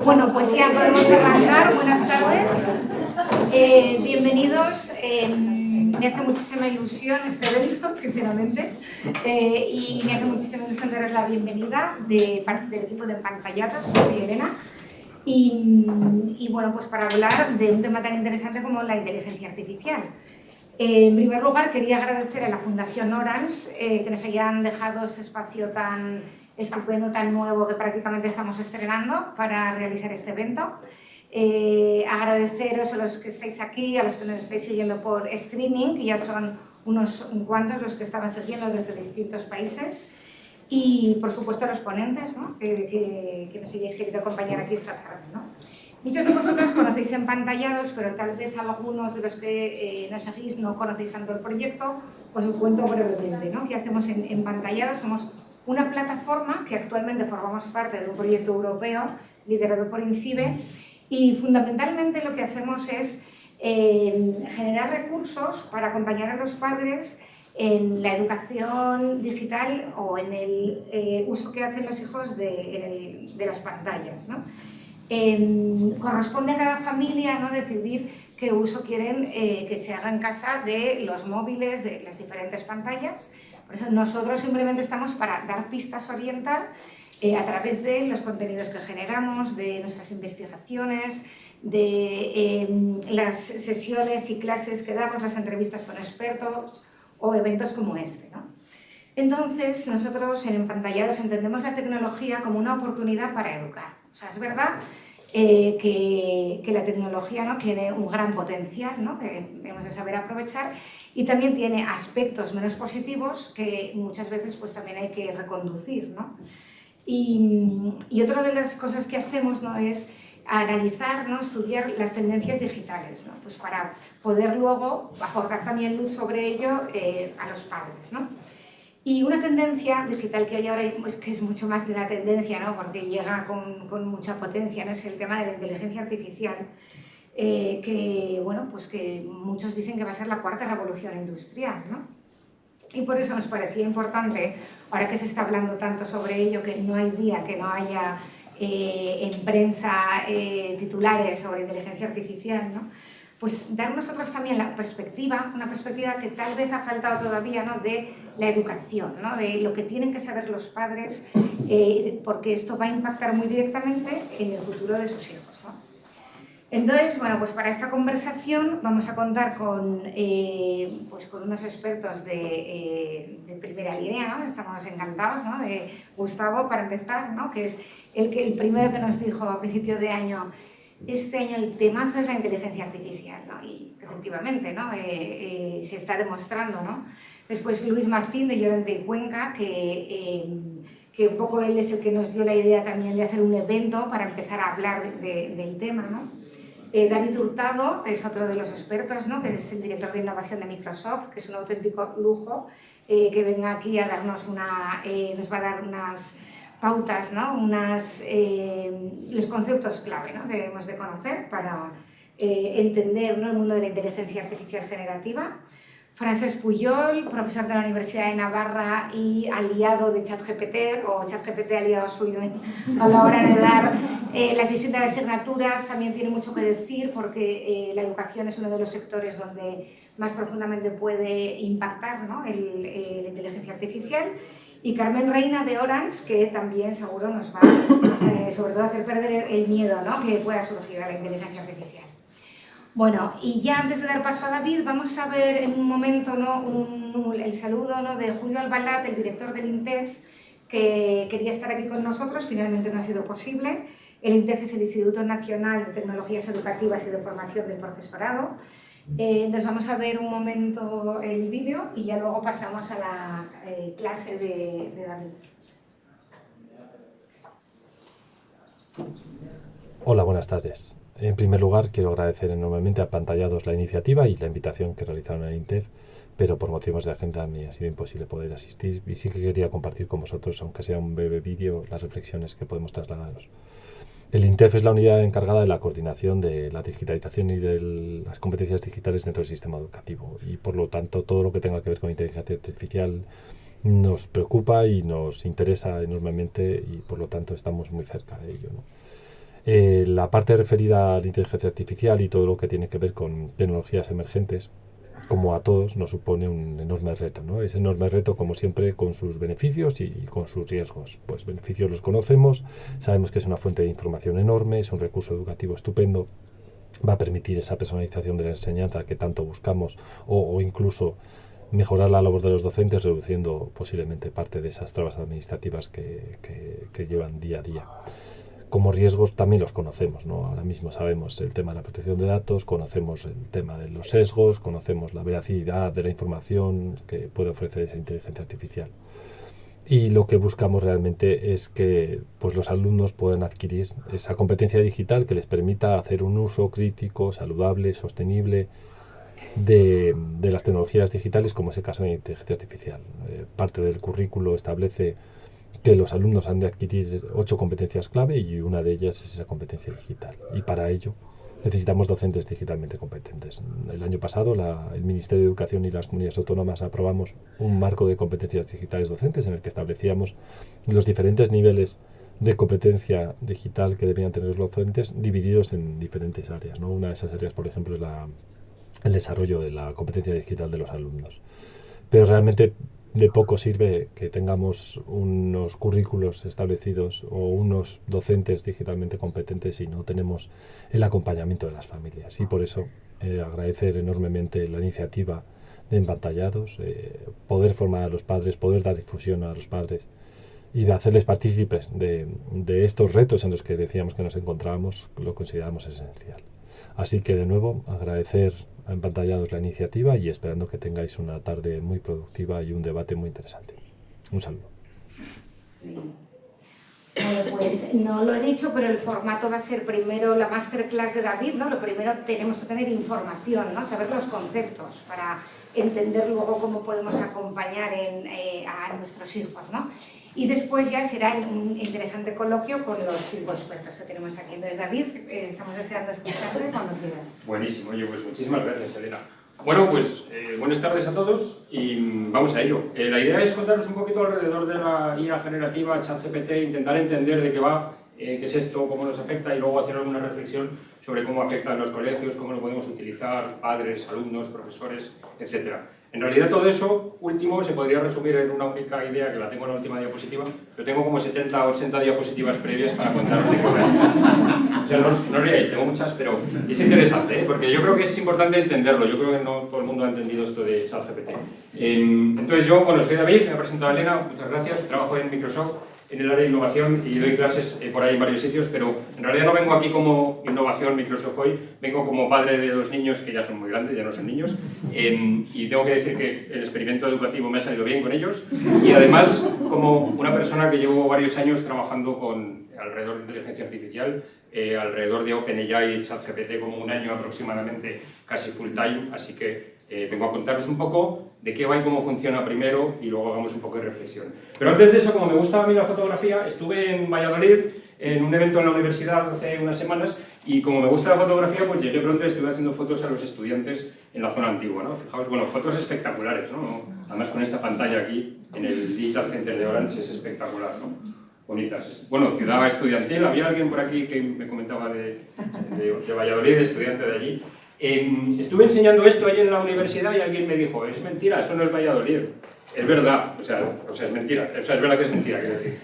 Bueno, pues ya podemos arrancar. Buenas tardes. Bienvenidos. Me hace muchísima ilusión este evento, sinceramente. Y me hace muchísima ilusión darles la bienvenida del equipo de Empantallados. Soy Elena. Y bueno, pues para hablar de un tema tan interesante como la inteligencia artificial. En primer lugar, quería agradecer a la Fundación Orange que nos hayan dejado este espacio tan estupendo, tan nuevo, que prácticamente estamos estrenando para realizar este evento. Agradeceros a los que estáis aquí, a los que nos estáis siguiendo por streaming, que ya son unos cuantos los que estaban siguiendo desde distintos países. Y, por supuesto, a los ponentes, ¿no? que nos hayáis querido acompañar aquí esta tarde, ¿no? Muchos de vosotros conocéis Empantallados, pero tal vez algunos de los que nos seguís no conocéis tanto el proyecto. Os lo cuento brevemente, ¿no? ¿Qué hacemos en Empantallados? Somos una plataforma que actualmente formamos parte de un proyecto europeo liderado por INCIBE y fundamentalmente lo que hacemos es generar recursos para acompañar a los padres en la educación digital o en el uso que hacen los hijos de las pantallas, ¿no? Corresponde a cada familia, ¿no?, decidir qué uso quieren que se haga en casa de los móviles, de las diferentes pantallas. Por eso nosotros simplemente estamos para dar pistas, orientar a través de los contenidos que generamos, de nuestras investigaciones, de las sesiones y clases que damos, las entrevistas con expertos o eventos como este, ¿no? Entonces, nosotros en Empantallados entendemos la tecnología como una oportunidad para educar. O sea, es verdad que la tecnología, ¿no?, tiene un gran potencial, ¿no?, que debemos de saber aprovechar, y también tiene aspectos menos positivos que muchas veces pues, también hay que reconducir, ¿no? Y otra de las cosas que hacemos, ¿no?, es analizar, ¿no?, estudiar las tendencias digitales, ¿no?, pues para poder luego aportar también luz sobre ello a los padres, ¿no? Y una tendencia digital que hay ahora, pues, que es mucho más que una tendencia, ¿no?, porque llega con mucha potencia, ¿no?, es el tema de la inteligencia artificial, que, bueno, pues que muchos dicen que va a ser la cuarta revolución industrial, ¿no? Y por eso nos parecía importante, ahora que se está hablando tanto sobre ello, que no hay día que no haya en prensa titulares sobre inteligencia artificial, ¿no?, pues dar nosotros también la perspectiva, una perspectiva que tal vez ha faltado todavía, ¿no?, de la educación, ¿no?, de lo que tienen que saber los padres, porque esto va a impactar muy directamente en el futuro de sus hijos, ¿no? Entonces, bueno, pues para esta conversación vamos a contar con unos expertos de primera línea, ¿no? Estamos encantados, ¿no?, de Gustavo, para empezar, ¿no?, que es el primero que nos dijo a principio de año: este año el temazo es la inteligencia artificial, ¿no? Y efectivamente, ¿no?, se está demostrando, ¿no? Después Luis Martín, de Llorente y Cuenca, que un poco él es el que nos dio la idea también de hacer un evento para empezar a hablar del tema, ¿no? David Hurtado es otro de los expertos, ¿no?, que es el director de innovación de Microsoft, que es un auténtico lujo que venga aquí a darnos nos va a dar unas pautas, ¿no?, los conceptos clave, ¿no?, que debemos de conocer para entender, ¿no?, el mundo de la inteligencia artificial generativa. Francesc Pujol, profesor de la Universidad de Navarra y aliado de ChatGPT, o ChatGPT aliado suyo a la hora de dar las distintas asignaturas, también tiene mucho que decir porque la educación es uno de los sectores donde más profundamente puede impactar, ¿no?, la inteligencia artificial. Y Carmen Reina, de Orange, que también seguro nos va sobre todo a hacer perder el miedo, ¿no?, que pueda surgir a la inteligencia artificial. Bueno, y ya antes de dar paso a David, vamos a ver en un momento, ¿no?, el saludo, ¿no?, de Julio Albalat, el director del INTEF, que quería estar aquí con nosotros, finalmente no ha sido posible. El INTEF es el Instituto Nacional de Tecnologías Educativas y de Formación del Profesorado. Entonces vamos a ver un momento el vídeo y ya luego pasamos a la clase de David. Hola, buenas tardes. En primer lugar, quiero agradecer enormemente a Empantallados la iniciativa y la invitación que realizaron en el INTEF, pero por motivos de agenda me ha sido imposible poder asistir y sí que quería compartir con vosotros, aunque sea un breve vídeo, las reflexiones que podemos trasladaros. El INTEF es la unidad encargada de la coordinación de la digitalización y de las competencias digitales dentro del sistema educativo y, por lo tanto, todo lo que tenga que ver con inteligencia artificial nos preocupa y nos interesa enormemente y, por lo tanto, estamos muy cerca de ello, ¿no? La parte referida a la inteligencia artificial y todo lo que tiene que ver con tecnologías emergentes, como a todos, nos supone un enorme reto, ¿no? Ese enorme reto, como siempre, con sus beneficios y con sus riesgos. Pues beneficios los conocemos, sabemos que es una fuente de información enorme, es un recurso educativo estupendo, va a permitir esa personalización de la enseñanza que tanto buscamos, o incluso mejorar la labor de los docentes, reduciendo posiblemente parte de esas trabas administrativas que llevan día a día. Como riesgos también los conocemos, ¿no? Ahora mismo sabemos el tema de la protección de datos, conocemos el tema de los sesgos, conocemos la veracidad de la información que puede ofrecer esa inteligencia artificial. Y lo que buscamos realmente es que pues, los alumnos puedan adquirir esa competencia digital que les permita hacer un uso crítico, saludable, sostenible de las tecnologías digitales, como es el caso de la inteligencia artificial. Parte del currículo establece que los alumnos han de adquirir 8 competencias clave y una de ellas es esa competencia digital. Y para ello necesitamos docentes digitalmente competentes. El año pasado el Ministerio de Educación y las comunidades autónomas aprobamos un marco de competencias digitales docentes en el que establecíamos los diferentes niveles de competencia digital que debían tener los docentes divididos en diferentes áreas, ¿no? Una de esas áreas, por ejemplo, es el desarrollo de la competencia digital de los alumnos. Pero realmente de poco sirve que tengamos unos currículos establecidos o unos docentes digitalmente competentes si no tenemos el acompañamiento de las familias. Y por eso agradecer enormemente la iniciativa de Empantallados, poder formar a los padres, poder dar difusión a los padres y de hacerles partícipes de estos retos en los que decíamos que nos encontrábamos, lo consideramos esencial. Así que de nuevo agradecer a Empantallados la iniciativa y esperando que tengáis una tarde muy productiva y un debate muy interesante. Un saludo. Pues no lo he dicho, pero el formato va a ser primero la masterclass de David, ¿no? Lo primero tenemos que tener información, ¿no? Saber los conceptos para entender luego cómo podemos acompañar a nuestros hijos, ¿no? Y después ya será un interesante coloquio con los 5 expertos que tenemos aquí. Entonces, David, estamos deseando escucharte cuando quieras. Buenísimo, oye, pues muchísimas gracias, Elena. Bueno, pues buenas tardes a todos y vamos a ello. La idea es contaros un poquito alrededor de la IA generativa, ChatGPT, intentar entender de qué va, qué es esto, cómo nos afecta y luego hacer alguna reflexión sobre cómo afecta a los colegios, cómo lo podemos utilizar, padres, alumnos, profesores, etc. En realidad todo eso último se podría resumir en una única idea que la tengo en la última diapositiva, pero tengo como 70 o 80 diapositivas previas para contaros de qué va esto. O sea, no riáis, tengo muchas, pero es interesante, porque yo creo que es importante entenderlo. Yo creo que no todo el mundo ha entendido esto de ChatGPT. Entonces yo, bueno, soy David, me he presentado a Elena, muchas gracias, trabajo en Microsoft en el área de innovación y doy clases por ahí en varios sitios, pero en realidad no vengo aquí como innovación Microsoft hoy, vengo como padre de 2 niños que ya son muy grandes, ya no son niños, y tengo que decir que el experimento educativo me ha salido bien con ellos, y además como una persona que llevo varios años trabajando alrededor de inteligencia artificial, alrededor de OpenAI y ChatGPT como 1 año aproximadamente, casi full time, así que vengo a contaros un poco de qué va y cómo funciona primero y luego hagamos un poco de reflexión. Pero antes de eso, como me gusta a mí la fotografía, estuve en Valladolid en un evento en la universidad hace unas semanas y como me gusta la fotografía, pues llegué pronto y estuve haciendo fotos a los estudiantes en la zona antigua, ¿no? Fijaos, bueno, fotos espectaculares, ¿no? Además con esta pantalla aquí en el Digital Center de Orange es espectacular, ¿no? Bonitas. Bueno, ciudad estudiantil, había alguien por aquí que me comentaba de Valladolid, estudiante de allí. Estuve enseñando esto allí en la universidad y alguien me dijo, es mentira, eso no es Valladolid. Es verdad, o sea es mentira, o sea, es verdad que es mentira, quiero decir.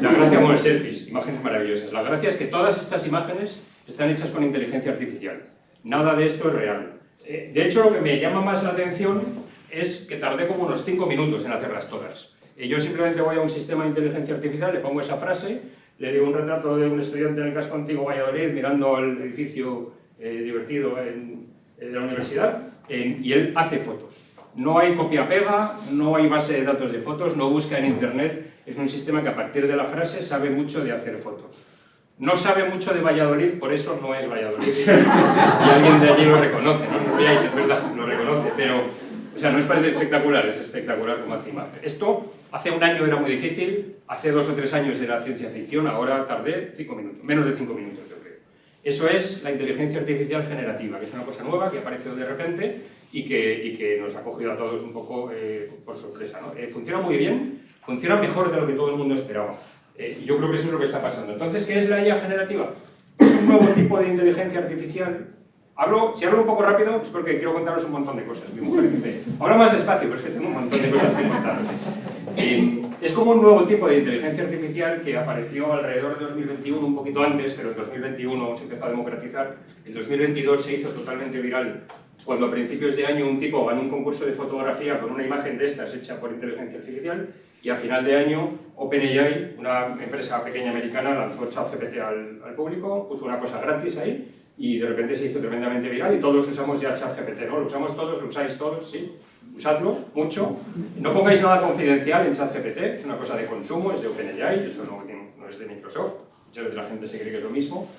La gracia, bueno, selfies, imágenes maravillosas. La gracia es que todas estas imágenes están hechas con inteligencia artificial. Nada de esto es real. De hecho, lo que me llama más la atención es que tardé como unos 5 minutos en hacerlas todas. Yo simplemente voy a un sistema de inteligencia artificial, le pongo esa frase, le digo un retrato de un estudiante en el casco antiguo Valladolid mirando al edificio divertido de la universidad, y él hace fotos. No hay copia-pega, no hay base de datos de fotos, no busca en internet, es un sistema que a partir de la frase sabe mucho de hacer fotos. No sabe mucho de Valladolid, por eso no es Valladolid. Y alguien de allí lo reconoce, no lo veáis, es verdad, lo reconoce, pero o sea, no os parece espectacular, es espectacular como hace imagen. Esto hace 1 año era muy difícil, hace 2 o 3 años era ciencia ficción, ahora tardé 5 minutos, menos de 5 minutos yo creo. Eso es la inteligencia artificial generativa, que es una cosa nueva que apareció de repente y que nos ha cogido a todos un poco por sorpresa, ¿no? Funciona muy bien, funciona mejor de lo que todo el mundo esperaba. Yo creo que eso es lo que está pasando. Entonces, ¿qué es la IA generativa? es un nuevo tipo de inteligencia artificial. Si hablo un poco rápido es porque quiero contaros un montón de cosas. Mi mujer dice, habla más despacio, pero es que tengo un montón de cosas que contaros. Es como un nuevo tipo de inteligencia artificial que apareció alrededor de 2021, un poquito antes, pero en 2021 se empezó a democratizar. En 2022 se hizo totalmente viral cuando a principios de año un tipo ganó un concurso de fotografía con una imagen de estas hecha por inteligencia artificial y a final de año OpenAI, una empresa pequeña americana, lanzó ChatGPT al público, puso una cosa gratis ahí y de repente se hizo tremendamente viral y todos usamos ya ChatGPT, ¿no? Lo usamos todos, lo usáis todos, sí. Usadlo mucho. No pongáis nada confidencial en ChatGPT, es una cosa de consumo, es de OpenAI, eso no es de Microsoft, muchas veces la gente se cree que es lo mismo.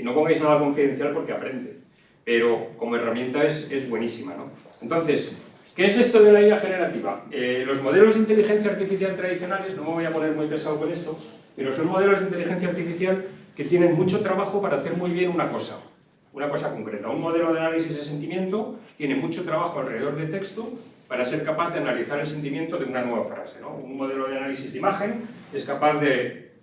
No pongáis nada confidencial porque aprende, pero como herramienta es buenísima, ¿no? Entonces, ¿qué es esto de la IA generativa? Los modelos de inteligencia artificial tradicionales, no me voy a poner muy pesado con esto, pero son modelos de inteligencia artificial que tienen mucho trabajo para hacer muy bien una cosa concreta. Un modelo de análisis de sentimiento tiene mucho trabajo alrededor de texto para ser capaz de analizar el sentimiento de una nueva frase, ¿no? Un modelo de análisis de imagen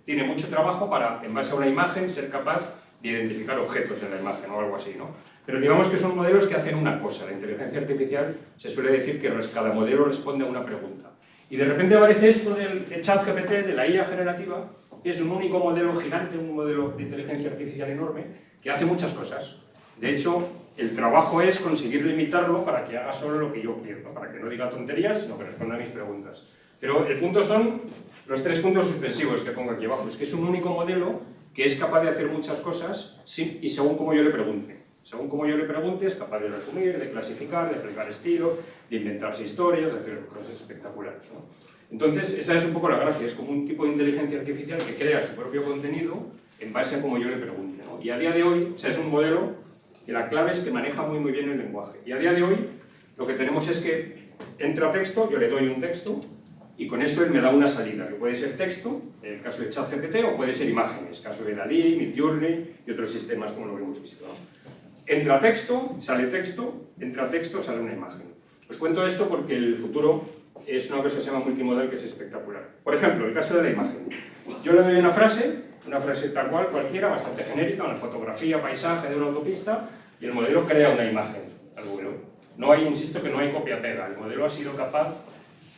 tiene mucho trabajo para, en base a una imagen, ser capaz de identificar objetos en la imagen o algo así, ¿no? Pero digamos que son modelos que hacen una cosa. La inteligencia artificial se suele decir que cada modelo responde a una pregunta. Y de repente aparece esto del ChatGPT, de la IA generativa, que es un único modelo gigante, un modelo de inteligencia artificial enorme, que hace muchas cosas. De hecho, el trabajo es conseguir limitarlo para que haga solo lo que yo quiero, ¿no? Para que no diga tonterías, sino que responda a mis preguntas. Pero el punto son los 3 puntos suspensivos que pongo aquí abajo. Es que es un único modelo que es capaz de hacer muchas cosas y según como yo le pregunte. Según como yo le pregunte, es capaz de resumir, de clasificar, de aplicar estilo, de inventarse historias, de hacer cosas espectaculares, ¿no? Entonces, esa es un poco la gracia. Es como un tipo de inteligencia artificial que crea su propio contenido en base a como yo le pregunte, ¿no? Y a día de hoy, es un modelo que la clave es que maneja muy bien el lenguaje. Y a día de hoy, lo que tenemos es que entra texto, yo le doy un texto, y con eso él me da una salida, que puede ser texto, en el caso de ChatGPT, o puede ser imágenes, caso de Dalí, Midjourney y otros sistemas como lo que hemos visto, ¿no? Entra texto, sale una imagen. Os cuento esto porque el futuro es una cosa que se llama multimodal que es espectacular. Por ejemplo, el caso de la imagen. Yo le doy una frase tal cual, cualquiera, bastante genérica, una fotografía, paisaje de una autopista, y el modelo crea una imagen al vuelo. No hay, insisto, que no hay copia-pega. El modelo ha sido capaz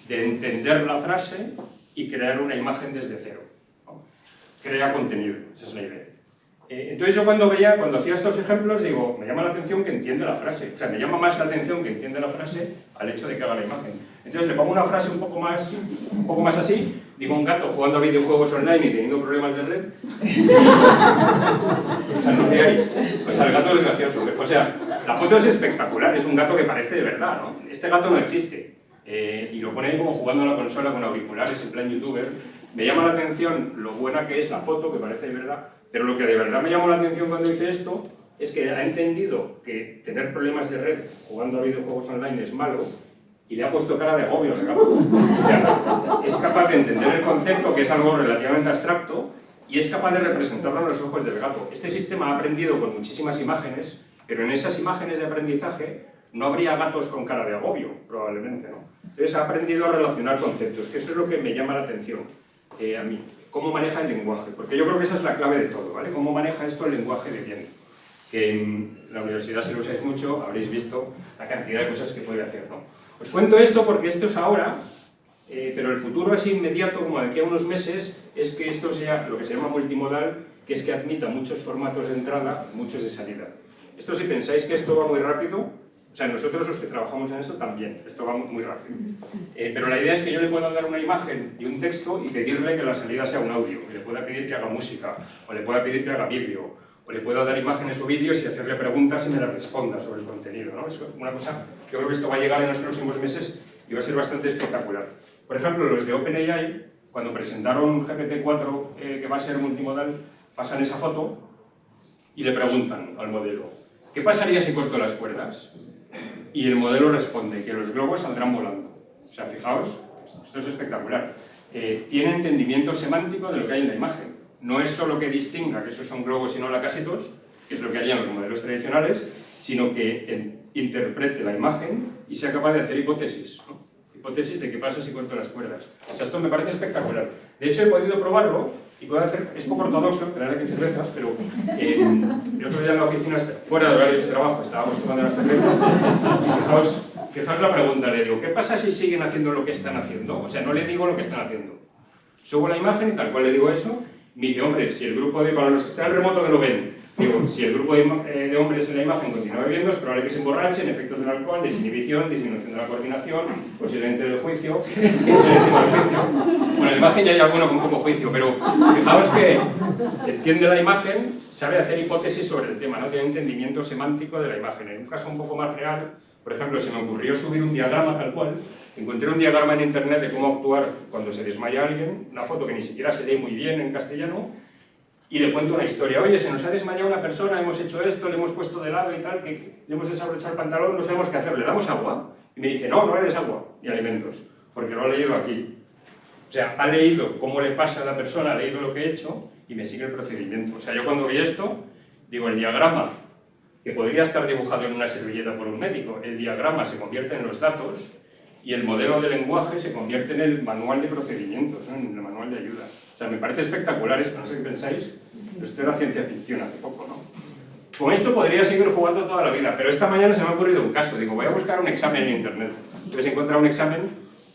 de entender la frase y crear una imagen desde cero, ¿no? Crea contenido, esa es la idea. Entonces yo cuando hacía estos ejemplos, digo, me llama la atención que entiende la frase. O sea, me llama más la atención que entiende la frase al hecho de que haga la imagen. Entonces le pongo una frase un poco más así, digo, un gato jugando a videojuegos online y teniendo problemas de red. O sea, no veáis. O sea, el gato es gracioso. O sea, la foto es espectacular, es un gato que parece de verdad, ¿no? Este gato no existe. Y lo pone ahí como jugando a la consola con auriculares en plan youtuber. Me llama la atención lo buena que es la foto, que parece de verdad, pero lo que de verdad me llamó la atención cuando hice esto es que ha entendido que tener problemas de red jugando a videojuegos online es malo y le ha puesto cara de agobio al gato. O sea, es capaz de entender el concepto, que es algo relativamente abstracto, y es capaz de representarlo a los ojos del gato. Este sistema ha aprendido con muchísimas imágenes, pero en esas imágenes de aprendizaje no habría gatos con cara de agobio, probablemente, ¿no? Entonces ha aprendido a relacionar conceptos, que eso es lo que me llama la atención a mí. Cómo maneja el lenguaje, porque yo creo que esa es la clave de todo, ¿vale? Cómo maneja esto el lenguaje de bien. Que en la universidad, si lo usáis mucho, habréis visto la cantidad de cosas que puede hacer, ¿no? Os cuento esto porque esto es ahora, pero el futuro así inmediato, como de aquí a unos meses, es que esto sea lo que se llama multimodal, que es que admita muchos formatos de entrada, muchos de salida. Esto, si pensáis que esto va muy rápido, o sea, nosotros los que trabajamos en esto también, esto va muy rápido. Pero la idea es que yo le pueda dar una imagen y un texto y pedirle que la salida sea un audio, que le pueda pedir que haga música, o le pueda pedir que haga vídeo, o le pueda dar imágenes o vídeos y hacerle preguntas y me las responda sobre el contenido, ¿no? Es una cosa, yo creo que esto va a llegar en los próximos meses y va a ser bastante espectacular. Por ejemplo, los de OpenAI, cuando presentaron GPT-4 que va a ser multimodal, pasan esa foto y le preguntan al modelo, ¿qué pasaría si corto las cuerdas? Y el modelo responde que los globos saldrán volando. O sea, fijaos, esto es espectacular. Tiene entendimiento semántico de lo que hay en la imagen. No es solo que distinga que esos son globos y no lacasitos, que es lo que harían los modelos tradicionales, sino que interprete la imagen y sea capaz de hacer hipótesis, ¿no? Hipótesis de qué pasa si corto las cuerdas. O sea, esto me parece espectacular. De hecho, he podido probarlo y puedo hacer, es poco ortodoxo, tener aquí cervezas, pero el otro día en la oficina, fuera de horarios de trabajo, estábamos tomando las cervezas y fijaos la pregunta, le digo, ¿qué pasa si siguen haciendo lo que están haciendo? O sea, no le digo lo que están haciendo. Subo la imagen y tal cual le digo eso, me dice, hombre, si el grupo de, para los que están en remoto que lo ven, digo, si el grupo de hombres en la imagen continúa bebiendo, es probable que se emborrachen, efectos del alcohol, desinhibición, disminución de la coordinación, posiblemente del juicio, Bueno, en la imagen ya hay alguno con poco juicio, pero fijaos que entiende la imagen, sabe hacer hipótesis sobre el tema, ¿no? Tiene entendimiento semántico de la imagen. En un caso un poco más real, por ejemplo, se me ocurrió subir un diagrama tal cual, encontré un diagrama en internet de cómo actuar cuando se desmaya alguien, una foto que ni siquiera se lee muy bien en castellano, y le cuento una historia. Oye, se nos ha desmayado una persona, hemos hecho esto, le hemos puesto de lado y tal, que le hemos desabrochado el pantalón, no sabemos qué hacer, ¿le damos agua? Y me dice, no, no le des agua ni alimentos, porque lo ha leído aquí. O sea, ha leído cómo le pasa a la persona, ha leído lo que he hecho y me sigue el procedimiento. O sea, yo cuando vi esto, digo, el diagrama, que podría estar dibujado en una servilleta por un médico, el diagrama se convierte en los datos y el modelo de lenguaje se convierte en el manual de procedimientos, ¿no? En el manual de ayuda. O sea, me parece espectacular esto, no sé qué pensáis, pero esto era ciencia ficción hace poco, ¿no? Con esto podría seguir jugando toda la vida, pero esta mañana se me ha ocurrido un caso. Digo, voy a buscar un examen en internet. Entonces he encontrado un examen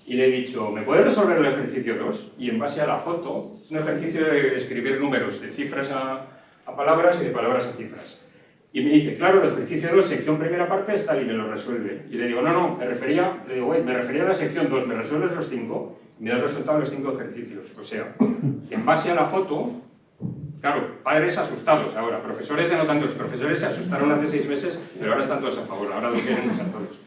y le he dicho, ¿me puedes resolver el ejercicio 2? Y en base a la foto, es un ejercicio de escribir números, de cifras a palabras y de palabras a cifras. Y me dice, claro, el ejercicio 2, sección primera parte, está ahí, me lo resuelve. Y le digo, no, me refería a la sección 2, ¿me resuelves los 5? Y me da el resultado de los 5 ejercicios. O sea, en base a la foto, claro, padres asustados ahora, profesores ya no tanto, los profesores se asustaron hace 6 meses, pero ahora están todos a favor, ahora lo quieren usar todos.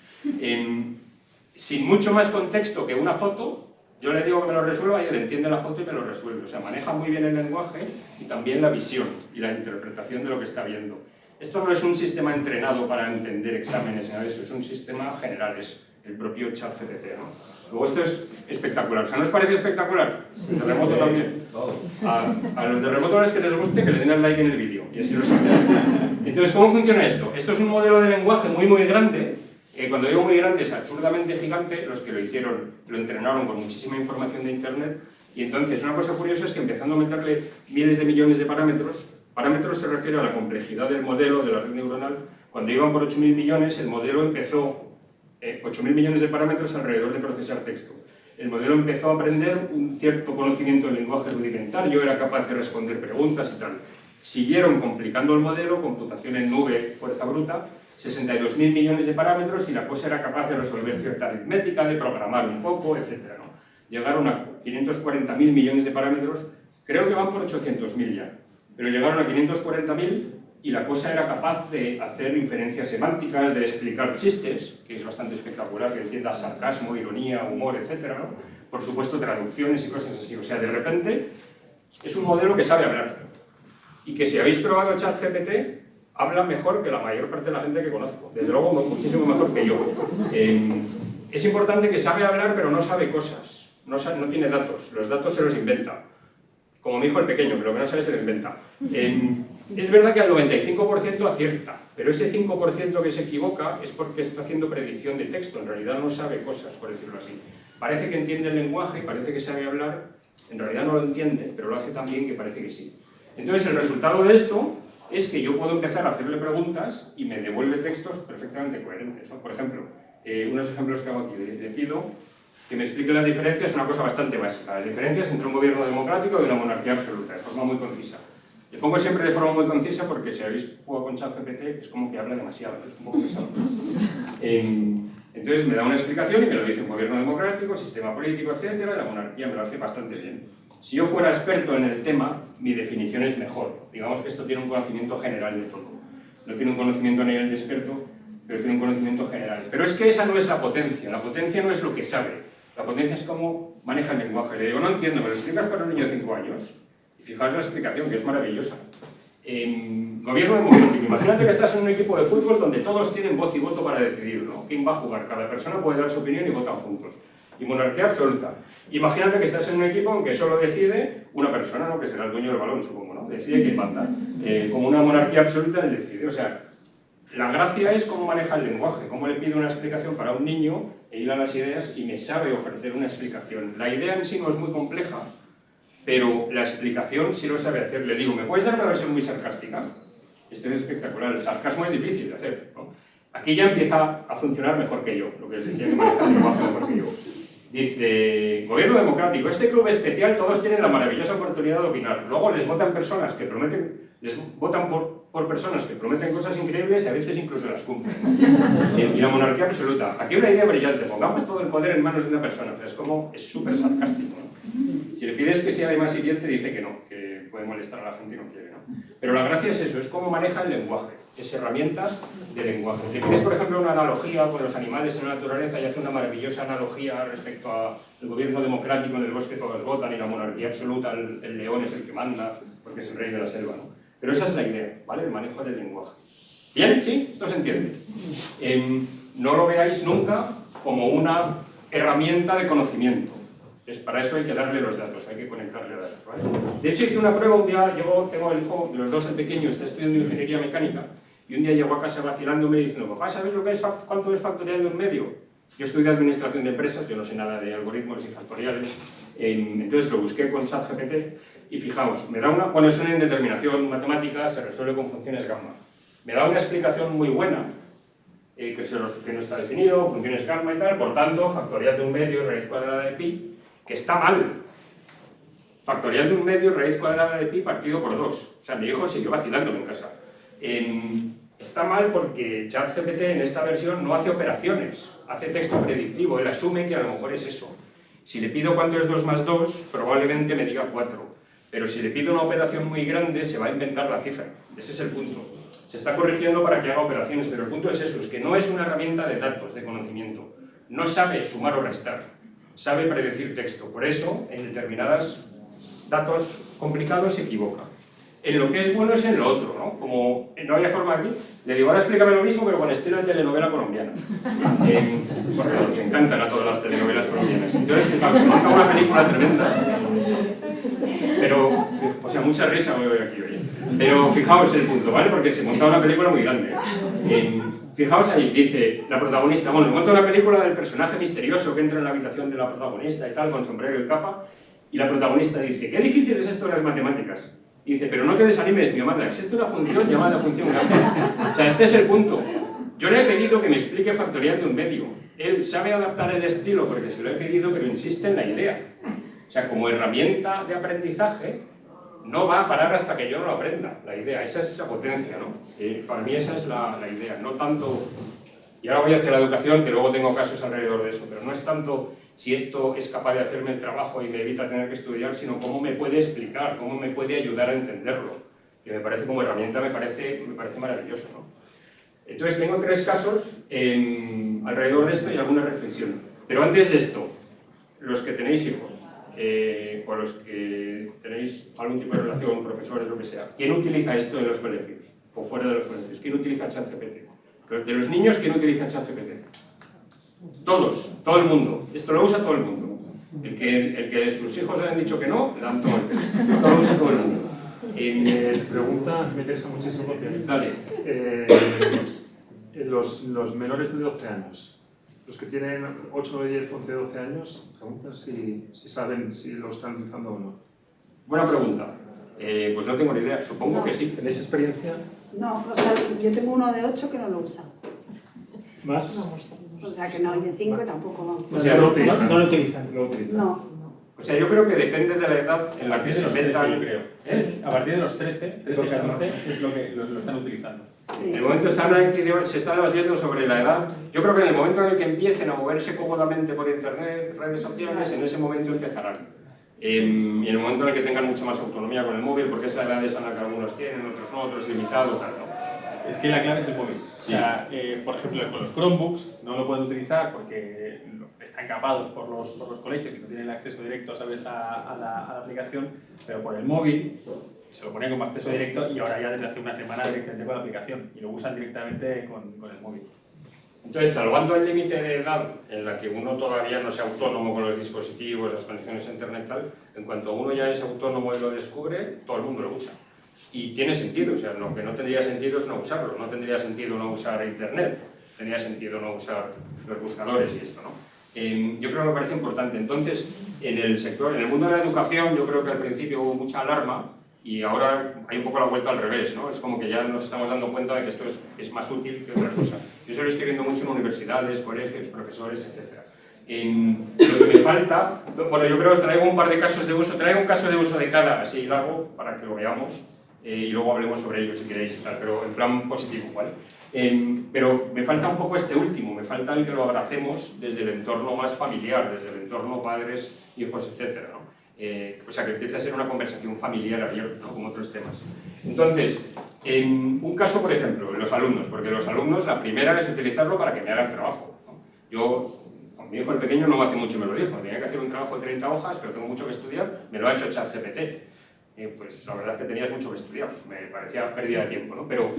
Sin mucho más contexto que una foto, yo le digo que me lo resuelva y él entiende la foto y me lo resuelve. O sea, maneja muy bien el lenguaje y también la visión y la interpretación de lo que está viendo. Esto no es un sistema entrenado para entender exámenes, ¿no? Eso es un sistema general, es el propio ChatGPT, ¿no? Luego esto es espectacular. O sea, ¿no os parece espectacular? El de remoto también. A los de remoto es que les guste, que le den el like en el vídeo y así lo saben. Entonces, ¿cómo funciona esto? Esto es un modelo de lenguaje muy, muy grande. Cuando digo muy grande es absurdamente gigante. Los que lo hicieron lo entrenaron con muchísima información de internet. Y entonces, una cosa curiosa es que empezando a meterle miles de millones de parámetros se refiere a la complejidad del modelo de la red neuronal. Cuando iban por 8.000 millones, el modelo empezó 8.000 millones de parámetros alrededor de procesar texto. El modelo empezó a aprender un cierto conocimiento del lenguaje rudimentario, era capaz de responder preguntas y tal. Siguieron complicando el modelo, computación en nube, fuerza bruta, 62.000 millones de parámetros y la cosa era capaz de resolver cierta aritmética, de programar un poco, etc., ¿no? Llegaron a 540.000 millones de parámetros, creo que van por 800.000 ya, pero llegaron a 540.000 y la cosa era capaz de hacer inferencias semánticas, de explicar chistes, que es bastante espectacular, que entienda sarcasmo, ironía, humor, etc., ¿no? Por supuesto, traducciones y cosas así. O sea, de repente, es un modelo que sabe hablar. Y que si habéis probado ChatGPT, habla mejor que la mayor parte de la gente que conozco. Desde luego, muchísimo mejor que yo. Es importante que sabe hablar, pero no sabe cosas. No tiene datos. Los datos se los inventa. Como mi hijo el pequeño, que lo que no sabe se lo inventa. Es verdad que al 95% acierta, pero ese 5% que se equivoca es porque está haciendo predicción de texto, en realidad no sabe cosas, por decirlo así. Parece que entiende el lenguaje, parece que sabe hablar, en realidad no lo entiende, pero lo hace tan bien que parece que sí. Entonces el resultado de esto es que yo puedo empezar a hacerle preguntas y me devuelve textos perfectamente coherentes, ¿no? Por ejemplo, unos ejemplos que hago aquí, le pido que me explique las diferencias, una cosa bastante básica, las diferencias entre un gobierno democrático y una monarquía absoluta, de forma muy concisa. Le pongo siempre de forma muy concisa porque si habéis jugado con ChatGPT es como que habla demasiado, es un poco pesado. Entonces me da una explicación y me lo dice: un gobierno democrático, sistema político, etc. La monarquía me lo hace bastante bien. Si yo fuera experto en el tema, mi definición es mejor. Digamos que esto tiene un conocimiento general de todo. No tiene un conocimiento a nivel de experto, pero tiene un conocimiento general. Pero es que esa no es la potencia no es lo que sabe. La potencia es cómo maneja el lenguaje. Le digo, no entiendo, ¿me lo explicas para un niño de 5 años? Y fijaos la explicación, que es maravillosa. Gobierno democrático. Imagínate que estás en un equipo de fútbol donde todos tienen voz y voto para decidir, ¿no? ¿Quién va a jugar? Cada persona puede dar su opinión y votan juntos. Y monarquía absoluta. Imagínate que estás en un equipo en que solo decide una persona, ¿no? Que será el dueño del balón, supongo, ¿no? Decide quién manda. Como una monarquía absoluta, él decide. O sea, la gracia es cómo maneja el lenguaje, cómo le pide una explicación para un niño e hila las ideas y me sabe ofrecer una explicación. La idea en sí no es muy compleja, pero la explicación sí lo sabe hacer. Le digo, ¿me puedes dar una versión muy sarcástica? Esto es espectacular, el sarcasmo es difícil de hacer, ¿no? Aquí ya empieza a funcionar mejor que yo, lo que os decía que maneja el lenguaje mejor que yo. Dice, gobierno democrático, este club especial todos tienen la maravillosa oportunidad de opinar. Luego les votan personas que prometen, por personas que prometen cosas increíbles y a veces incluso las cumplen. Y la monarquía absoluta. Aquí hay una idea brillante, pongamos todo el poder en manos de una persona, pero es como, es súper sarcástico, ¿no? Si le pides que sea además hiriente, dice que no, que puede molestar a la gente y no quiere, ¿no? Pero la gracia es eso, es cómo maneja el lenguaje, es herramientas de lenguaje. Le pides, por ejemplo, una analogía con los animales en la naturaleza y hace una maravillosa analogía respecto al gobierno democrático, en el bosque todos votan y la monarquía absoluta, el león es el que manda, porque es el rey de la selva, ¿no? Pero esa es la idea, ¿vale? El manejo del lenguaje. ¿Bien? ¿Sí? ¿Esto se entiende? No lo veáis nunca como una herramienta de conocimiento. Para eso hay que darle los datos, hay que conectarle datos, ¿vale? De hecho, hice una prueba un día, tengo el hijo de los dos, el pequeño, está estudiando ingeniería mecánica, y un día llegó a casa vacilándome diciendo, papá, ¿sabes lo que es cuánto es factorial de un medio? Yo estudié administración de empresas, yo no sé nada de algoritmos y factoriales, entonces lo busqué con ChatGPT y fijaos, me da una, bueno, es una indeterminación matemática, se resuelve con funciones gamma. Me da una explicación muy buena, que no está definido, funciones gamma y tal, por tanto, factorial de un medio, raíz cuadrada de pi, que está mal. Factorial de un medio, raíz cuadrada de pi partido por 2. O sea, mi hijo siguió vacilándome en casa. Está mal porque ChatGPT en esta versión no hace operaciones, hace texto predictivo, él asume que a lo mejor es eso. Si le pido cuánto es 2 más 2, probablemente me diga 4. Pero si le pido una operación muy grande, se va a inventar la cifra. Ese es el punto. Se está corrigiendo para que haga operaciones, pero el punto es eso, es que no es una herramienta de datos, de conocimiento. No sabe sumar o restar, sabe predecir texto. Por eso, en determinados datos complicados se equivoca. En lo que es bueno es en lo otro, ¿no? Como no había forma aquí, le digo, ahora explícame lo mismo, pero con estilo de telenovela colombiana. Porque nos encantan a todas las telenovelas colombianas. Entonces, fijaos, se monta una película tremenda. Pero, o sea, mucha risa me veo aquí, oye. Pero fijaos el punto, ¿vale? Porque se monta una película muy grande. Fijaos ahí, dice la protagonista, bueno, monta una película del personaje misterioso que entra en la habitación de la protagonista y tal, con sombrero y capa, y la protagonista dice, qué difícil es esto de las matemáticas. Y dice, pero no te desanimes, mi amada, existe una función llamada función gamma. O sea, este es el punto. Yo le he pedido que me explique factorial de un medio. Él sabe adaptar el estilo porque se lo he pedido, pero insiste en la idea. O sea, como herramienta de aprendizaje, no va a parar hasta que yo no lo aprenda, la idea. Esa es la potencia, ¿no? Para mí esa es la idea, no tanto... Y ahora voy hacia la educación, que luego tengo casos alrededor de eso, pero no es tanto si esto es capaz de hacerme el trabajo y me evita tener que estudiar, sino cómo me puede explicar, cómo me puede ayudar a entenderlo. Que me parece como herramienta, me parece maravilloso, ¿no? Entonces tengo 3 casos alrededor de esto y alguna reflexión. Pero antes de esto, los que tenéis hijos, o los que tenéis algún tipo de relación, profesores, lo que sea, ¿quién utiliza esto en los colegios? O fuera de los colegios, ¿quién utiliza ChatGPT? De los niños, ¿quién utiliza ChatGPT? Todos, todo el mundo. Esto lo usa todo el mundo. El que sus hijos le han dicho que no, le dan todo el pelo. Esto lo usa todo el mundo. Pregunta que me interesa muchísimo porque Dale. Los menores de 12 años, los que tienen 8, 9, 10, 11, 12 años, preguntan si saben si lo están utilizando o no. Buena pregunta. Pues no tengo ni idea, supongo que sí. ¿Tenéis experiencia? No, o sea, yo tengo uno de 8 que no lo usa. ¿Más? O sea, que no, y de 5 tampoco vamos. O sea, no lo utilizan. No lo utilizan. No lo utilizan. No. O sea, yo creo que depende de la edad en la que se metan. yo creo. A partir de los 13, 14 es lo que lo están utilizando. Sí. En el momento se está debatiendo sobre la edad. Yo creo que en el momento en el que empiecen a moverse cómodamente por internet, redes sociales, en ese momento empezarán. Y en el momento en el que tengan mucha más autonomía con el móvil, porque es la edad esa en la que algunos tienen, otros no, otros limitado, tal, ¿no? Es que la clave es el móvil. Sí. O sea, por ejemplo, con los Chromebooks no lo pueden utilizar porque están capados por los colegios y no tienen el acceso directo, ¿sabes?, a la aplicación, pero por el móvil se lo ponen como acceso directo y ahora ya desde hace una semana directamente con la aplicación y lo usan directamente con el móvil. Entonces, salvando el límite de edad en la que uno todavía no sea autónomo con los dispositivos, las conexiones a internet tal, en cuanto uno ya es autónomo y lo descubre, todo el mundo lo usa. Y tiene sentido, o sea, lo que no tendría sentido es no usarlo, no tendría sentido no usar internet, tendría sentido no usar los buscadores y esto, ¿no? Yo creo que me parece importante. Entonces, en el sector, en el mundo de la educación, yo creo que al principio hubo mucha alarma y ahora hay un poco la vuelta al revés, ¿no? Es como que ya nos estamos dando cuenta de que esto es más útil que otra cosa. Yo eso lo estoy viendo mucho en universidades, colegios, profesores, etc. Lo que me falta, bueno, yo creo que traigo un par de casos de uso, traigo un caso de uso de cada así largo para que lo veamos y luego hablemos sobre ello si queréis y tal, pero en plan positivo, ¿vale? Pero me falta un poco este último, me falta el que lo abracemos desde el entorno más familiar, desde el entorno padres, hijos, etc., ¿no? O sea, que empiece a ser una conversación familiar abierta, ¿no? Con otros temas. Entonces, un caso, por ejemplo, los alumnos, porque los alumnos, la primera es utilizarlo para que me hagan trabajo, ¿no? Yo, con mi hijo el pequeño no hace mucho me lo dijo, tenía que hacer un trabajo de 30 hojas, pero tengo mucho que estudiar, me lo ha hecho ChatGPT. Pues la verdad es que tenías mucho que estudiar, me parecía pérdida de tiempo, ¿no? Pero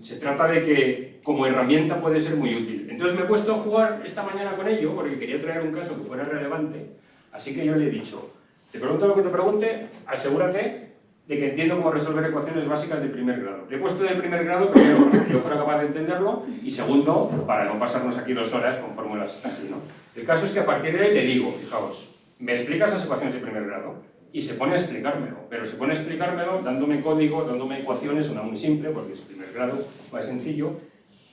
se trata de que como herramienta puede ser muy útil. Entonces me he puesto a jugar esta mañana con ello porque quería traer un caso que fuera relevante, así que yo le he dicho, te pregunto lo que te pregunte, asegúrate de que entiendo cómo resolver ecuaciones básicas de primer grado. Le he puesto de primer grado primero para que yo fuera capaz de entenderlo y segundo, para no pasarnos aquí 2 horas con fórmulas así, ¿no? El caso es que a partir de ahí le digo, fijaos, ¿me explicas las ecuaciones de primer grado? Y se pone a explicármelo, pero se pone a explicármelo dándome código, dándome ecuaciones, una muy simple, porque es primer grado, más sencillo,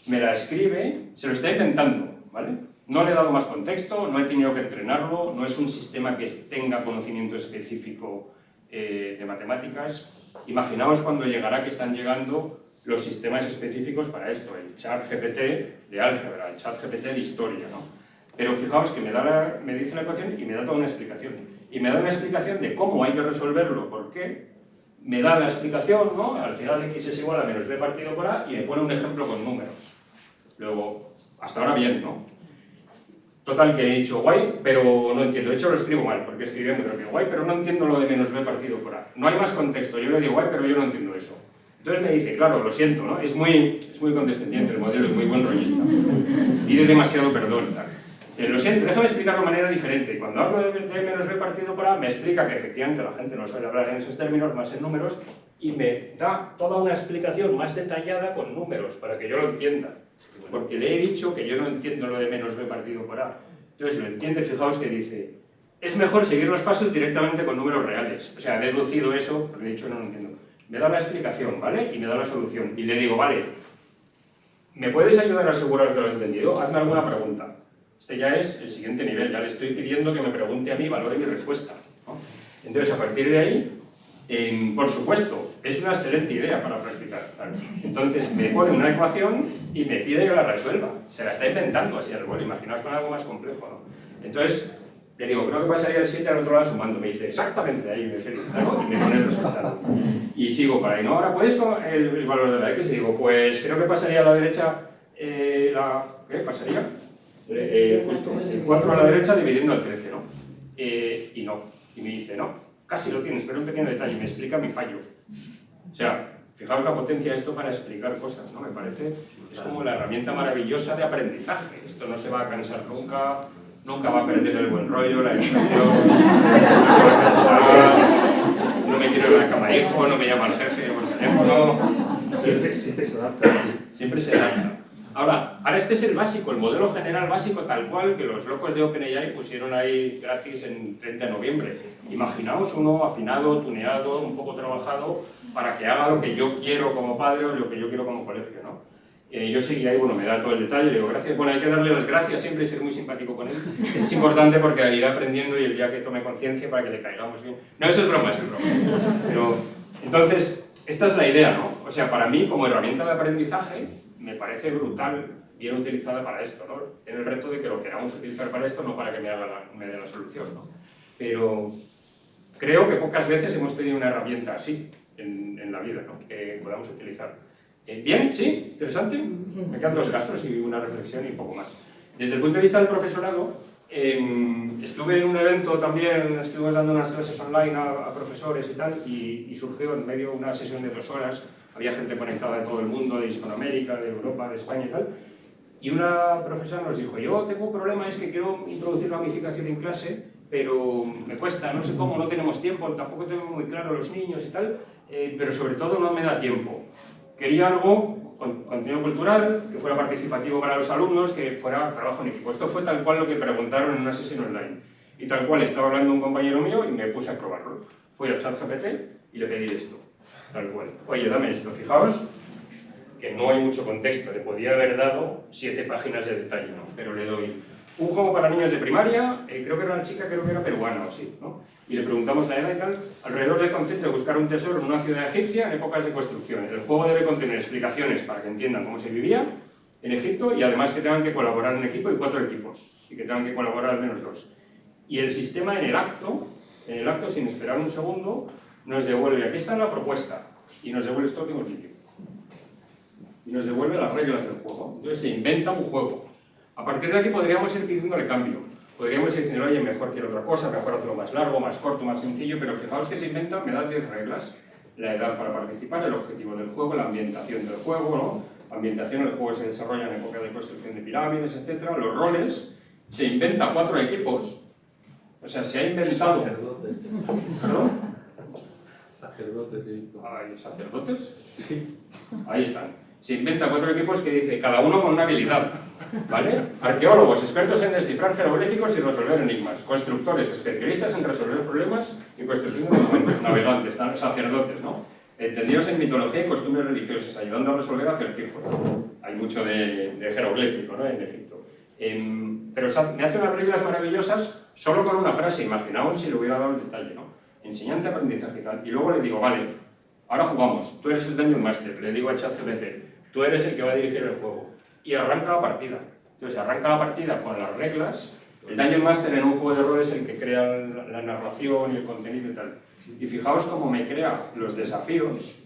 me la escribe, se lo está inventando, ¿vale? No le he dado más contexto, no he tenido que entrenarlo, no es un sistema que tenga conocimiento específico de matemáticas. Imaginaos cuando llegará que están llegando los sistemas específicos para esto, el ChatGPT de álgebra, el ChatGPT de historia, ¿no? Pero fijaos que me dice la ecuación y me da toda una explicación. Y me da una explicación de cómo hay que resolverlo, por qué. Me da la explicación, ¿no? Al final x es igual a menos b partido por a y me pone un ejemplo con números. Luego, hasta ahora bien, ¿no? Total, que he dicho guay, pero no entiendo. De hecho, lo escribo mal, porque escribí muy rápido. Guay, pero no entiendo lo de menos b partido por a. No hay más contexto. Yo le digo guay, pero yo no entiendo eso. Entonces me dice, claro, lo siento, ¿no? Es muy condescendiente el modelo, es muy buen rollista. Pide demasiado perdón, tal. Lo siento, déjame explicarlo de manera diferente. Cuando hablo de menos b partido por a, me explica que efectivamente la gente no suele hablar en esos términos, más en números, y me da toda una explicación más detallada con números, para que yo lo entienda. Porque le he dicho que yo no entiendo lo de menos b partido por a. Entonces lo entiende, fijaos que dice, es mejor seguir los pasos directamente con números reales. O sea, he deducido eso, porque he dicho no lo entiendo. Me da la explicación, ¿vale? Y me da la solución. Y le digo, vale, ¿me puedes ayudar a asegurar que lo he entendido? Hazme alguna pregunta. Este ya es el siguiente nivel, ya le estoy pidiendo que me pregunte a mí, valore mi respuesta, ¿no? Entonces, a partir de ahí, por supuesto, es una excelente idea para practicar, ¿vale? Entonces, me pone una ecuación y me pide que la resuelva. Se la está inventando así al vuelo, imaginaos con algo más complejo, ¿no? Entonces, le digo, creo que pasaría el 7 al otro lado sumando. Me dice, exactamente, ahí me felicita, ¿no? Y me pone el resultado. Y sigo para ahí, ¿no? Ahora, ¿puedes con el valor de la x? Y digo, pues creo que pasaría a la derecha, ¿qué pasaría? Justo, el 4 a la derecha dividiendo el 13, ¿no? Y no, y me dice, no, casi lo tienes, pero un pequeño detalle, me explica mi fallo. O sea, fijaos la potencia de esto para explicar cosas, ¿no? Me parece, es como la herramienta maravillosa de aprendizaje. Esto no se va a cansar nunca, nunca va a perder el buen rollo, la educación, no se va a cansar, no me quiero ir a la cama, hijo, no me llama el jefe por teléfono. Siempre se adapta. Siempre se adapta. Ahora este es el básico, el modelo general básico tal cual que los locos de OpenAI pusieron ahí gratis en 30 de noviembre. Imaginaos uno afinado, tuneado, un poco trabajado para que haga lo que yo quiero como padre o lo que yo quiero como colegio, ¿no? Yo seguí ahí, bueno, me da todo el detalle, le digo gracias, bueno, hay que darle las gracias siempre y ser muy simpático con él. Es importante porque irá aprendiendo y el día que tome conciencia para que le caigamos bien. No, eso es broma, Pero, entonces, esta es la idea, ¿no? O sea, para mí, como herramienta de aprendizaje, me parece brutal, bien utilizada para esto, ¿no? Tiene el reto de que lo queramos utilizar para esto, no para que me dé la solución, ¿no? Pero creo que pocas veces hemos tenido una herramienta así en la vida, ¿no? Que podamos utilizar. ¿Bien? ¿Sí? ¿Interesante? Me quedan 2 casos y una reflexión y poco más. Desde el punto de vista del profesorado, estuve en un evento también, estuvimos dando unas clases online a profesores y tal, y surgió en medio una sesión de 2 horas. Había gente conectada de todo el mundo, de Hispanoamérica, de Europa, de España y tal. Y una profesora nos dijo, yo tengo un problema, es que quiero introducir gamificación en clase, pero me cuesta, no sé cómo, no tenemos tiempo, tampoco tengo muy claro los niños y tal, pero sobre todo no me da tiempo. Quería algo con contenido cultural, que fuera participativo para los alumnos, que fuera trabajo en equipo. Esto fue tal cual lo que preguntaron en una sesión online. Y tal cual estaba hablando un compañero mío y me puse a probarlo. Fui al ChatGPT y le pedí esto, tal cual. Oye, dame esto. Fijaos que no hay mucho contexto, le podía haber dado 7 páginas de detalle, ¿no? Pero le doy un juego para niños de primaria, creo que era una chica, creo que era peruana o así, ¿no? Y le preguntamos la edad y tal, alrededor del concepto de buscar un tesoro en una ciudad egipcia en épocas de construcción. El juego debe contener explicaciones para que entiendan cómo se vivía en Egipto y además que tengan que colaborar en equipo y 4 equipos, y que tengan que colaborar al menos 2. Y el sistema en el acto, sin esperar un segundo, nos devuelve, aquí está la propuesta, y nos devuelve esto que hemos dicho. Y nos devuelve las reglas del juego. Entonces se inventa un juego. A partir de aquí podríamos ir pidiéndole cambio. Podríamos ir diciendo, oye, mejor quiero otra cosa, mejor hacerlo más largo, más corto, más sencillo, pero fijaos que se inventa, me da 10 reglas. La edad para participar, el objetivo del juego, la ambientación del juego, ¿no? La ambientación, el juego se desarrolla en época de construcción de pirámides, etc. Los roles, se inventa 4 equipos. O sea, se ha inventado... ¿Perdón? Sacerdotes. ¿Hay sacerdotes? Sí. Ahí están. Se inventa 4 equipos que dice, cada uno con una habilidad, ¿vale? Arqueólogos, expertos en descifrar jeroglíficos y resolver enigmas, constructores, especialistas en resolver problemas y construcción de monumentos, navegantes, sacerdotes, ¿no? Entendidos en mitología y costumbres religiosas, ayudando a resolver acertijos. Hay mucho de jeroglífico, ¿no? En Egipto. Pero me hace unas reglas maravillosas solo con una frase, imaginaos si le hubiera dado el detalle, ¿no? Enseñanza, aprendizaje y tal. Y luego le digo, vale, ahora jugamos, tú eres el Dungeon Master, le digo a ChatGPT, tú eres el que va a dirigir el juego. Y arranca la partida. Entonces arranca la partida con las reglas. El Dungeon Master en un juego de rol es el que crea la narración y el contenido y tal. Y fijaos cómo me crea los desafíos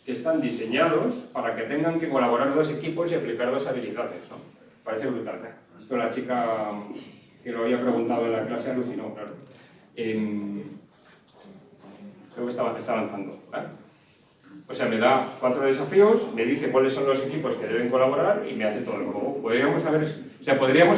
que están diseñados para que tengan que colaborar 2 equipos y aplicar 2 habilidades, ¿no? Parece brutal, ¿eh? Esto la chica que lo había preguntado en la clase alucinó, claro. Creo que está avanzando, ¿vale? O sea, me da 4 desafíos, me dice cuáles son los equipos que deben colaborar y me hace todo el juego. Podríamos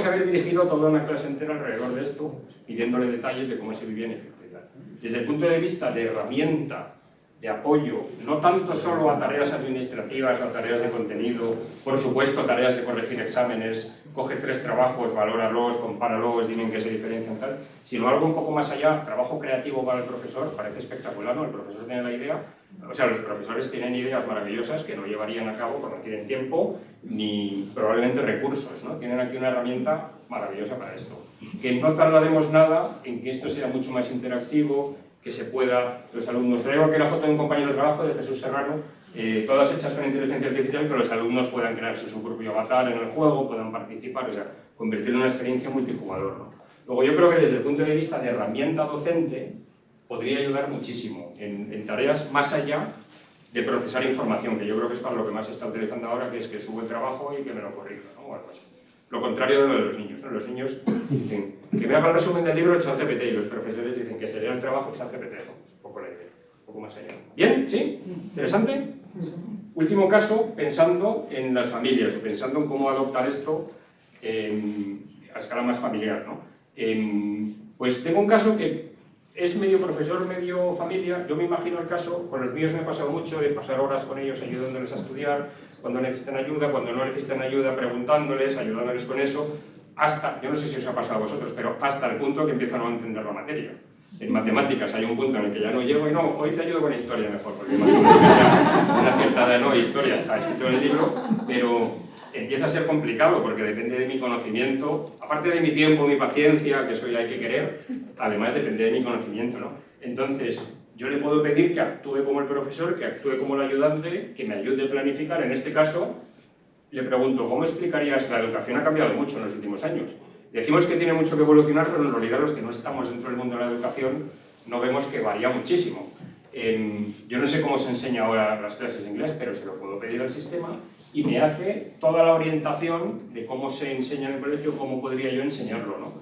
haber dirigido toda una clase entera alrededor de esto, pidiéndole detalles de cómo se vivía en Egipto y tal. Desde el punto de vista de herramienta, de apoyo, no tanto solo a tareas administrativas o a tareas de contenido, por supuesto tareas de corregir exámenes, coge 3 trabajos, valóralos, compáralos, dime en qué se diferencian tal, sino algo un poco más allá, trabajo creativo para el profesor, parece espectacular, ¿no? El profesor tiene la idea, o sea, los profesores tienen ideas maravillosas que no llevarían a cabo porque no tienen tiempo ni probablemente recursos, ¿no? Tienen aquí una herramienta maravillosa para esto. Que no tardemos nada en que esto sea mucho más interactivo, que se pueda, los alumnos, traigo aquí la foto de un compañero de trabajo, de Jesús Serrano, todas hechas con inteligencia artificial, que los alumnos puedan crearse su propio avatar en el juego, puedan participar, o sea, convertirlo en una experiencia multijugador, ¿no? Luego yo creo que desde el punto de vista de herramienta docente podría ayudar muchísimo en tareas más allá de procesar información, que yo creo que es para lo que más se está utilizando ahora, que es que subo el trabajo y que me lo corrija, ¿no? O algo así. Lo contrario de lo de los niños, ¿no? Los niños dicen que me haga el resumen del libro ChatGPT y los profesores dicen que sería el trabajo ChatGPT, ¿no? Es un poco la idea, un poco más allá. ¿Bien? ¿Sí? ¿Interesante? Último caso, pensando en las familias o pensando en cómo adoptar esto a escala más familiar, ¿no? Pues tengo un caso que es medio profesor, medio familia. Yo me imagino el caso, con los míos me ha pasado mucho de pasar horas con ellos ayudándoles a estudiar, cuando necesitan ayuda, cuando no necesitan ayuda, preguntándoles, ayudándoles con eso, hasta, yo no sé si os ha pasado a vosotros, pero hasta el punto que empiezan a no entender la materia. En matemáticas hay un punto en el que ya no llego y no, hoy te ayudo con historia mejor, porque matemáticas ya una cierta edad, no, historia está escrito en el libro, pero empieza a ser complicado porque depende de mi conocimiento, aparte de mi tiempo, mi paciencia, que eso ya hay que querer, además depende de mi conocimiento, ¿no? Entonces, yo le puedo pedir que actúe como el profesor, que actúe como el ayudante, que me ayude a planificar. En este caso, le pregunto, ¿cómo explicarías? La educación ha cambiado mucho en los últimos años. Decimos que tiene mucho que evolucionar, pero en realidad los que no estamos dentro del mundo de la educación no vemos que varía muchísimo. Yo no sé cómo se enseña ahora las clases de inglés, pero se lo puedo pedir al sistema y me hace toda la orientación de cómo se enseña en el colegio, cómo podría yo enseñarlo, ¿no?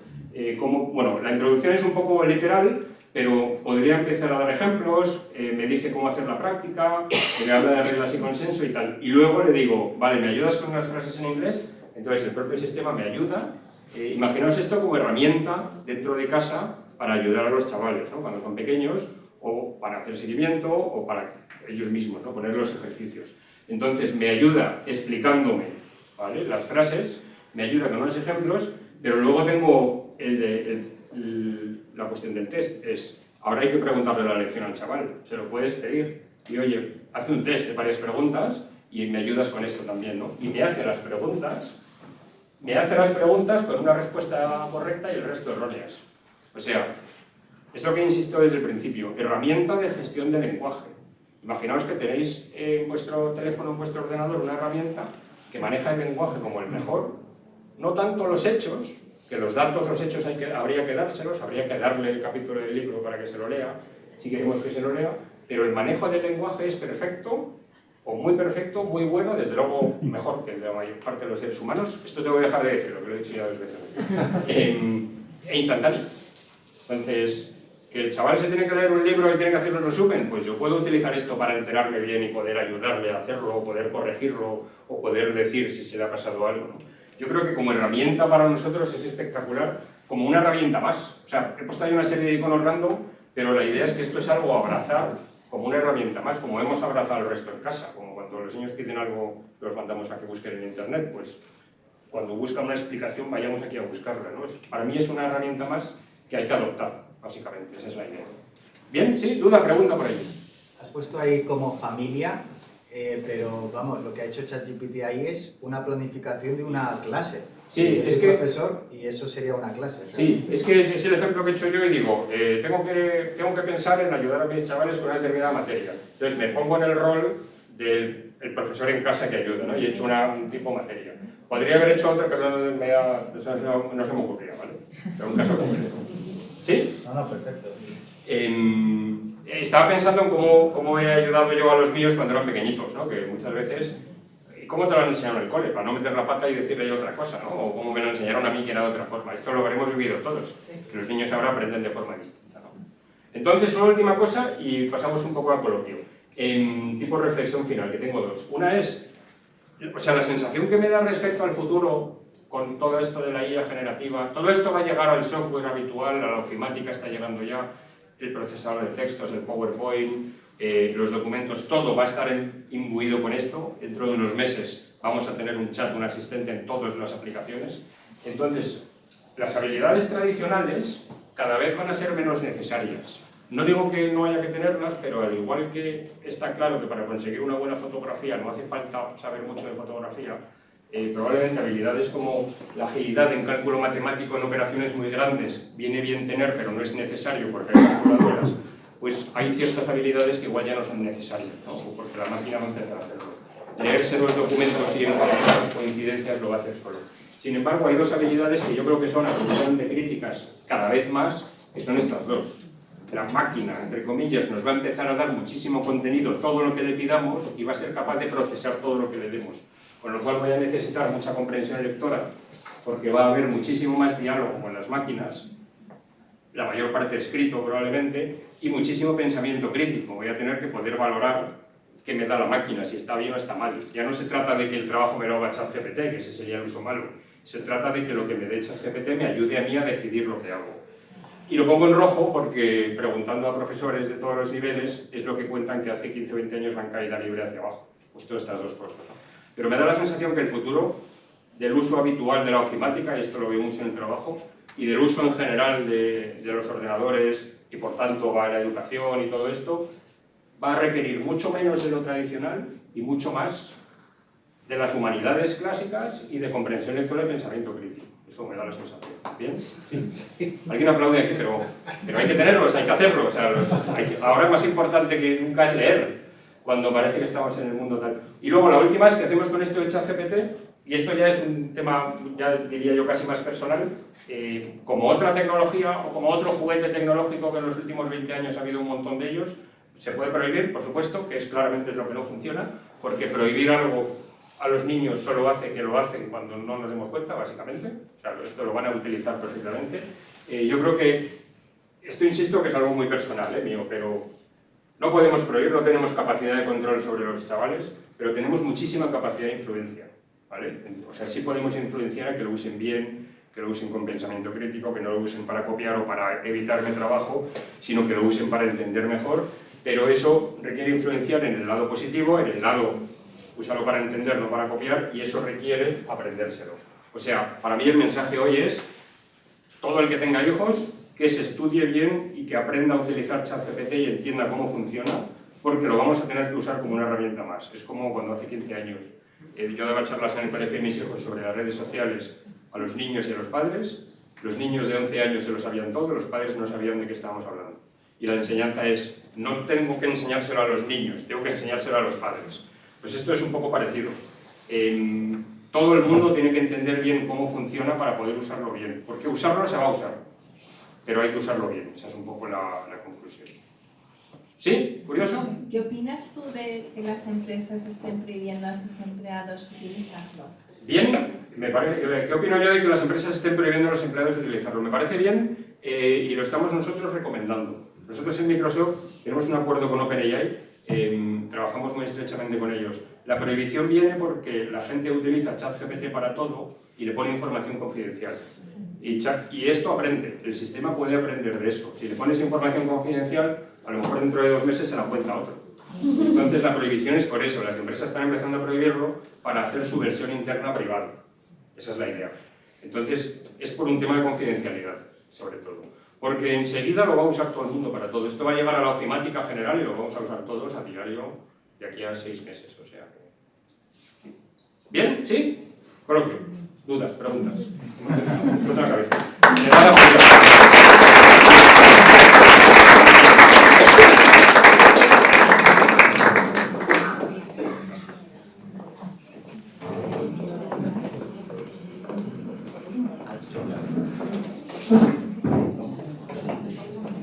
Bueno, la introducción es un poco literal, pero podría empezar a dar ejemplos, me dice cómo hacer la práctica, me habla de reglas y consenso y tal. Y luego le digo, vale, ¿me ayudas con unas frases en inglés? Entonces el propio sistema me ayuda. Imaginaos esto como herramienta dentro de casa para ayudar a los chavales, ¿no? Cuando son pequeños, o para hacer seguimiento, o para ellos mismos, ¿no? Poner los ejercicios. Entonces me ayuda explicándome, ¿vale? Las frases, me ayuda con los ejemplos, pero luego tengo la cuestión del test es, ahora hay que preguntarle la lección al chaval, se lo puedes pedir y oye, haz un test de varias preguntas y me ayudas con esto también, ¿no? Y me hace las preguntas con una respuesta correcta y el resto erróneas. O sea, es lo que insisto desde el principio, herramienta de gestión de lenguaje. Imaginaos que tenéis en vuestro teléfono, en vuestro ordenador, una herramienta que maneja el lenguaje como el mejor, no tanto los hechos, que los datos, los hechos habría que dárselos, habría que darle el capítulo del libro para que se lo lea, si queremos que se lo lea, pero el manejo del lenguaje es perfecto, o muy perfecto, muy bueno, desde luego mejor que el de la mayor parte de los seres humanos. Esto tengo que dejar de decirlo, que lo he dicho ya 2 veces. E instantáneo. Entonces, que el chaval se tiene que leer un libro y tiene que hacer un resumen, pues yo puedo utilizar esto para enterarme bien y poder ayudarle a hacerlo, o poder corregirlo, o poder decir si se le ha pasado algo, ¿no? Yo creo que como herramienta para nosotros es espectacular, como una herramienta más. O sea, he puesto ahí una serie de iconos random, pero la idea es que esto es algo a abrazar como una herramienta más, como hemos abrazado el resto en casa, como cuando los niños piden algo los mandamos a que busquen en internet, pues cuando buscan una explicación vayamos aquí a buscarla, ¿no? Para mí es una herramienta más que hay que adoptar, básicamente, esa es la idea. ¿Bien? ¿Sí? ¿Duda? Pregunta por ahí. Has puesto ahí como familia, pero vamos, lo que ha hecho ChatGPT ahí es una planificación de una clase. Sí, es que... profesor y eso sería una clase, ¿no? Sí, es que es el ejemplo que he hecho yo y digo, tengo que pensar en ayudar a mis chavales con una determinada materia. Entonces me pongo en el rol del profesor en casa que ayuda, ¿no? Y he hecho un tipo de materia. Podría haber hecho otra, pero no se me ocurría, ¿vale? Pero un caso concreto. ¿Sí? No, perfecto. Estaba pensando en cómo he ayudado yo a los míos cuando eran pequeñitos, ¿no? Que muchas veces... ¿Cómo te lo han enseñado en el cole? Para no meter la pata y decirle otra cosa, ¿no? O cómo me lo enseñaron a mí que era de otra forma. Esto lo habremos vivido todos, que los niños ahora aprenden de forma distinta, ¿no? Entonces, una última cosa y pasamos un poco a coloquio. Tipo reflexión final, que tengo 2. Una es, o sea, la sensación que me da respecto al futuro con todo esto de la IA generativa, todo esto va a llegar al software habitual, a la ofimática está llegando ya, el procesador de textos, el PowerPoint, los documentos, todo va a estar imbuido con esto. Dentro de unos meses vamos a tener un chat, un asistente en todas las aplicaciones. Entonces, las habilidades tradicionales cada vez van a ser menos necesarias. No digo que no haya que tenerlas, pero al igual que está claro que para conseguir una buena fotografía no hace falta saber mucho de fotografía, probablemente habilidades como la agilidad en cálculo matemático en operaciones muy grandes viene bien tener, pero no es necesario porque hay calculadoras. Pues hay ciertas habilidades que igual ya no son necesarias, ¿no? Porque la máquina va a empezar a hacerlo. Leerse los documentos y encontrar coincidencias lo va a hacer solo. Sin embargo, hay 2 habilidades que yo creo que son absolutamente críticas cada vez más, que son estas 2. La máquina, entre comillas, nos va a empezar a dar muchísimo contenido, todo lo que le pidamos, y va a ser capaz de procesar todo lo que le demos. Con lo cual voy a necesitar mucha comprensión lectora, porque va a haber muchísimo más diálogo con las máquinas, la mayor parte escrito probablemente, y muchísimo pensamiento crítico. Voy a tener que poder valorar qué me da la máquina, si está bien o está mal. Ya no se trata de que el trabajo me lo haga ChatGPT, que ese sería el uso malo. Se trata de que lo que me dé ChatGPT me ayude a mí a decidir lo que hago. Y lo pongo en rojo porque, preguntando a profesores de todos los niveles, es lo que cuentan que hace 15 o 20 años van caída libre hacia abajo. Pues todas estas 2 cosas, ¿no? Pero me da la sensación que el futuro del uso habitual de la ofimática, y esto lo veo mucho en el trabajo, y del uso en general de los ordenadores, y por tanto va a la educación y todo esto, va a requerir mucho menos de lo tradicional y mucho más de las humanidades clásicas y de comprensión lectora y pensamiento crítico. Eso me da la sensación. ¿Bien? Sí. Alguien aplaude aquí, pero hay que tenerlos, hay que hacerlos. O sea, ahora es más importante que nunca es leer, cuando parece que estamos en el mundo tal. Y luego la última es que hacemos con esto de ChatGPT, y esto ya es un tema, ya diría yo, casi más personal. Como otra tecnología o como otro juguete tecnológico que en los últimos 20 años ha habido un montón de ellos, se puede prohibir, por supuesto, que claramente es lo que no funciona, porque prohibir algo a los niños solo hace que lo hacen cuando no nos demos cuenta, básicamente. O sea, esto lo van a utilizar perfectamente. Yo creo que, esto insisto que es algo muy personal, mío, pero no podemos prohibir, no tenemos capacidad de control sobre los chavales, pero tenemos muchísima capacidad de influencia, ¿vale? O sea, sí podemos influenciar a que lo usen bien, que lo usen con pensamiento crítico, que no lo usen para copiar o para evitarme trabajo, sino que lo usen para entender mejor, pero eso requiere influenciar en el lado positivo, en el lado úsalo para entender, no para copiar, y eso requiere aprendérselo. O sea, para mí el mensaje hoy es, todo el que tenga hijos, que se estudie bien y que aprenda a utilizar ChatGPT y entienda cómo funciona, porque lo vamos a tener que usar como una herramienta más. Es como cuando hace 15 años yo daba charlas en el colegio de mis hijos sobre las redes sociales a los niños y a los padres. Los niños de 11 años se lo sabían todo, los padres no sabían de qué estábamos hablando. Y la enseñanza es, no tengo que enseñárselo a los niños, tengo que enseñárselo a los padres. Pues esto es un poco parecido. Todo el mundo tiene que entender bien cómo funciona para poder usarlo bien, porque usarlo se va a usar, pero hay que usarlo bien. Esa es un poco la conclusión. ¿Sí? ¿Curioso? ¿Qué opinas tú de que las empresas estén prohibiendo a sus empleados utilizarlo? Bien, ¿qué opino yo de que las empresas estén prohibiendo a los empleados utilizarlo? Me parece bien y lo estamos nosotros recomendando. Nosotros en Microsoft tenemos un acuerdo con OpenAI, trabajamos muy estrechamente con ellos. La prohibición viene porque la gente utiliza ChatGPT para todo y le pone información confidencial. Y esto aprende, el sistema puede aprender de eso. Si le pones información confidencial, a lo mejor dentro de 2 meses se la cuenta otro. Entonces la prohibición es por eso, las empresas están empezando a prohibirlo para hacer su versión interna privada. Esa es la idea. Entonces es por un tema de confidencialidad, sobre todo. Porque enseguida lo va a usar todo el mundo para todo. Esto va a llegar a la ofimática general y lo vamos a usar todos a diario de aquí a 6 meses. O sea que... ¿Bien? ¿Sí? Coloquio. ¿Dudas? ¿Preguntas? Explota la cabeza. Me da la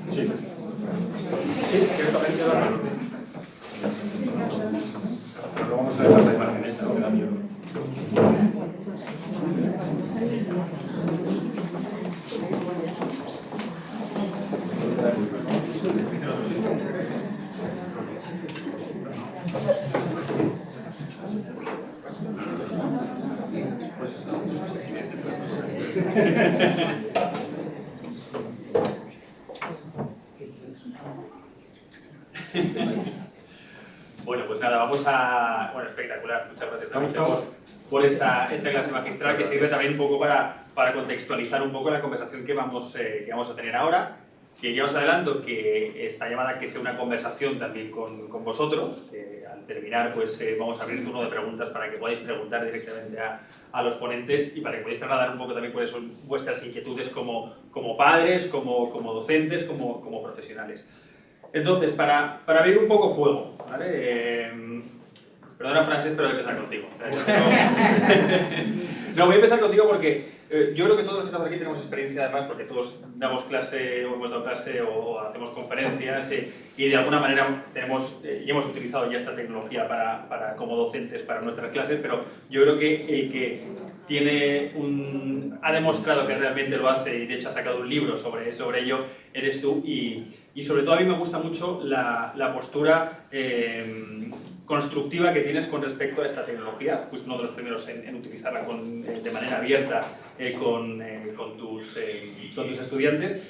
Sí. Sí, ciertamente da miedo. Pero vamos a dejar la imagen esta, no me da miedo. Bueno, pues nada, vamos a... Bueno, espectacular, muchas gracias David por esta clase magistral que sirve también un poco para contextualizar un poco la conversación que vamos a tener ahora, que ya os adelanto que está llamada a que sea una conversación también con vosotros. Al terminar pues vamos a abrir un turno de preguntas para que podáis preguntar directamente a los ponentes y para que podáis trasladar un poco también cuáles son vuestras inquietudes como padres, como docentes, como profesionales. Entonces, para abrir un poco fuego, ¿vale? Perdona Frances, pero voy a empezar contigo. No, voy a empezar contigo porque yo creo que todos los que estamos aquí tenemos experiencia además porque todos damos clase o hemos dado clase o hacemos conferencias y de alguna manera y hemos utilizado ya esta tecnología como docentes para nuestras clases, pero yo creo que el que ha demostrado que realmente lo hace y de hecho ha sacado un libro sobre ello eres tú y sobre todo a mí me gusta mucho la postura constructiva que tienes con respecto a esta tecnología. Fuiste uno de los primeros en utilizarla de manera abierta con tus estudiantes,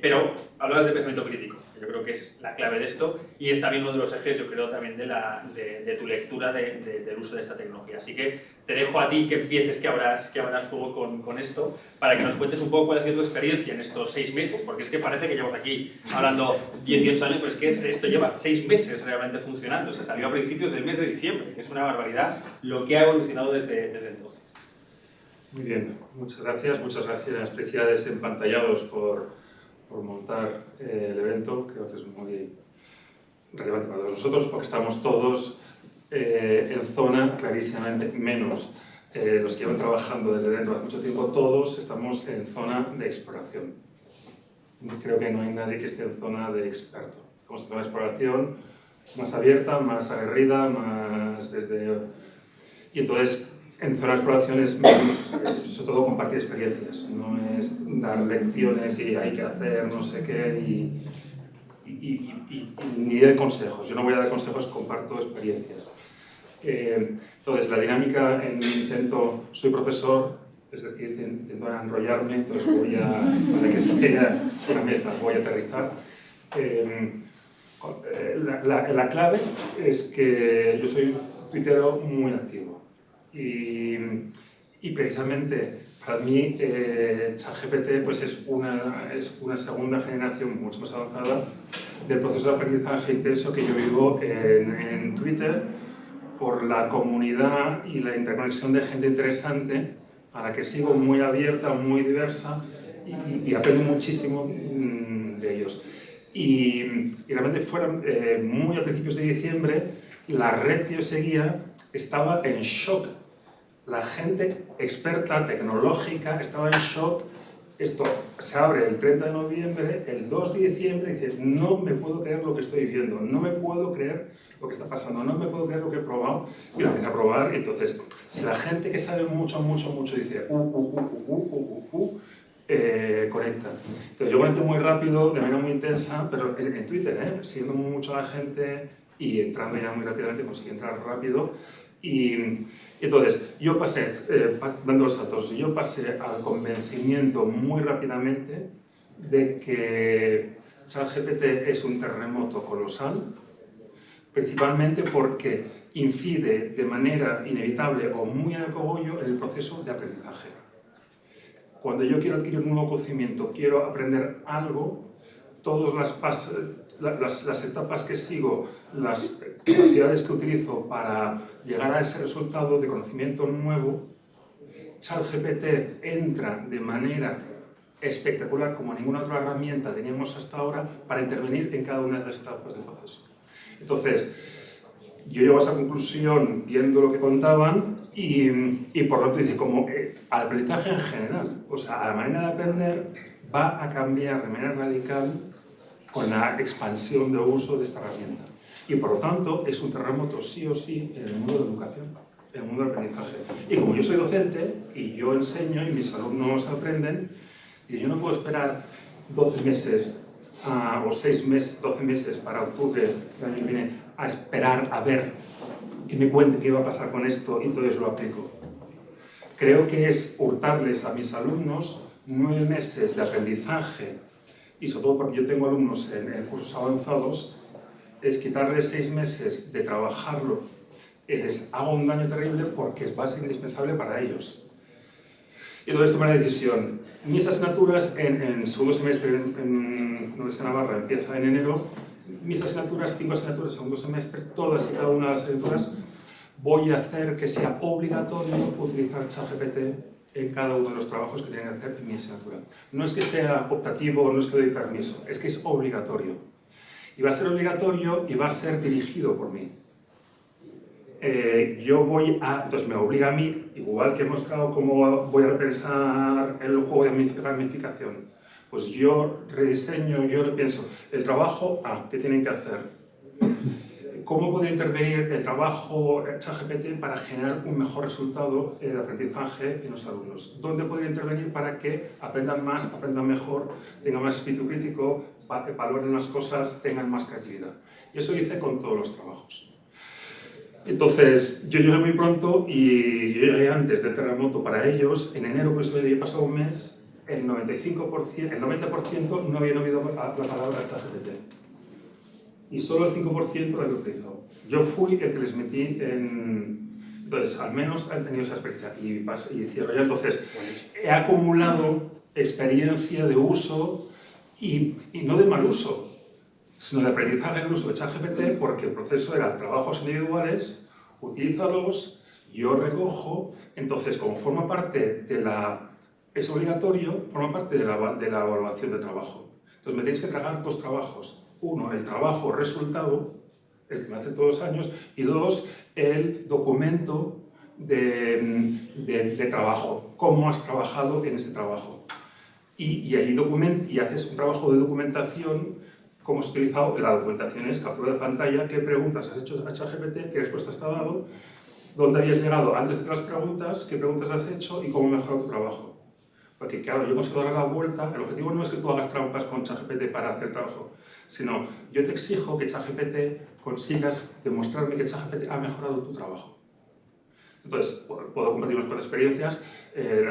pero hablabas de pensamiento crítico. Yo creo que es la clave de esto y es también uno de los ejes, yo creo, también de tu lectura del uso de esta tecnología. Así que te dejo a ti que empieces, que abras fuego con esto, para que nos cuentes un poco cuál ha sido tu experiencia en estos 6 meses, porque es que parece que llevamos aquí hablando 18 años, pero es que esto lleva 6 meses realmente funcionando. O sea, salió a principios del mes de diciembre, que es una barbaridad lo que ha evolucionado desde entonces. Muy bien, muchas gracias Felicidades Empantallados por montar el evento. Creo que es muy relevante para todos nosotros porque estamos todos en zona clarísimamente, menos los que llevan trabajando desde dentro hace mucho tiempo, todos estamos en zona de exploración. Creo que no hay nadie que esté en zona de experto. Estamos en zona de exploración más abierta, más aguerrida, más desde... Y entonces, en zona de exploración es sobre todo compartir experiencias, no es dar lecciones y hay que hacer no sé qué ni de consejos. Yo no voy a dar consejos, comparto experiencias. Entonces, la dinámica soy profesor, es decir, intento enrollarme, entonces para que sea una mesa, voy a aterrizar. La clave es que yo soy un tuitero muy activo y precisamente Para mí, ChatGPT pues es una segunda generación mucho más avanzada del proceso de aprendizaje intenso que yo vivo en Twitter, por la comunidad y la interconexión de gente interesante a la que sigo, muy abierta, muy diversa, y aprendo muchísimo de ellos. Y realmente fueron muy a principios de diciembre, la red que yo seguía estaba en shock. La gente experta, tecnológica, estaba en shock. Esto se abre el 30 de noviembre, el 2 de diciembre, y dice, no me puedo creer lo que estoy viendo, no me puedo creer lo que está pasando, no me puedo creer lo que he probado. Y lo empecé a probar, y entonces, si la gente que sabe mucho dice, conecta. Entonces yo conecto muy rápido, de manera muy intensa, pero en Twitter, siguiendo mucho a la gente y entrando ya muy rápidamente, conseguí entrar rápido. Y entonces, yo pasé, dando los saltos, yo pasé al convencimiento muy rápidamente de que ChatGPT es un terremoto colosal, principalmente porque incide de manera inevitable o muy en el cogollo en el proceso de aprendizaje. Cuando yo quiero adquirir un nuevo conocimiento, quiero aprender algo, todas las etapas que sigo, las capacidades que utilizo para llegar a ese resultado de conocimiento nuevo, ChatGPT entra de manera espectacular, como ninguna otra herramienta teníamos hasta ahora, para intervenir en cada una de las etapas del proceso. Entonces, yo llego a esa conclusión viendo lo que contaban y por lo tanto dice, como al aprendizaje en general, o sea, la manera de aprender va a cambiar de manera radical con la expansión de uso de esta herramienta. Y por lo tanto es un terremoto sí o sí en el mundo de la educación, en el mundo del aprendizaje. Y como yo soy docente y yo enseño y mis alumnos aprenden, y yo no puedo esperar 12 meses o 6 meses, 12 meses para octubre del año que viene a esperar a ver que me cuente qué va a pasar con esto y entonces lo aplico. Creo que es hurtarles a mis alumnos 9 meses de aprendizaje, y sobre todo porque yo tengo alumnos en cursos avanzados, es quitarles 6 meses de trabajarlo, les hago un daño terrible porque va a ser indispensable para ellos. Y entonces tomé la decisión. Mis asignaturas en segundo semestre en la Universidad de Navarra empieza en enero. Mis asignaturas, 5 asignaturas en segundo semestre, todas y cada una de las asignaturas, voy a hacer que sea obligatorio utilizar ChatGPT en cada uno de los trabajos que tienen que hacer en mi asignatura. No es que sea optativo, no es que doy permiso, es que es obligatorio. Y va a ser obligatorio y va a ser dirigido por mí. Entonces me obliga a mí, igual que he mostrado cómo voy a repensar el juego de gamificación, pues yo rediseño, yo repienso el trabajo ¿qué tienen que hacer? ¿Cómo puede intervenir el trabajo ChatGPT para generar un mejor resultado de aprendizaje en los alumnos? ¿Dónde podría intervenir para que aprendan más, aprendan mejor, tengan más espíritu crítico, valoren las cosas, tengan más creatividad? Y eso hice con todos los trabajos. Entonces, yo llegué muy pronto y yo llegué antes del terremoto para ellos. En enero, por eso había pasado un mes, el 90% no habían oído la palabra ChatGPT. Y solo el 5% la había utilizado. Yo fui el que les metí en... Entonces, al menos han tenido esa experiencia. Y cierro ya. Entonces, he acumulado experiencia de uso y no de mal uso, sino de aprendizaje del uso de ChatGPT, porque el proceso era trabajos individuales, utilízalos, yo recojo, entonces como forma parte de es obligatorio, forma parte de la evaluación del trabajo. Entonces me tenéis que tragar 2 trabajos. Uno, el trabajo resultado, el que me hace todos los años, y 2, el documento de trabajo, cómo has trabajado en ese trabajo. Y allí haces un trabajo de documentación. ¿Cómo has utilizado? La documentación es captura de pantalla, qué preguntas has hecho a ChatGPT, qué respuesta has dado, dónde habías llegado antes de las preguntas, qué preguntas has hecho y cómo mejorado tu trabajo. Porque claro, yo consigo dar la vuelta, el objetivo no es que tú hagas trampas con ChatGPT para hacer trabajo, sino yo te exijo que ChatGPT consigas demostrarme que ChatGPT ha mejorado tu trabajo. Entonces, puedo compartir unas cuantas experiencias.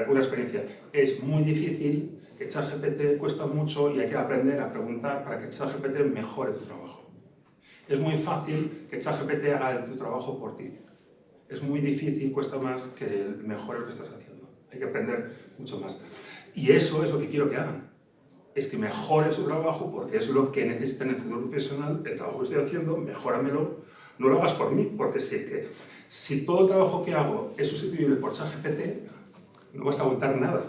Una experiencia, es muy difícil, que ChatGPT cuesta mucho y hay que aprender a preguntar para que ChatGPT mejore tu trabajo. Es muy fácil que ChatGPT haga tu trabajo por ti. Es muy difícil, cuesta más que mejore lo que estás haciendo. hay que aprender mucho más. Y eso es lo que quiero que hagan, es que mejoren su trabajo porque es lo que necesitan en el futuro profesional. El trabajo que estoy haciendo, mejóramelo, no lo hagas por mí, porque si todo el trabajo que hago es sustituible por ChatGPT, no vas a aguantar nada.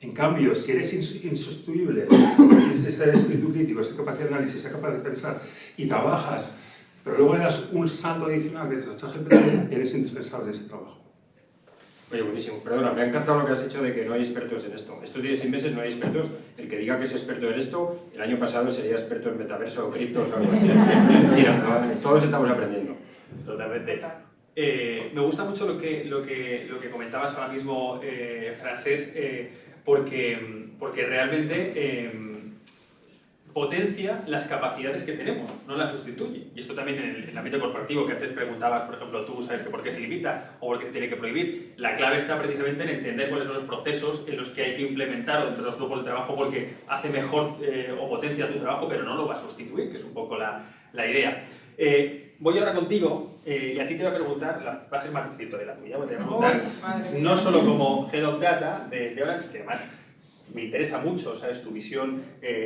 En cambio, si eres insustituible, tienes ese espíritu crítico, esa capacidad de análisis, esa capacidad de pensar, y trabajas, pero luego le das un salto adicional gracias a ChatGPT, eres indispensable en ese trabajo. Oye, buenísimo. Perdona, me ha encantado lo que has dicho de que no hay expertos en esto. Estos 16 meses no hay expertos. El que diga que es experto en esto, el año pasado sería experto en metaverso o criptos o algo así. Mentira, ¿no? Todos estamos aprendiendo. Totalmente. Me gusta mucho lo que comentabas ahora mismo, Francesc, porque realmente potencia las capacidades que tenemos, no las sustituye. Y esto también en el ámbito corporativo, que antes preguntabas, por ejemplo, tú sabes que por qué se limita o por qué se tiene que prohibir. La clave está precisamente en entender cuáles son los procesos en los que hay que implementar dentro de los grupos de trabajo porque hace mejor o potencia tu trabajo, pero no lo va a sustituir, que es un poco la idea. Voy ahora contigo y a ti te voy a preguntar, va a ser más distinto de la tuya, te voy a preguntar no solo como Head of Data de Orange, que además me interesa mucho, ¿sabes? Tu visión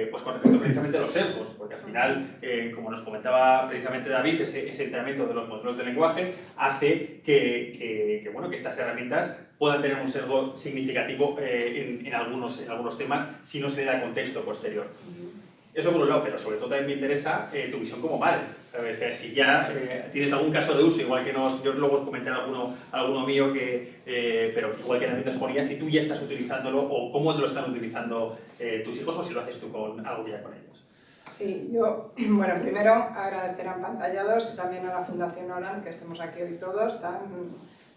pues con respecto precisamente a los sesgos, porque al final, como nos comentaba precisamente David, ese entrenamiento de los modelos de lenguaje hace que estas herramientas puedan tener un sesgo significativo en algunos temas si no se le da contexto posterior. Eso por un lado, pero sobre todo también me interesa tu visión como madre. O sea, si ya tienes algún caso de uso, igual que yo luego os comenté alguno mío, pero igual que también nos ponía, si tú ya estás utilizándolo o cómo lo están utilizando tus hijos o si lo haces tú con algo ya con ellos. Sí, yo, bueno, primero agradecer a Empantallados y también a la Fundación Orange que estemos aquí hoy todos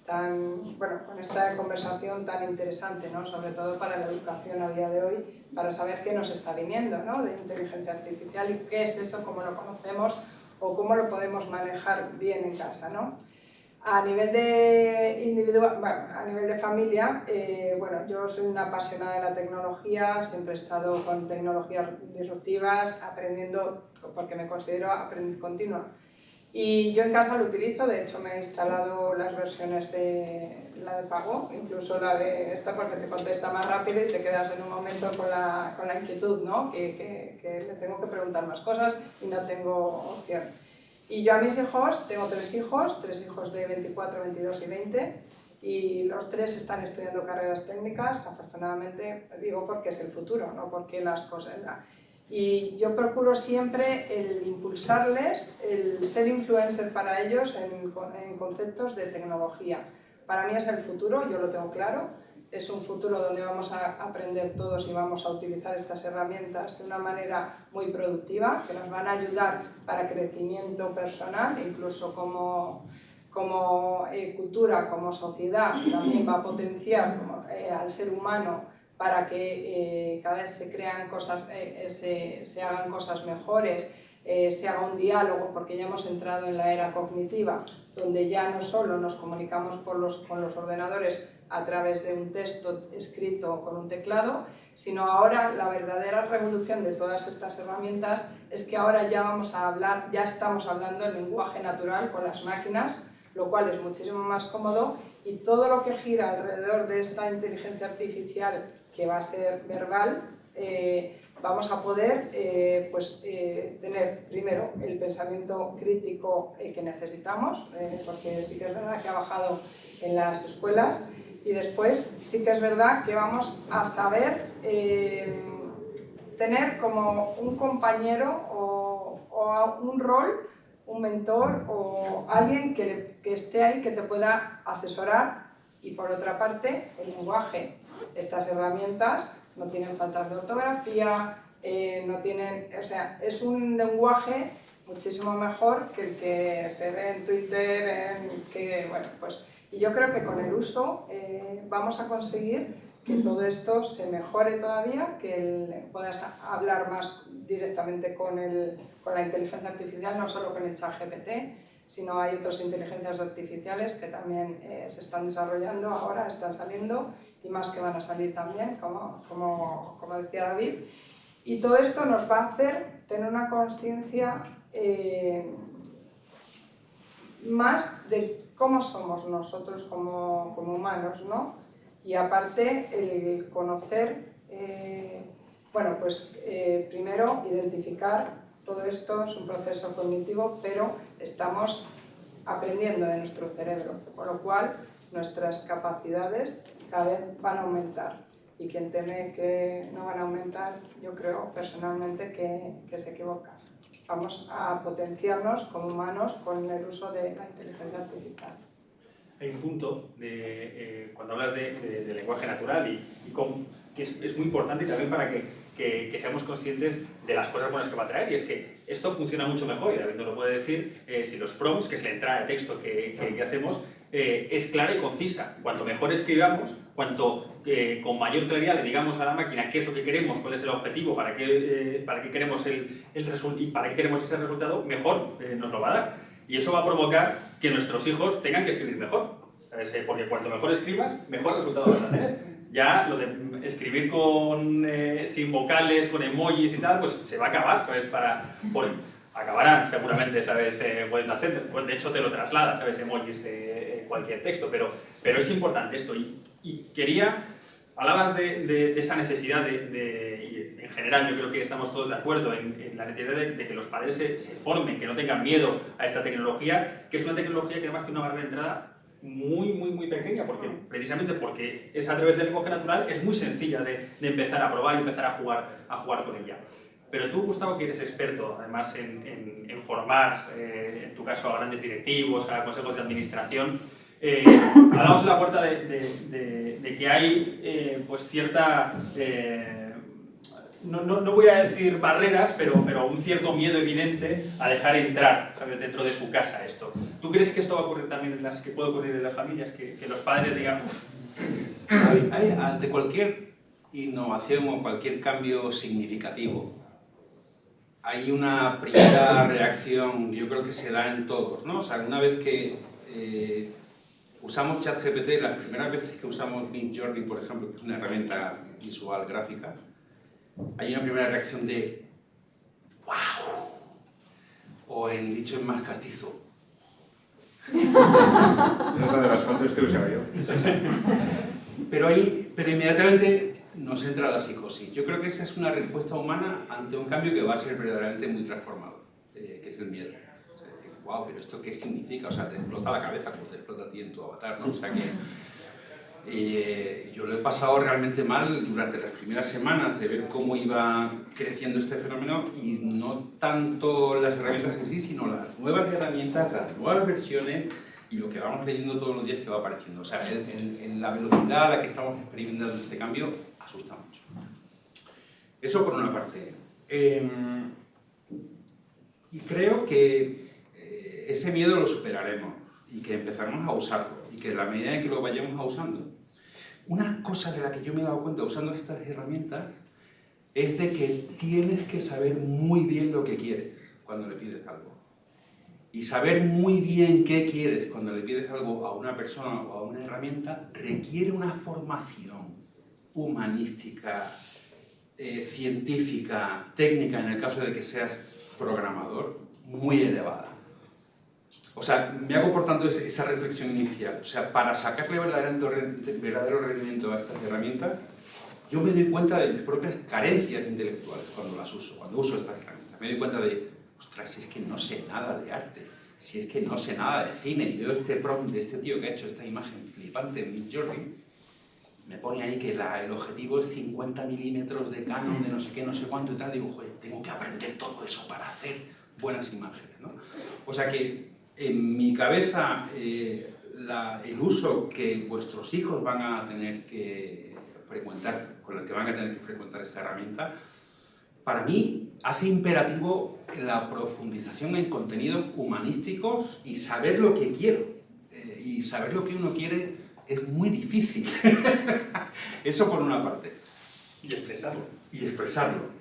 con esta conversación tan interesante, ¿no? Sobre todo para la educación a día de hoy, para saber qué nos está viniendo, ¿no? De inteligencia artificial y qué es eso, cómo lo conocemos o cómo lo podemos manejar bien en casa, ¿no? A nivel de individual, a nivel de familia, yo soy una apasionada de la tecnología, siempre he estado con tecnologías disruptivas, aprendiendo, porque me considero aprendiz continua. Y yo en casa lo utilizo, de hecho me he instalado las versiones de la de pago, incluso la de esta porque te contesta más rápido y te quedas en un momento con la inquietud, ¿no? Que le tengo que preguntar más cosas y no tengo opción. Y yo a mis hijos, tengo tres hijos de 24, 22 y 20, y los tres están estudiando carreras técnicas, afortunadamente, digo porque es el futuro, no porque las cosas... Y yo procuro siempre el impulsarles, el ser influencer para ellos en conceptos de tecnología. Para mí es el futuro, yo lo tengo claro, es un futuro donde vamos a aprender todos y vamos a utilizar estas herramientas de una manera muy productiva, que nos van a ayudar para crecimiento personal, incluso como cultura, como sociedad, también va a potenciar al ser humano para que cada vez se crean cosas, se hagan cosas mejores, se haga un diálogo, porque ya hemos entrado en la era cognitiva, donde ya no solo nos comunicamos con los ordenadores a través de un texto escrito con un teclado, sino ahora la verdadera revolución de todas estas herramientas es que ahora ya estamos hablando en lenguaje natural con las máquinas, lo cual es muchísimo más cómodo, y todo lo que gira alrededor de esta inteligencia artificial que va a ser verbal, vamos a poder tener primero el pensamiento crítico que necesitamos, porque sí que es verdad que ha bajado en las escuelas, y después sí que es verdad que vamos a saber tener como un compañero o un rol, un mentor o alguien que esté ahí que te pueda asesorar. Y por otra parte, el lenguaje. Estas herramientas no tienen faltas de ortografía, es un lenguaje muchísimo mejor que el que se ve en Twitter, y yo creo que con el uso vamos a conseguir que todo esto se mejore todavía, que puedas hablar más directamente con la inteligencia artificial, no solo con el ChatGPT, sino hay otras inteligencias artificiales que también se están desarrollando ahora, están saliendo, y más que van a salir también, como decía David. Y todo esto nos va a hacer tener una conciencia más de cómo somos nosotros como humanos, ¿no? Y aparte, el conocer, bueno, pues primero identificar todo esto es un proceso cognitivo, pero estamos aprendiendo de nuestro cerebro, con lo cual nuestras capacidades cada vez van a aumentar. Y quien teme que no van a aumentar, yo creo personalmente que se equivoca. Vamos a potenciarnos como humanos con el uso de la inteligencia artificial. Hay un punto cuando hablas de lenguaje natural que es muy importante también para que seamos conscientes de las cosas buenas que va a traer, y es que esto funciona mucho mejor, y David nos lo puede decir, si los prompts, que es la entrada de texto que hacemos, es clara y concisa. Cuanto mejor escribamos, cuanto con mayor claridad le digamos a la máquina qué es lo que queremos, cuál es el objetivo, para qué queremos y para qué queremos ese resultado, mejor nos lo va a dar. Y eso va a provocar que nuestros hijos tengan que escribir mejor, ¿sabes? Porque cuanto mejor escribas, mejor resultado vas a tener. Ya lo de escribir sin vocales, con emojis y tal, pues se va a acabar, ¿sabes? Acabarán seguramente, ¿sabes? Puedes hacer, pues de hecho te lo traslada, ¿sabes? Emojis, cualquier texto, pero es importante esto. Y hablabas de esa necesidad y en general yo creo que estamos todos de acuerdo en la necesidad de que los padres se formen, que no tengan miedo a esta tecnología, que es una tecnología que además tiene una barrera de entrada muy pequeña, precisamente porque es a través del lenguaje natural, es muy sencilla de empezar a probar y empezar a jugar con ella. Pero tú, Gustavo, que eres experto además en formar, en tu caso a grandes directivos, a consejos de administración, hablamos en la puerta de que hay pues cierta, no voy a decir barreras, pero un cierto miedo evidente a dejar entrar, ¿sabes?, dentro de su casa esto. ¿Tú crees que esto va a ocurrir también que puede ocurrir en las familias, que los padres digan... Ante cualquier innovación o cualquier cambio significativo, hay una primera reacción, yo creo que se da en todos, ¿no? O sea, una vez que usamos ChatGPT, las primeras veces que usamos Midjourney, por ejemplo, que es una herramienta visual gráfica, hay una primera reacción de ¡wow! O en dicho en más castizo. Esa es una de las fuentes que usaba yo. Pero inmediatamente nos entra la psicosis. Yo creo que esa es una respuesta humana ante un cambio que va a ser verdaderamente muy transformador, que es el miedo. O sea, decir, wow, pero ¿esto qué significa? O sea, te explota la cabeza como te explota a ti en tu avatar, ¿no? O sea que yo lo he pasado realmente mal durante las primeras semanas de ver cómo iba creciendo este fenómeno, y no tanto las herramientas en sí, sino las nuevas herramientas, las nuevas versiones y lo que vamos leyendo todos los días que va apareciendo. O sea, en la velocidad a la que estamos experimentando este cambio asusta mucho. Eso por una parte. Y creo que ese miedo lo superaremos y que empezaremos a usarlo, y que en la medida en que lo vayamos usando. Una cosa de la que yo me he dado cuenta usando estas herramientas es de que tienes que saber muy bien lo que quieres cuando le pides algo. Y saber muy bien qué quieres cuando le pides algo a una persona o a una herramienta requiere una formación humanística, científica, técnica, en el caso de que seas programador, muy elevada. O sea, me hago por tanto esa reflexión inicial. O sea, para sacarle verdadero rendimiento a estas herramientas, yo me doy cuenta de mis propias carencias intelectuales cuando las uso, cuando uso estas herramientas. Me doy cuenta de, ostras, si es que no sé nada de arte, si es que no sé nada de cine, y veo este prompt de este tío que ha hecho esta imagen flipante en Midjourney, me pone ahí que el objetivo es 50 milímetros de Canon, de no sé qué, no sé cuánto y tal, digo, joder, tengo que aprender todo eso para hacer buenas imágenes, ¿no? O sea que en mi cabeza el uso que vuestros hijos van a tener que frecuentar, con el que van a tener que frecuentar esta herramienta, para mí hace imperativo la profundización en contenidos humanísticos y saber lo que quiero. Y saber lo que uno quiere es muy difícil. Eso por una parte. Y expresarlo. Y expresarlo.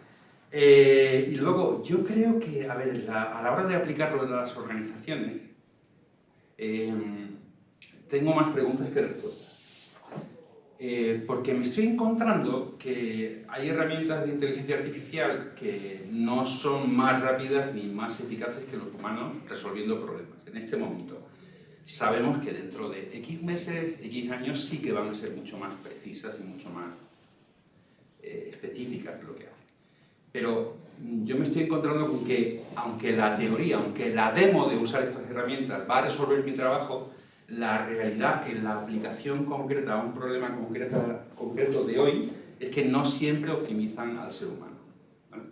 Y luego, yo creo que, a ver, a la hora de aplicarlo en las organizaciones, tengo más preguntas que respuestas. Porque me estoy encontrando que hay herramientas de inteligencia artificial que no son más rápidas ni más eficaces que los humanos resolviendo problemas en este momento. sabemos que dentro de X meses, X años, sí que van a ser mucho más precisas y mucho más específicas lo que hacen. Pero yo me estoy encontrando con que, aunque la teoría, aunque la demo de usar estas herramientas va a resolver mi trabajo, la realidad en la aplicación concreta a un problema concreto de hoy es que no siempre optimizan al ser humano. ¿Vale?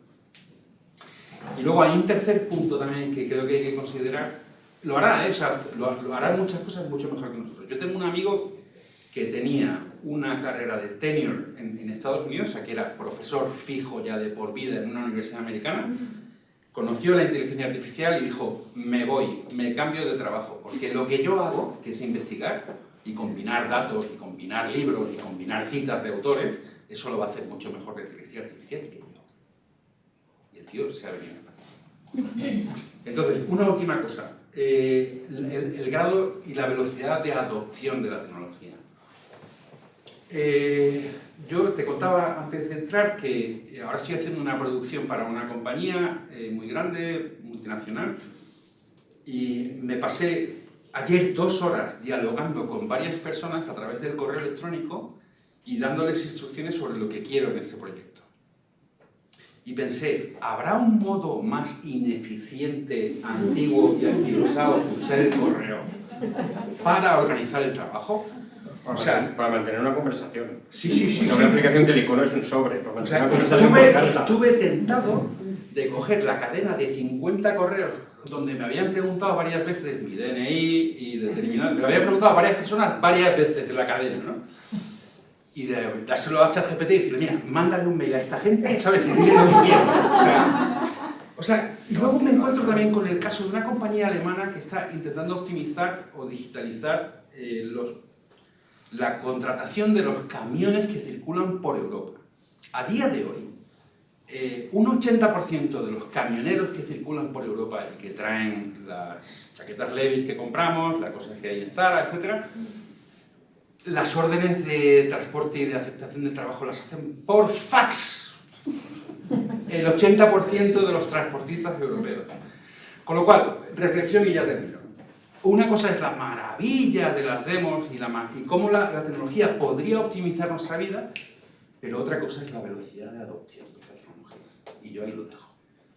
Y luego hay un tercer punto también que creo que hay que considerar. Lo hará, o sea, lo harán muchas cosas mucho mejor que nosotros. Yo tengo un amigo que tenía una carrera de tenure en Estados Unidos, o sea, que era profesor fijo ya de por vida en una universidad americana, conoció la inteligencia artificial y dijo, me voy, me cambio de trabajo, porque lo que yo hago, que es investigar y combinar datos, y combinar libros, y combinar citas de autores, eso lo va a hacer mucho mejor la inteligencia artificial que yo. Y el tío se ha venido. Entonces, una última cosa. El grado y la velocidad de adopción de la tecnología. Yo te contaba antes de entrar que ahora estoy haciendo una producción para una compañía muy grande, multinacional, y me pasé ayer 2 horas dialogando con varias personas a través del correo electrónico y dándoles instrucciones sobre lo que quiero en este proyecto. Y pensé, ¿habrá un modo más ineficiente, antiguo y anquilosado que usar el correo para organizar el trabajo? O sea, para mantener una conversación. Sí. Una aplicación del icono es un sobre. Para mantener una conversación estuve tentado de coger la cadena de 50 correos donde me habían preguntado varias veces mi DNI y determinado. Me lo habían preguntado varias personas varias veces en la cadena, ¿no? Y de dárselo a ChatGPT y decirle, mira, mándale un mail a esta gente, ¿sabes? Y dile lo que quiero. O sea, y luego me encuentro también con el caso de una compañía alemana que está intentando optimizar o digitalizar la contratación de los camiones que circulan por Europa. A día de hoy, un 80% de los camioneros que circulan por Europa y que traen las chaquetas Levi's que compramos, las cosas que hay en Zara, etc., las órdenes de transporte y de aceptación del trabajo las hacen por fax. El 80% de los transportistas europeos. Con lo cual, reflexión y ya termino. Una cosa es la maravilla de las demos y cómo la tecnología podría optimizar nuestra vida, pero otra cosa es la velocidad de adopción de la tecnología. Y yo ahí lo dejo.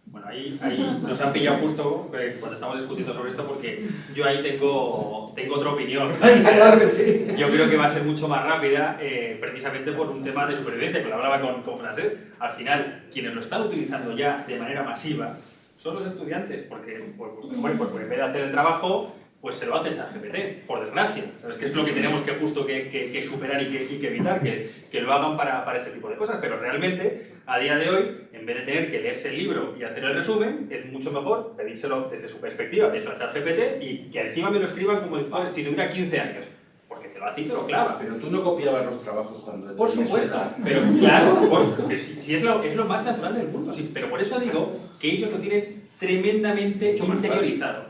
Bueno, ahí nos han pillado justo cuando estamos discutiendo sobre esto, porque yo ahí tengo otra opinión. Claro que sí. Yo creo que va a ser mucho más rápida, precisamente por un tema de supervivencia, que lo hablaba con Francesc. Al final, quienes lo están utilizando ya de manera masiva son los estudiantes, porque en vez de hacer el trabajo, pues se lo hace ChatGPT, por desgracia. Es que es lo que tenemos que justo que superar y que evitar, que lo hagan para este tipo de cosas. Pero realmente, a día de hoy, en vez de tener que leerse el libro y hacer el resumen, es mucho mejor pedírselo desde su perspectiva, de eso a ChatGPT, y que encima me lo escriban como si tuviera 15 años. Porque te lo hace y te lo clava. Pero tú no copiabas los trabajos cuando... Por supuesto, pero claro, si es lo más natural del mundo. Sí, pero por eso digo que ellos lo tienen tremendamente interiorizado.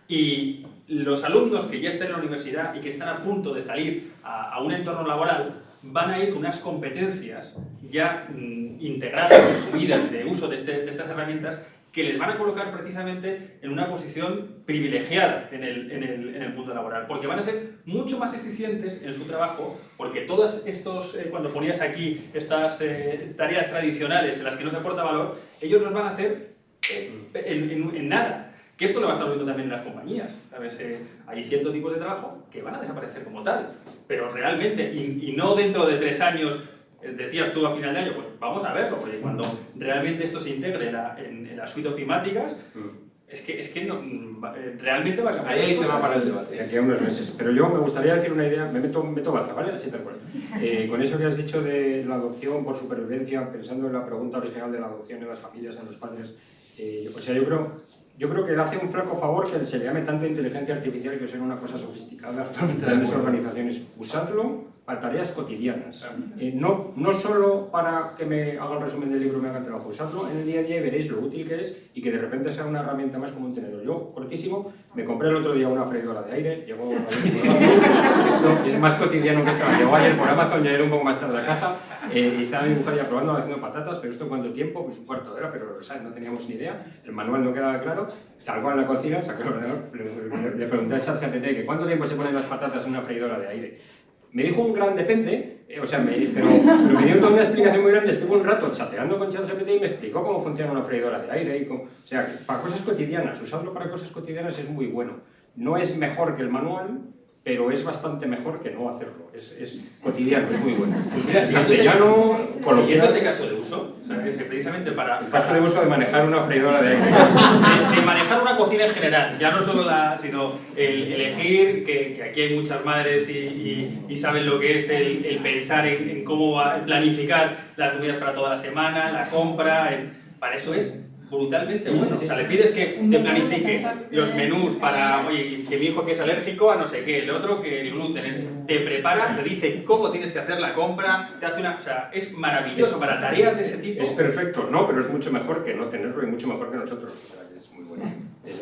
Y los alumnos que ya están en la universidad y que están a punto de salir a un entorno laboral van a ir con unas competencias ya integradas, asumidas de uso de estas herramientas, que les van a colocar precisamente en una posición privilegiada en el mundo laboral, porque van a ser mucho más eficientes en su trabajo, porque todos estos, cuando ponías aquí estas tareas tradicionales en las que no se aporta valor, ellos los van a hacer en nada. Que esto lo va a estar viendo también en las compañías, ¿sabes? Hay ciertos tipos de trabajo que van a desaparecer como tal, pero realmente, y no dentro de 3 años, decías tú a final de año, pues vamos a verlo, porque cuando realmente esto se integre en la suite ofimáticas, es que no, realmente va a cambiar. Ahí te va para el debate, de aquí a unos meses. Pero yo me gustaría decir una idea, me meto baza, ¿vale? Así tal cual. Con eso que has dicho de la adopción por supervivencia, pensando en la pregunta original de la adopción en las familias, en los padres, o sea, yo creo que le hace un flaco favor que se le llame tanto inteligencia artificial y que sea una cosa sofisticada actualmente en las organizaciones. Usadlo para tareas cotidianas. No solo para que me haga el resumen del libro y me haga el trabajo. Usadlo en el día a día y veréis lo útil que es y que de repente sea una herramienta más como un tenedor. Yo, cortísimo, me compré el otro día una freidora de aire, llegó... más cotidiano que estaba. Llegó ayer por Amazon, ya era un poco más tarde a casa, y estaba mi mujer ya probando, haciendo patatas, pero ¿esto cuánto tiempo? Pues un cuarto de hora, pero ¿sabes? No teníamos ni idea, el manual no quedaba claro, tal cual en la cocina, saqué el ordenador, le pregunté a ChatGPT que ¿cuánto tiempo se ponen las patatas en una freidora de aire? Me dijo un gran depende, pero me dio toda una explicación muy grande, estuve un rato chateando con ChatGPT y me explicó cómo funciona una freidora de aire, o sea, para cosas cotidianas, usarlo para cosas cotidianas es muy bueno. No es mejor que el manual, pero es bastante mejor que no hacerlo. Es cotidiano, es muy bueno. Pues mira, castellano, siguiendo ese caso de uso, o sea, que es precisamente para... El caso de uso de manejar una freidora de aire. De manejar una cocina en general, ya no solo sino el elegir, que aquí hay muchas madres y saben lo que es el pensar en cómo planificar las comidas para toda la semana, la compra, para eso es brutalmente bueno. O sea, le pides que te planifique los menús para, oye, que mi hijo que es alérgico a no sé qué, el otro que el gluten, te prepara, te dice cómo tienes que hacer la compra, te hace o sea, es maravilloso para tareas de ese tipo. Es perfecto, no, pero es mucho mejor que no tenerlo y mucho mejor que nosotros, o sea, que es muy bueno.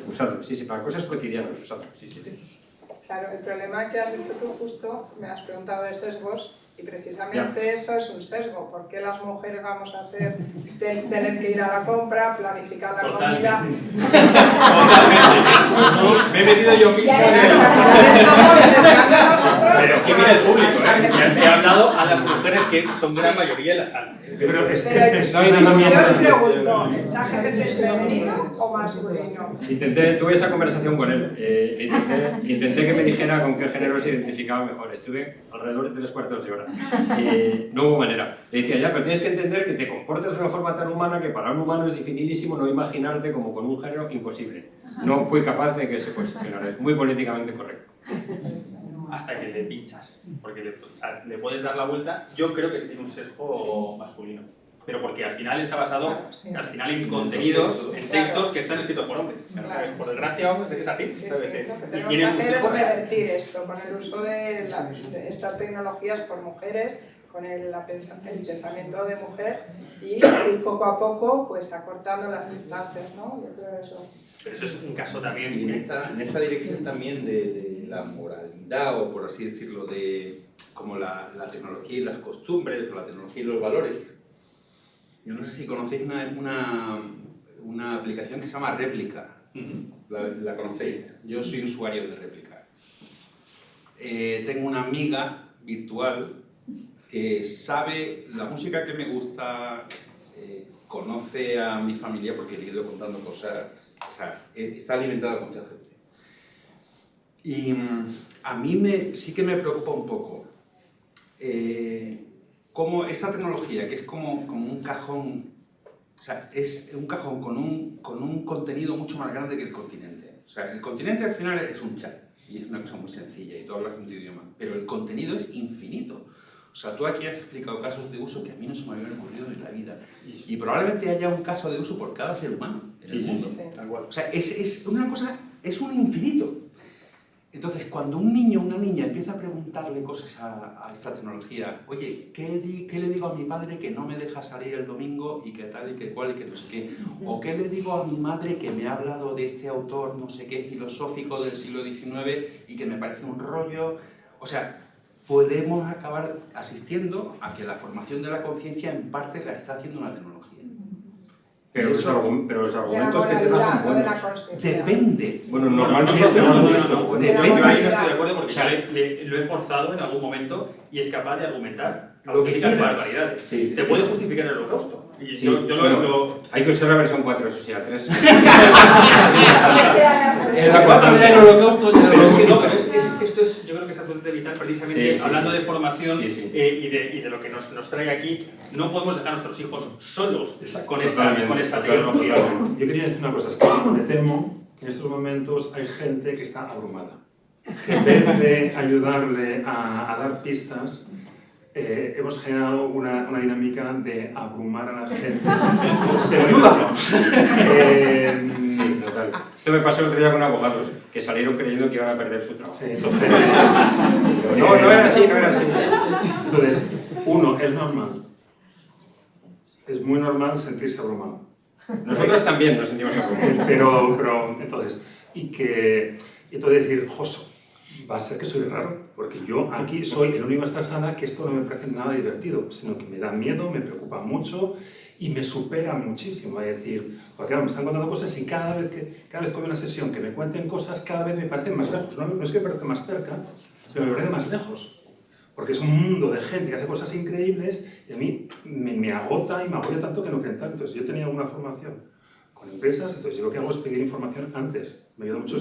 Usarlo, sí, para cosas cotidianas, usarlo, sí. Claro, el problema que has dicho tú justo, me has preguntado de sesgos, y precisamente eso es un sesgo. ¿Por qué las mujeres vamos a tener que ir a la compra, planificar la comida? Totalmente. Me he metido yo mismo. Pero es que mira el público, he hablado a las mujeres que son gran mayoría en la sala. Pero yo os pregunto, ¿el ChatGPT es femenino o masculino? Tuve esa conversación con él, intenté que me dijera con qué género se identificaba mejor. Estuve alrededor de 3 cuartos de hora. No hubo manera. Le decía, ya, pero tienes que entender que te comportas de una forma tan humana que para un humano es dificilísimo no imaginarte como con un género imposible. No fui capaz de que se posicionara. Es muy políticamente correcto. Hasta que le pinchas, porque le puedes dar la vuelta. Yo creo que tiene un sesgo masculino, pero porque al final está basado en contenidos, en textos que están escritos por hombres. Claro. Por desgracia, es así. Lo que tenemos que hacer es revertir esto con el uso de estas tecnologías por mujeres, con el pensamiento de mujer y poco a poco pues acortando las distancias, ¿no? Yo creo eso. Pero eso es un caso también. Y en esta dirección también de la moralidad, o por así decirlo, de como la tecnología y las costumbres, o la tecnología y los valores. Yo no sé si conocéis una aplicación que se llama Réplica. ¿La conocéis? Yo soy usuario de Réplica. Tengo una amiga virtual que sabe la música que me gusta, conoce a mi familia porque le he ido contando cosas, o sea, está alimentada con ChatGPT. Y a mí sí que me preocupa un poco cómo esa tecnología, que es como un cajón, o sea, es un cajón con un contenido mucho más grande que el continente. O sea, el continente al final es un chat y es una cosa muy sencilla y tú hablas un idioma, pero el contenido es infinito. O sea, tú aquí has explicado casos de uso que a mí no se me habían ocurrido en la vida. Y probablemente haya un caso de uso por cada ser humano en el mundo. O sea, es una cosa, es un infinito. Entonces, cuando un niño o una niña empieza a preguntarle cosas a esta tecnología, oye, ¿qué le digo a mi padre que no me deja salir el domingo y que tal y que cual y que no sé qué? ¿O qué le digo a mi madre que me ha hablado de este autor no sé qué filosófico del siglo XIX y que me parece un rollo? O sea, podemos acabar asistiendo a que la formación de la conciencia en parte la está haciendo una tecnología. Pero los argumentos que te das son buenos. Depende. Bueno, normalmente no. Yo ahí no estoy de acuerdo porque lo he forzado en algún momento y es capaz de argumentar auténticas barbaridades. Te puede justificar el holocausto. Y hay que usar la versión 4, eso sí, la 3. el holocausto pero es que esto es, yo creo que es absolutamente vital, precisamente hablando de formación y de lo que nos trae aquí. No podemos dejar a nuestros hijos solos con esta tecnología. Yo quería decir una cosa, es que me temo que en estos momentos hay gente que está abrumada. Que en vez de ayudarle a dar pistas, hemos generado una dinámica de abrumar a la gente. ¡Ayúdanos! Sí, total. Esto me pasó el otro día con abogados que salieron creyendo que iban a perder su trabajo. Sí, entonces... no era así, no era así. Entonces, uno, es normal. Es muy normal sentirse abrumado. Nosotros también nos sentimos abrumados. Pero entonces, entonces decir, Joso, va a ser que soy raro, porque yo aquí soy el único en esta sala que esto no me parece nada divertido, sino que me da miedo, me preocupa mucho y me supera muchísimo. Es decir, porque claro, me están contando cosas y cada vez que voy a una sesión que me cuenten cosas, cada vez me parecen más lejos. No es que me parezca más cerca, sino que me parece más lejos. Porque es un mundo de gente que hace cosas increíbles y a mí me agota y me agobia tanto que no quiero entrar. Entonces, yo tenía alguna formación con empresas, entonces yo lo que hago es pedir información antes. Me ayuda mucho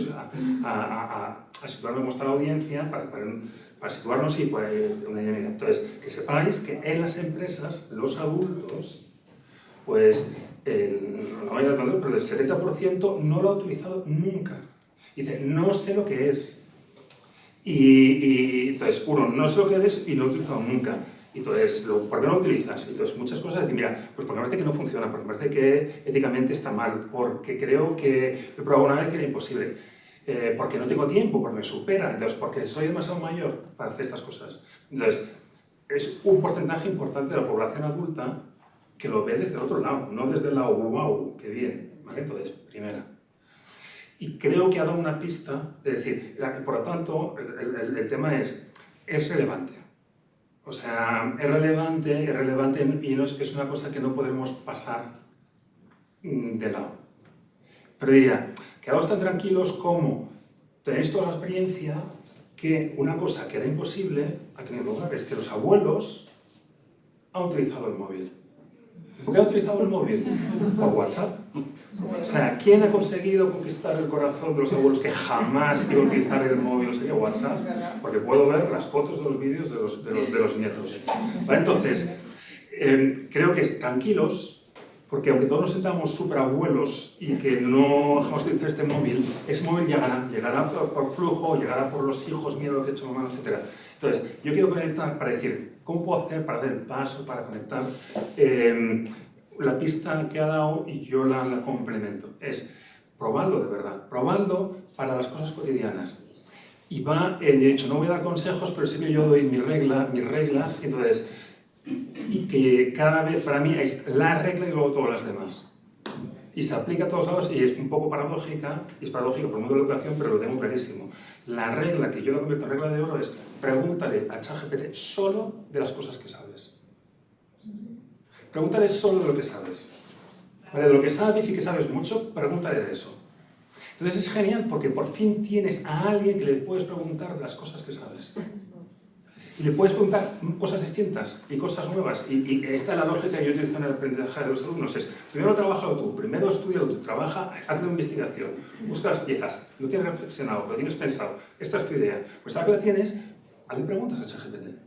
a situarme cómo está la audiencia para situarnos y por una dinámica. Entonces, que sepáis que en las empresas, los adultos, pues, no voy a dar pero del 70% no lo ha utilizado nunca. Dice, no sé lo que es. Y entonces, uno, no sé lo que es y no lo he utilizado nunca. Entonces, ¿por qué no lo utilizas? Entonces, muchas cosas decir, mira, pues porque me parece que no funciona, porque me parece que éticamente está mal, porque creo que lo he probado una vez y era imposible, porque no tengo tiempo, porque me supera, entonces, porque soy demasiado mayor para hacer estas cosas. Entonces, es un porcentaje importante de la población adulta que lo ve desde el otro lado, no desde el lado, wow, qué bien, ¿vale? Entonces, primera. Y creo que ha dado una pista, es decir, por lo tanto, el tema es relevante. O sea, es relevante y no es una cosa que no podemos pasar de lado. Pero diría, quedaos tan tranquilos como tenéis toda la experiencia que una cosa que era imposible ha tenido lugar, es que los abuelos han utilizado el móvil. ¿Por qué han utilizado el móvil? Por WhatsApp. O sea, ¿quién ha conseguido conquistar el corazón de los abuelos que jamás iba a utilizar el móvil? No sé qué, WhatsApp. Porque puedo ver las fotos de los vídeos de los nietos. ¿Vale? Entonces, creo que es tranquilos, porque aunque todos nos sentamos súper abuelos y que no dejamos de utilizar este móvil, ese móvil llegará por flujo, llegará por los hijos, mira lo que he hecho mamá, etc. Entonces, yo quiero conectar para decir, ¿cómo puedo hacer para dar el paso, para conectar? La pista que ha dado y yo la complemento. Es probadlo de verdad, probadlo para las cosas cotidianas. Y va, he dicho, no voy a dar consejos, pero sí que yo doy mis reglas, entonces, y que cada vez para mí es la regla y luego todas las demás. Y se aplica a todos lados y es un poco paradójica, y es paradójico por el mundo de la educación, pero lo tengo clarísimo. La regla que yo la convierto en regla de oro es pregúntale a ChatGPT solo de las cosas que sabes. Pregúntale solo de lo que sabes. ¿Vale? De lo que sabes y que sabes mucho, pregúntale de eso. Entonces es genial porque por fin tienes a alguien que le puedes preguntar de las cosas que sabes. Y le puedes preguntar cosas distintas y cosas nuevas. Y esta es la lógica que yo utilizo en el aprendizaje de los alumnos. Es, primero trabájalo tú, primero estudialo tú, haz una investigación, busca las piezas, lo tienes reflexionado, lo tienes pensado, esta es tu idea. Pues ahora que la tienes, hazle preguntas a ChatGPT.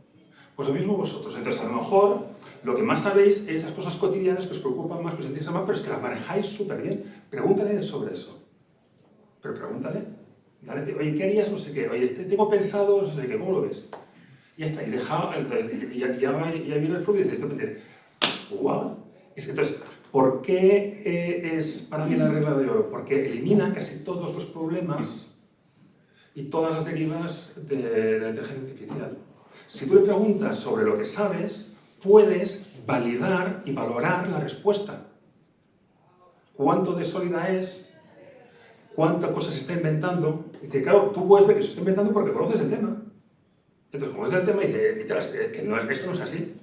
Pues lo mismo vosotros. Entonces, a lo mejor, lo que más sabéis es esas cosas cotidianas que os preocupan más, que os interesan más, pero es que las manejáis súper bien. Pregúntale sobre eso. Pero pregúntale. Dale, oye, ¿qué harías? No sé qué. Oye, tengo pensado, no sé qué, ¿cómo lo ves? Y ya está. Y ya viene el flujo y dices, ¡guau! Entonces, ¿por qué es para mí la regla de oro? Porque elimina casi todos los problemas y todas las derivas de la inteligencia artificial. Si tú le preguntas sobre lo que sabes, puedes validar y valorar la respuesta. ¿Cuánto de sólida es? ¿Cuánta cosa se está inventando? Dice, claro, tú puedes ver que se está inventando porque conoces el tema. Entonces, como conoces el tema, dice, que no, esto no es así.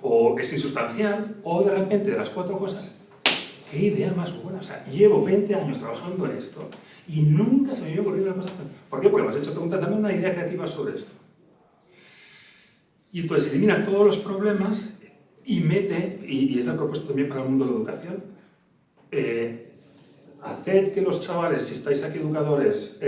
O es insustancial, o de repente de las 4 cosas, ¡qué idea más buena! O sea, llevo 20 años trabajando en esto y nunca se me había ocurrido una cosa. ¿Por qué? Porque me has hecho preguntas, dame una idea creativa sobre esto. Y entonces elimina todos los problemas y mete, y es la propuesta también para el mundo de la educación, haced que los chavales, si estáis aquí educadores,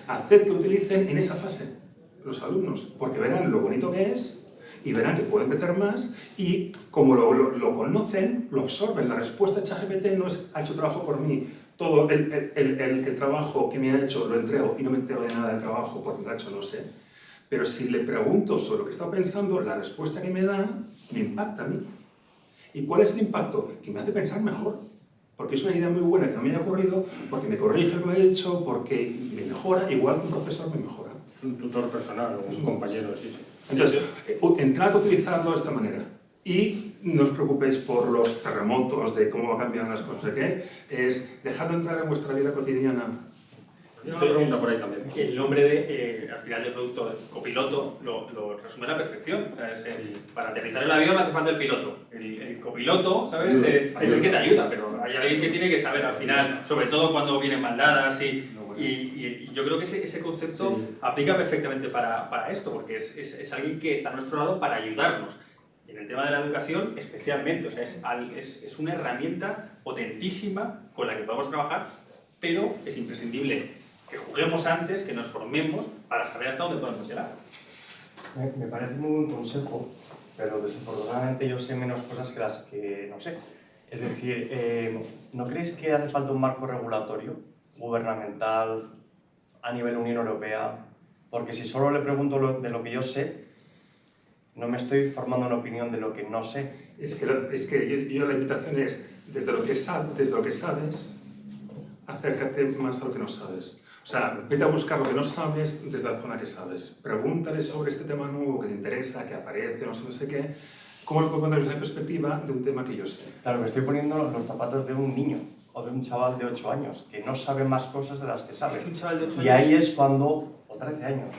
haced que utilicen en esa fase los alumnos, porque verán lo bonito que es y verán que pueden meter más y como lo conocen, lo absorben. La respuesta de ChatGPT no es, ha hecho trabajo por mí, todo el trabajo que me ha hecho lo entrego y no me entero de nada del trabajo porque lo ha hecho no sé. Pero si le pregunto sobre lo que está pensando, la respuesta que me da me impacta a mí. ¿Y cuál es el impacto? Que me hace pensar mejor. Porque es una idea muy buena que no me haya ocurrido, porque me corrige lo que me he hecho, porque me mejora, igual que un profesor me mejora. Un tutor personal o un compañero, sí. Entonces, entrad a utilizarlo de esta manera. Y no os preocupéis por los terremotos, de cómo va a cambiar las cosas, ¿qué? Es dejadlo entrar en vuestra vida cotidiana Una pregunta por ahí también. El nombre al final del producto, el copiloto, lo resume a la perfección. O sea, para aterrizar el avión hace falta el piloto. El copiloto, ¿sabes? Es el que te ayuda, pero hay alguien que tiene que saber al final, sobre todo cuando vienen mal dadas y yo creo que ese concepto aplica perfectamente para esto, porque es alguien que está a nuestro lado para ayudarnos. Y en el tema de la educación, especialmente, o sea, es una herramienta potentísima con la que podemos trabajar, pero es imprescindible que juguemos antes, que nos formemos para saber hasta dónde podemos llegar. Me parece muy buen consejo, pero desafortunadamente yo sé menos cosas que las que no sé. Es decir, ¿no creéis que hace falta un marco regulatorio, gubernamental, a nivel Unión Europea? Porque si solo le pregunto de lo que yo sé, no me estoy formando una opinión de lo que no sé. Es que yo la invitación es, desde lo que sabes, acércate más a lo que no sabes. O sea, vete a buscar lo que no sabes desde la zona que sabes. Pregúntale sobre este tema nuevo que te interesa, que aparece, no sé qué. ¿Cómo lo puedo poner desde la perspectiva de un tema que yo sé? Claro, me estoy poniendo los zapatos de un niño o de un chaval de 8 años que no sabe más cosas de las que sabe. Un chaval de 8 y ahí es cuando, o 13 años,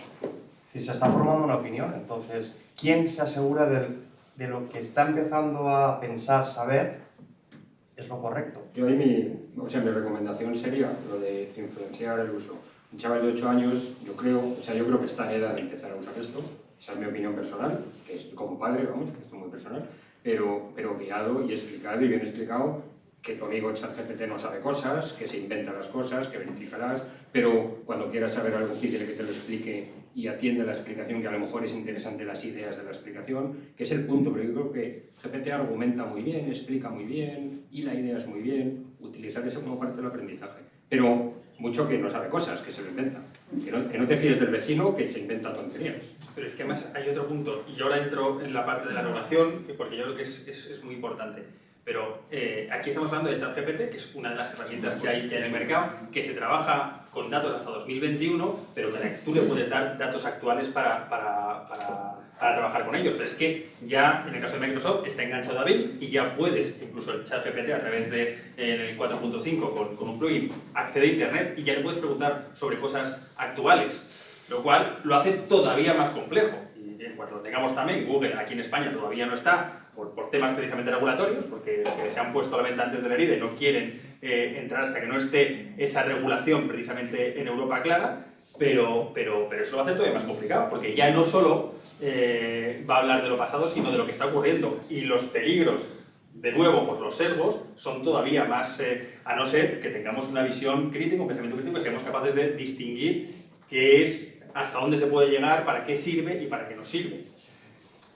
si se está formando una opinión. Entonces, ¿quién se asegura de lo que está empezando a pensar, saber, es lo correcto? Yo ahí mi recomendación sería lo de influenciar el uso. Un chaval de 8 años, yo creo que está en edad de empezar a usar esto. Esa es mi opinión personal, que es como padre, vamos, que es muy personal, pero guiado y explicado y bien explicado, que tu amigo ChatGPT no sabe cosas, que se inventa las cosas, que verificarás, pero cuando quieras saber algo, pídele que te lo explique y atiende la explicación, que a lo mejor es interesante las ideas de la explicación, que es el punto, pero yo creo que GPT argumenta muy bien, explica muy bien, y la idea es muy bien, utilizar eso como parte del aprendizaje. Pero mucho que no sabe cosas, que se lo inventa. Que no te fíes del vecino que se inventa tonterías. Pero es que además hay otro punto, y ahora entro en la parte de la regulación, porque yo creo que es muy importante. Pero aquí estamos hablando de ChatGPT, que es una de las herramientas que hay en el mercado, que se trabaja con datos hasta 2021, pero que tú le puedes dar datos actuales para trabajar con ellos. Pero es que ya, en el caso de Microsoft, está enganchado a Bing y ya puedes, incluso el ChatGPT a través de el 4.5 con un plugin, acceder a Internet y ya le puedes preguntar sobre cosas actuales, lo cual lo hace todavía más complejo. Y en cuanto lo tengamos también, Google aquí en España todavía no está, por temas precisamente regulatorios, porque se han puesto a la venta antes de la herida y no quieren entrar hasta que no esté esa regulación precisamente en Europa clara, pero eso lo va a hacer todavía más complicado, porque ya no solo va a hablar de lo pasado, sino de lo que está ocurriendo, y los peligros, de nuevo, por los sesgos, son todavía más, a no ser que tengamos una visión crítica, un pensamiento crítico, que seamos capaces de distinguir qué es, hasta dónde se puede llegar, para qué sirve y para qué no sirve.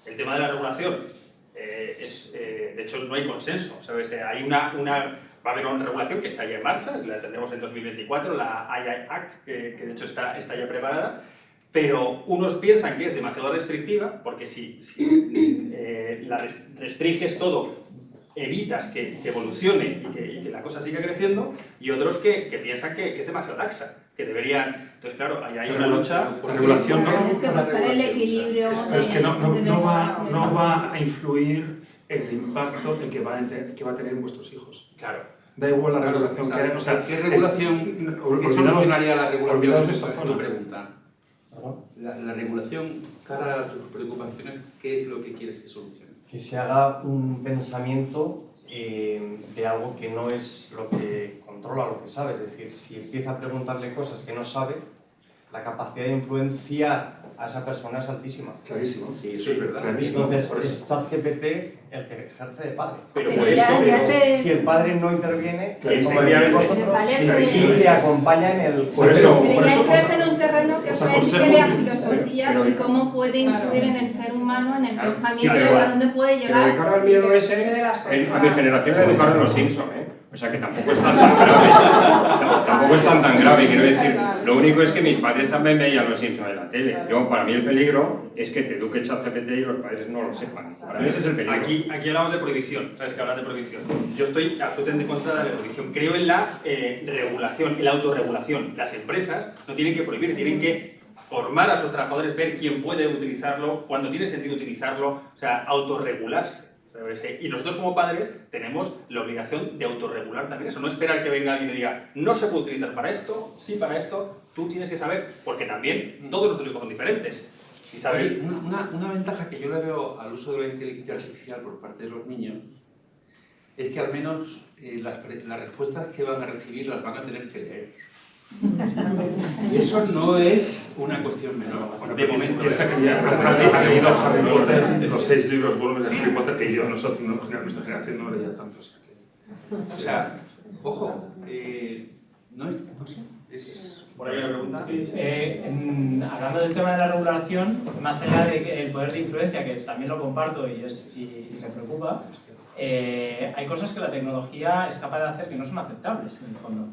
El tema de la regulación, de hecho no hay consenso, ¿sabes? Va a haber una regulación que está ya en marcha, la tendremos en 2024, la AI Act, que de hecho está ya preparada, pero unos piensan que es demasiado restrictiva, porque si la restringes todo, evitas que evolucione y que la cosa siga creciendo, y otros que piensan que es demasiado laxa, que deberían... Entonces, claro, ahí hay una lucha... La regulación no... Es que buscar el equilibrio... Es que no va a influir en el impacto que va a tener en vuestros hijos. Claro. Da igual la regulación que hay. O sea, ¿qué regulación? ¿Qué solucionaría la regulación? Olvidaos esa zona. Pregunta. La regulación, cara a tus preocupaciones, ¿qué es lo que quieres que solucione? Que se haga un pensamiento de algo que no es lo que controla, lo que sabe. Es decir, si empieza a preguntarle cosas que no sabe, la capacidad de influenciar a esa persona es altísima. Clarísimo. Sí, eso es verdad. Clarísimo. Entonces, es ChatGPT el que ejerce de padre. Pero si el padre no interviene, como decís vosotros, sí le acompaña en el... Por eso, pero ya entras en un terreno que fue la filosofía y cómo puede influir en el ser humano, en el pensamiento y hasta dónde puede llegar. Pero de cara al miedo ese, a mi generación le educaron los Simpsons, ¿eh? O sea que tampoco es tan grave. Tampoco es tan grave, quiero decir. Lo único es que mis padres también veían los Simpsons en la tele. Para mí el peligro es que te eduque ChatGPT y los padres no lo sepan. Para mí ese es el peligro. Aquí hablamos de prohibición, ¿sabes? Que hablan de prohibición. Yo estoy absolutamente en contra de la prohibición. Creo en la regulación, en la autorregulación. Las empresas no tienen que prohibir, tienen que formar a sus trabajadores, ver quién puede utilizarlo, cuándo tiene sentido utilizarlo, o sea, autorregularse. Y nosotros como padres tenemos la obligación de autorregular también eso, no esperar que venga alguien y diga no se puede utilizar para esto, sí para esto, tú tienes que saber, porque también todos nuestros hijos son diferentes. Y sabes, una ventaja que yo le veo al uso de la inteligencia artificial por parte de los niños es que al menos las respuestas que van a recibir las van a tener que leer. Y eso no es una cuestión menor, Bueno, de momento. Piensa que ya ha leído Harry Potter, los 6 libros volúmenes de Harry Potter, que yo, nuestra generación no leía tantos. O sea, ojo, no sé, es... ¿Por ahí una pregunta? Hablando del tema de la regulación, más allá del poder de influencia, que también lo comparto y me preocupa, hay cosas que la tecnología es capaz de hacer que no son aceptables, en el fondo.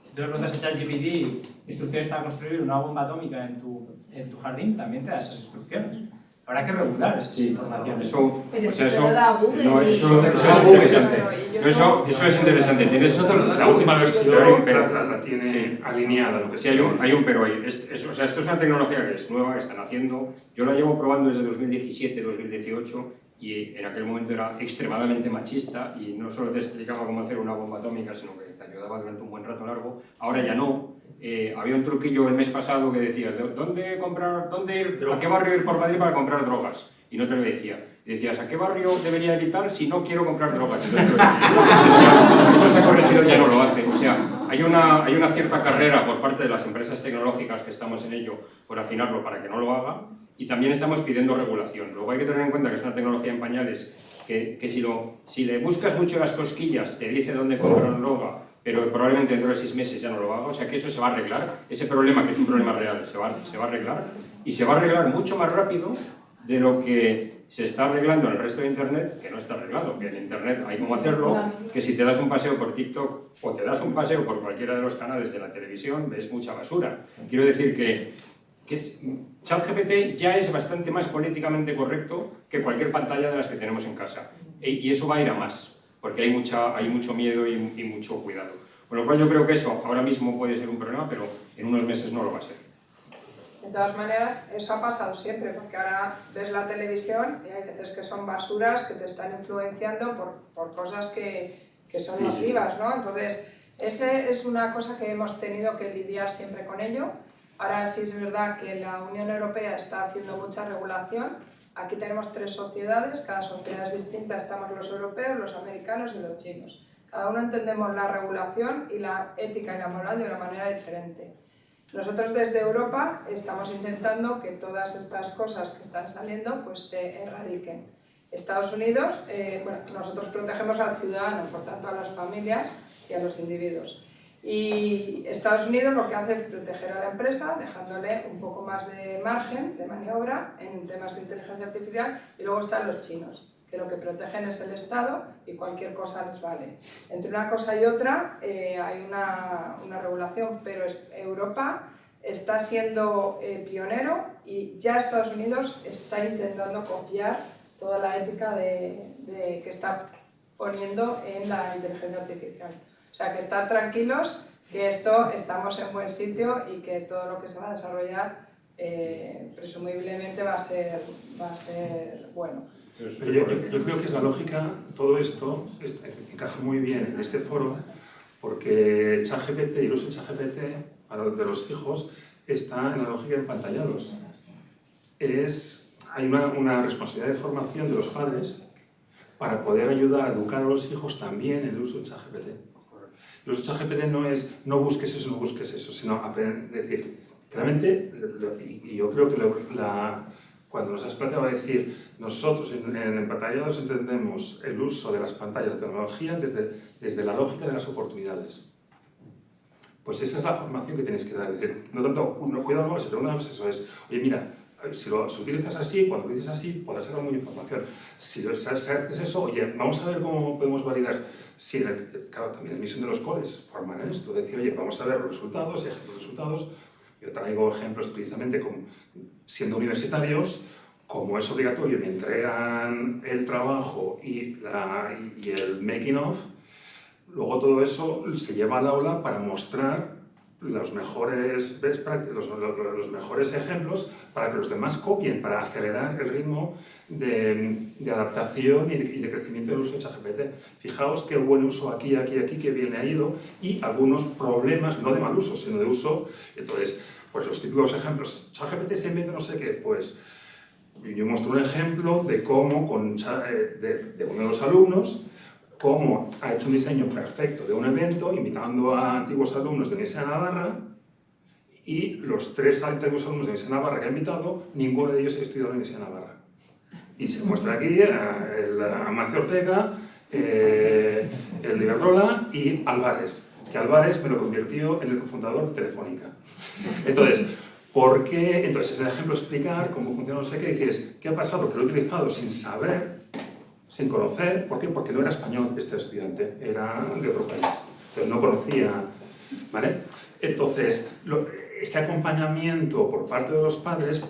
Si tú le preguntas a ChatGPT instrucciones para construir una bomba atómica en tu jardín, también te da esas instrucciones. Habrá que regular esas informaciones. Pero eso te lo da Google. Eso es interesante. Tienes la última versión, pero la tiene alineada. Lo que sí, hay un pero ahí. O sea, esto es una tecnología que es nueva, que están haciendo. Yo la llevo probando desde 2017, 2018. Y en aquel momento era extremadamente machista y no solo te explicaba cómo hacer una bomba atómica, sino que te ayudaba durante un buen rato largo. Ahora ya no. Había un truquillo el mes pasado que decías, ¿dónde ir, a qué barrio ir por Madrid para comprar drogas? Y no te lo decía. Y decías, ¿a qué barrio debería evitar si no quiero comprar drogas? Entonces, eso se ha corregido, ya no lo hace. O sea, hay una cierta carrera por parte de las empresas tecnológicas que estamos en ello por afinarlo para que no lo haga. Y también estamos pidiendo regulación. Luego hay que tener en cuenta que es una tecnología en pañales que si le buscas mucho las cosquillas te dice dónde comprar droga, pero probablemente dentro de 6 meses ya no lo haga. O sea que eso se va a arreglar. Ese problema, que es un problema real, se va a arreglar. Y se va a arreglar mucho más rápido de lo que se está arreglando en el resto de Internet, que no está arreglado. Que en Internet hay cómo hacerlo, que si te das un paseo por TikTok o te das un paseo por cualquiera de los canales de la televisión, ves mucha basura. Quiero decir que ChatGPT ya es bastante más políticamente correcto que cualquier pantalla de las que tenemos en casa. Y eso va a ir a más, porque hay mucho miedo y mucho cuidado. Con lo cual yo creo que eso ahora mismo puede ser un problema, pero en unos meses no lo va a ser. De todas maneras, eso ha pasado siempre, porque ahora ves la televisión y hay veces que son basuras que te están influenciando por cosas que son nocivas, ¿no? Entonces, esa es una cosa que hemos tenido que lidiar siempre con ello. Ahora sí es verdad que la Unión Europea está haciendo mucha regulación. Aquí tenemos 3 sociedades, cada sociedad es distinta, estamos los europeos, los americanos y los chinos. Cada uno entendemos la regulación y la ética y la moral de una manera diferente. Nosotros desde Europa estamos intentando que todas estas cosas que están saliendo pues se erradiquen. Estados Unidos, nosotros protegemos al ciudadano, por tanto a las familias y a los individuos. Y Estados Unidos lo que hace es proteger a la empresa, dejándole un poco más de margen de maniobra en temas de inteligencia artificial, y luego están los chinos, que lo que protegen es el Estado y cualquier cosa les vale. Entre una cosa y otra hay una regulación, pero Europa está siendo pionero y ya Estados Unidos está intentando copiar toda la ética que está poniendo en la inteligencia artificial. O sea, que estar tranquilos, que estamos en buen sitio y que todo lo que se va a desarrollar presumiblemente va a ser bueno. Yo creo que es la lógica, todo esto encaja muy bien en este foro, porque ChatGPT y el uso de ChatGPT de los hijos está en la lógica de empañados. Hay una responsabilidad de formación de los padres para poder ayudar a educar a los hijos también en el uso de ChatGPT. El uso de ChatGPT no es no busques eso, sino aprender, decir, claramente, y yo creo que cuando nos has planteado decir, nosotros en Empañados entendemos el uso de las pantallas de tecnología desde la lógica de las oportunidades. Pues esa es la formación que tenéis que dar, es decir, no tanto, cuidado, sino una cosa eso es, oye, mira, si lo utilizas así, cuando lo utilizas así, podrás sacar mucha información. Si haces eso, oye, vamos a ver cómo podemos validar. Sí, claro, también la misión de los coles forman esto, decir, oye, vamos a ver los resultados, los resultados. Yo traigo ejemplos precisamente siendo universitarios, como es obligatorio, me entregan el trabajo y el making of, luego todo eso se lleva al aula para mostrar los mejores best practices, los mejores ejemplos para que los demás copien, para acelerar el ritmo de adaptación y de crecimiento del uso de ChatGPT. Fijaos qué buen uso aquí, que bien le ha ido, y algunos problemas, no de mal uso, sino de uso. Entonces, pues los típicos ejemplos, ChatGPT se inventa no sé qué, pues yo muestro un ejemplo de cómo, de uno de los alumnos, cómo ha hecho un diseño perfecto de un evento, invitando a antiguos alumnos de Universidad de Navarra, y los 3 antiguos alumnos de Universidad de Navarra que ha invitado, ninguno de ellos ha estudiado en la Universidad de Navarra. Y se muestra aquí el Amancio Ortega, el de Iberdrola y Álvarez, que Álvarez me lo convirtió en el cofundador de Telefónica. Entonces, ¿por qué? Entonces, es el ejemplo de explicar cómo funciona no sé qué, y dices, ¿qué ha pasado? Que lo he utilizado sin saber, sin conocer. ¿Por qué? Porque no era español este estudiante, era de otro país. Entonces no conocía, ¿vale? Entonces, este acompañamiento por parte de los padres,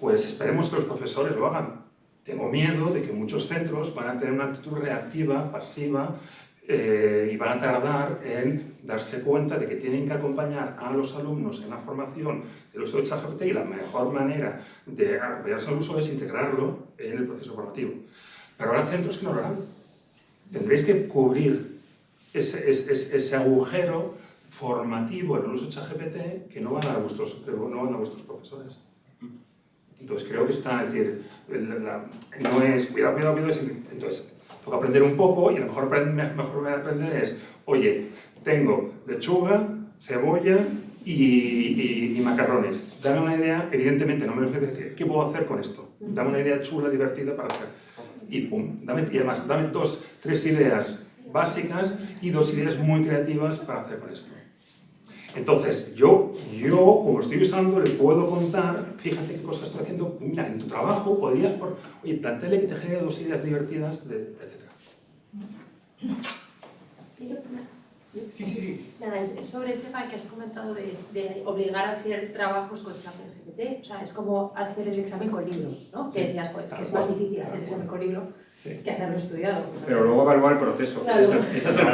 pues esperemos que los profesores lo hagan. Tengo miedo de que muchos centros van a tener una actitud reactiva, pasiva, y van a tardar en darse cuenta de que tienen que acompañar a los alumnos en la formación del uso de ChatGPT, y la mejor manera de acompañarse al uso es integrarlo en el proceso formativo. Pero habrá centros que no lo harán. Tendréis que cubrir ese agujero formativo en el uso de ChatGPT que no van a vuestros profesores. Entonces creo que está, es decir, no es cuidado, entonces toca aprender un poco, y a lo mejor aprender es, oye, tengo lechuga, cebolla y macarrones. Dame una idea, evidentemente no me lo dices, ¿qué puedo hacer con esto? Dame una idea chula, divertida para hacer. Y pum, y además, dame 2, 3 ideas básicas y 2 ideas muy creativas para hacer con esto. Entonces, yo como estoy usando, le puedo contar, fíjate qué cosas estoy haciendo, mira, en tu trabajo podrías, oye, plantéale que te genere 2 ideas divertidas, etc. Sí. Nada, es sobre el tema que has comentado de obligar a hacer trabajos con ChatGPT. O sea, es como hacer el examen con libros, ¿no? Sí. Que decías, pues, que es más difícil hacer el examen con libro que hacerlo estudiado. Pero luego evaluar el proceso. Claro. Ese es el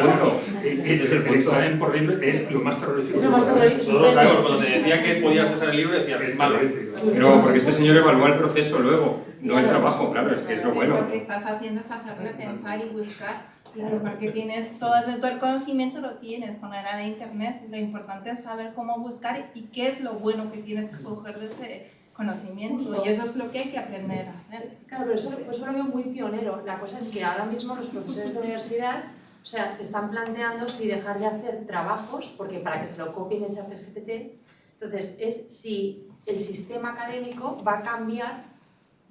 punto. El examen por libro es lo más terrorífico. Es lo más terrorífico. Todos sabemos, cuando te decía que podías usar el libro, decías, es malo. Pero porque este señor evalúa el proceso luego, no el trabajo, claro, es que es lo bueno. Lo que estás haciendo es hacerle pensar y buscar. Claro, porque tienes todo el conocimiento, lo tienes con la era de internet. Lo importante es saber cómo buscar y qué es lo bueno que tienes que coger de ese conocimiento. Justo. Y eso es lo que hay que aprender a hacer. Claro, pero eso lo veo muy pionero. La cosa es que ahora mismo los profesores de universidad, o sea, se están planteando si dejar de hacer trabajos, porque para que se lo copien en ChatGPT, entonces es si el sistema académico va a cambiar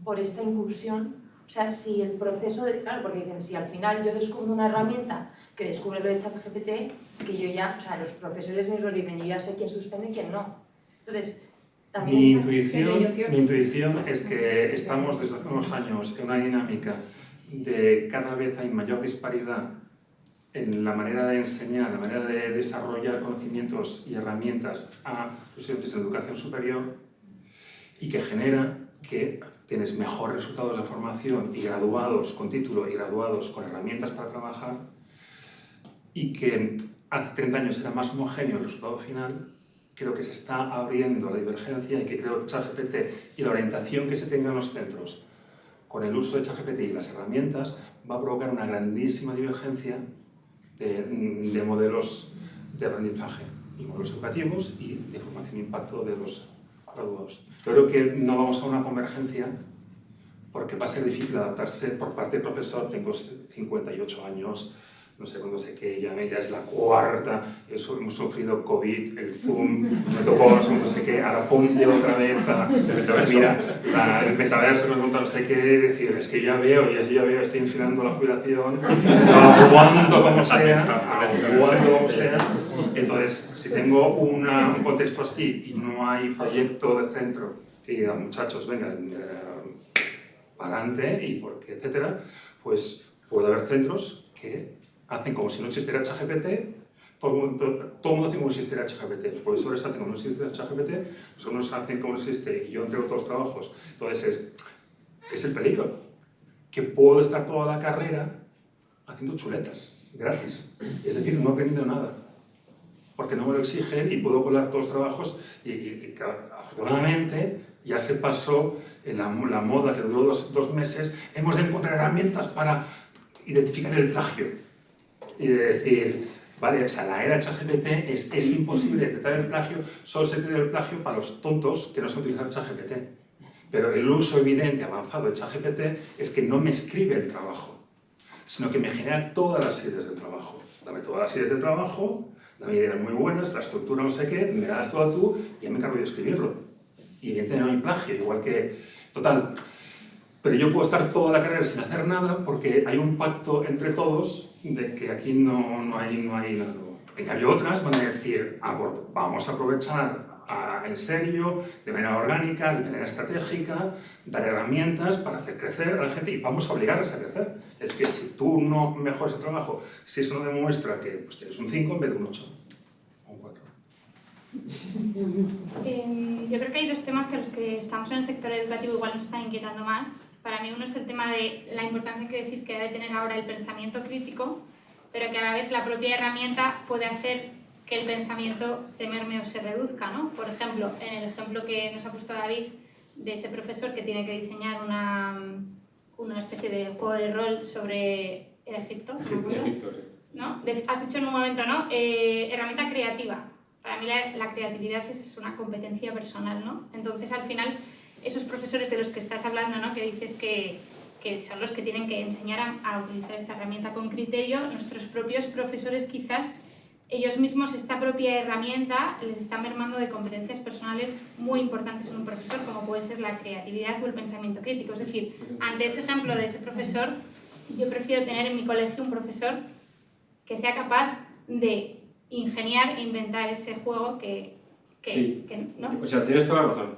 por esta incursión. O sea, si el proceso de... Claro, porque dicen, si al final yo descubro una herramienta que descubre lo de ChatGPT, es que yo ya... O sea, los profesores mismos dicen, yo ya sé quién suspende y quién no. Entonces, también Mi está... intuición es que estamos desde hace unos años en una dinámica de cada vez hay mayor disparidad en la manera de enseñar, la manera de desarrollar conocimientos y herramientas a los estudiantes de educación superior, y que genera que tienes mejores resultados de formación y graduados con título y graduados con herramientas para trabajar, y que hace 30 años era más homogéneo el resultado final. Creo que se está abriendo la divergencia, y que creo que ChatGPT y la orientación que se tenga en los centros con el uso de ChatGPT y las herramientas va a provocar una grandísima divergencia de modelos de aprendizaje y modelos educativos y de formación e impacto de los graduados. Yo creo que no vamos a una convergencia, porque va a ser difícil adaptarse por parte del profesor. Tengo 58 años, no sé cuándo sé que ya es la cuarta, hemos sufrido COVID, el Zoom, me tocó no sé qué, ahora ponte otra vez el metaverso, no sé qué, decir, es que yo ya veo, estoy enfilando la jubilación, aguanto como sea. Entonces, si tengo un contexto así y no hay proyecto de centro que diga, muchachos, venga, para adelante, y porque, etcétera, pues puede haber centros que hacen como si no existiera ChatGPT. Todo el mundo hace como si existiera ChatGPT. Los profesores hacen como si existiera ChatGPT, los alumnos hacen como si existe, y yo entrego todos los trabajos. Entonces, es el peligro, que puedo estar toda la carrera haciendo chuletas, gratis. Es decir, no he aprendido nada. porque no me lo exigen y puedo colar todos los trabajos y afortunadamente ya se pasó en la moda que duró dos meses, hemos de encontrar herramientas para identificar el plagio y de decir, vale, o sea, la era ChatGPT es imposible detectar el plagio, solo se detecta el plagio para los tontos que no saben utilizar ChatGPT. Pero el uso evidente, avanzado de ChatGPT es que no me escribe el trabajo, sino que me genera todas las ideas del trabajo. Dame todas las ideas del trabajo, dame ideas muy buenas, la estructura no sé qué, me das toda tú y ya me encargo de escribirlo. Y evidentemente no hay plagio, igual que... Total, pero yo puedo estar toda la carrera sin hacer nada porque hay un pacto entre todos de que aquí no hay nada. En cambio otras van a decir, vamos a aprovechar en serio, de manera orgánica, de manera estratégica, dar herramientas para hacer crecer a la gente y vamos a obligarles a crecer. Es que si tú no mejoras el trabajo, si eso no demuestra que pues, tienes un 5 en vez de un 8 o un 4. Yo creo que hay dos temas que a los que estamos en el sector educativo igual nos están inquietando más. Para mí uno es el tema de la importancia que decís que debe tener ahora el pensamiento crítico, pero que a la vez la propia herramienta puede hacer que el pensamiento se merme o se reduzca, ¿no? Por ejemplo, en el ejemplo que nos ha puesto David de ese profesor que tiene que diseñar una especie de juego de rol sobre el Egipto, Egipto, sí. ¿no? Has dicho en un momento, ¿no? Herramienta creativa. Para mí la creatividad es una competencia personal, ¿no? Entonces, al final, esos profesores de los que estás hablando, ¿no? Que dices que son los que tienen que enseñar a utilizar esta herramienta con criterio, nuestros propios profesores quizás ellos mismos esta propia herramienta les está mermando de competencias personales muy importantes en un profesor, como puede ser la creatividad o el pensamiento crítico. Es decir, ante ese ejemplo de ese profesor, yo prefiero tener en mi colegio un profesor que sea capaz de ingeniar e inventar ese juego ¿no? O sea, tienes toda la razón.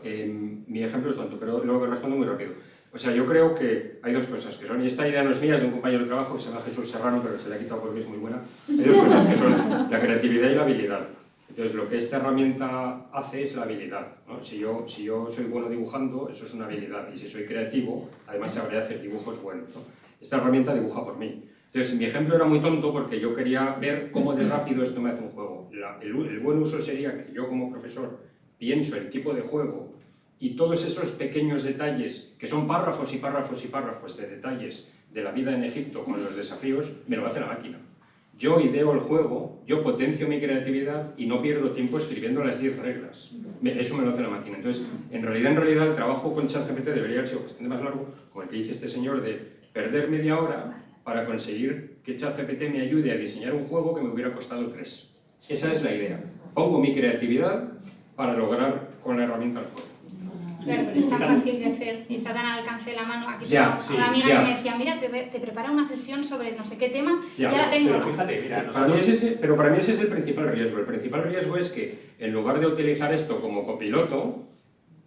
Mi ejemplo es tonto, pero luego respondo muy rápido. O sea, yo creo que hay dos cosas que son, y esta idea no es mía, es de un compañero de trabajo que se llama Jesús Serrano, pero se le ha quitado porque es muy buena. Hay dos cosas que son la creatividad y la habilidad. Entonces, lo que esta herramienta hace es la habilidad, ¿no? Si yo soy bueno dibujando, eso es una habilidad, y si soy creativo, además sabré hacer dibujos buenos, ¿no? Esta herramienta dibuja por mí. Entonces, mi ejemplo era muy tonto porque yo quería ver cómo de rápido esto me hace un juego. El buen uso sería que yo como profesor pienso el tipo de juego y todos esos pequeños detalles, que son párrafos y párrafos y párrafos de detalles de la vida en Egipto con los desafíos, me lo hace la máquina. Yo ideo el juego, yo potencio mi creatividad y no pierdo tiempo escribiendo las 10 reglas. Eso me lo hace la máquina. Entonces, en realidad, el trabajo con ChatGPT debería haber sido bastante más largo, como el que dice este señor, de perder media hora para conseguir que ChatGPT me ayude a diseñar un juego que me hubiera costado 3. Esa es la idea. Pongo mi creatividad para lograr con la herramienta el juego. Claro, pero es tan fácil de hacer y está tan al alcance de la mano. Aquí tengo una amiga que me decía, mira, te prepara una sesión sobre no sé qué tema, ya la tengo. Pero fíjate, mira, para mí ese es el principal riesgo. El principal riesgo es que, en lugar de utilizar esto como copiloto,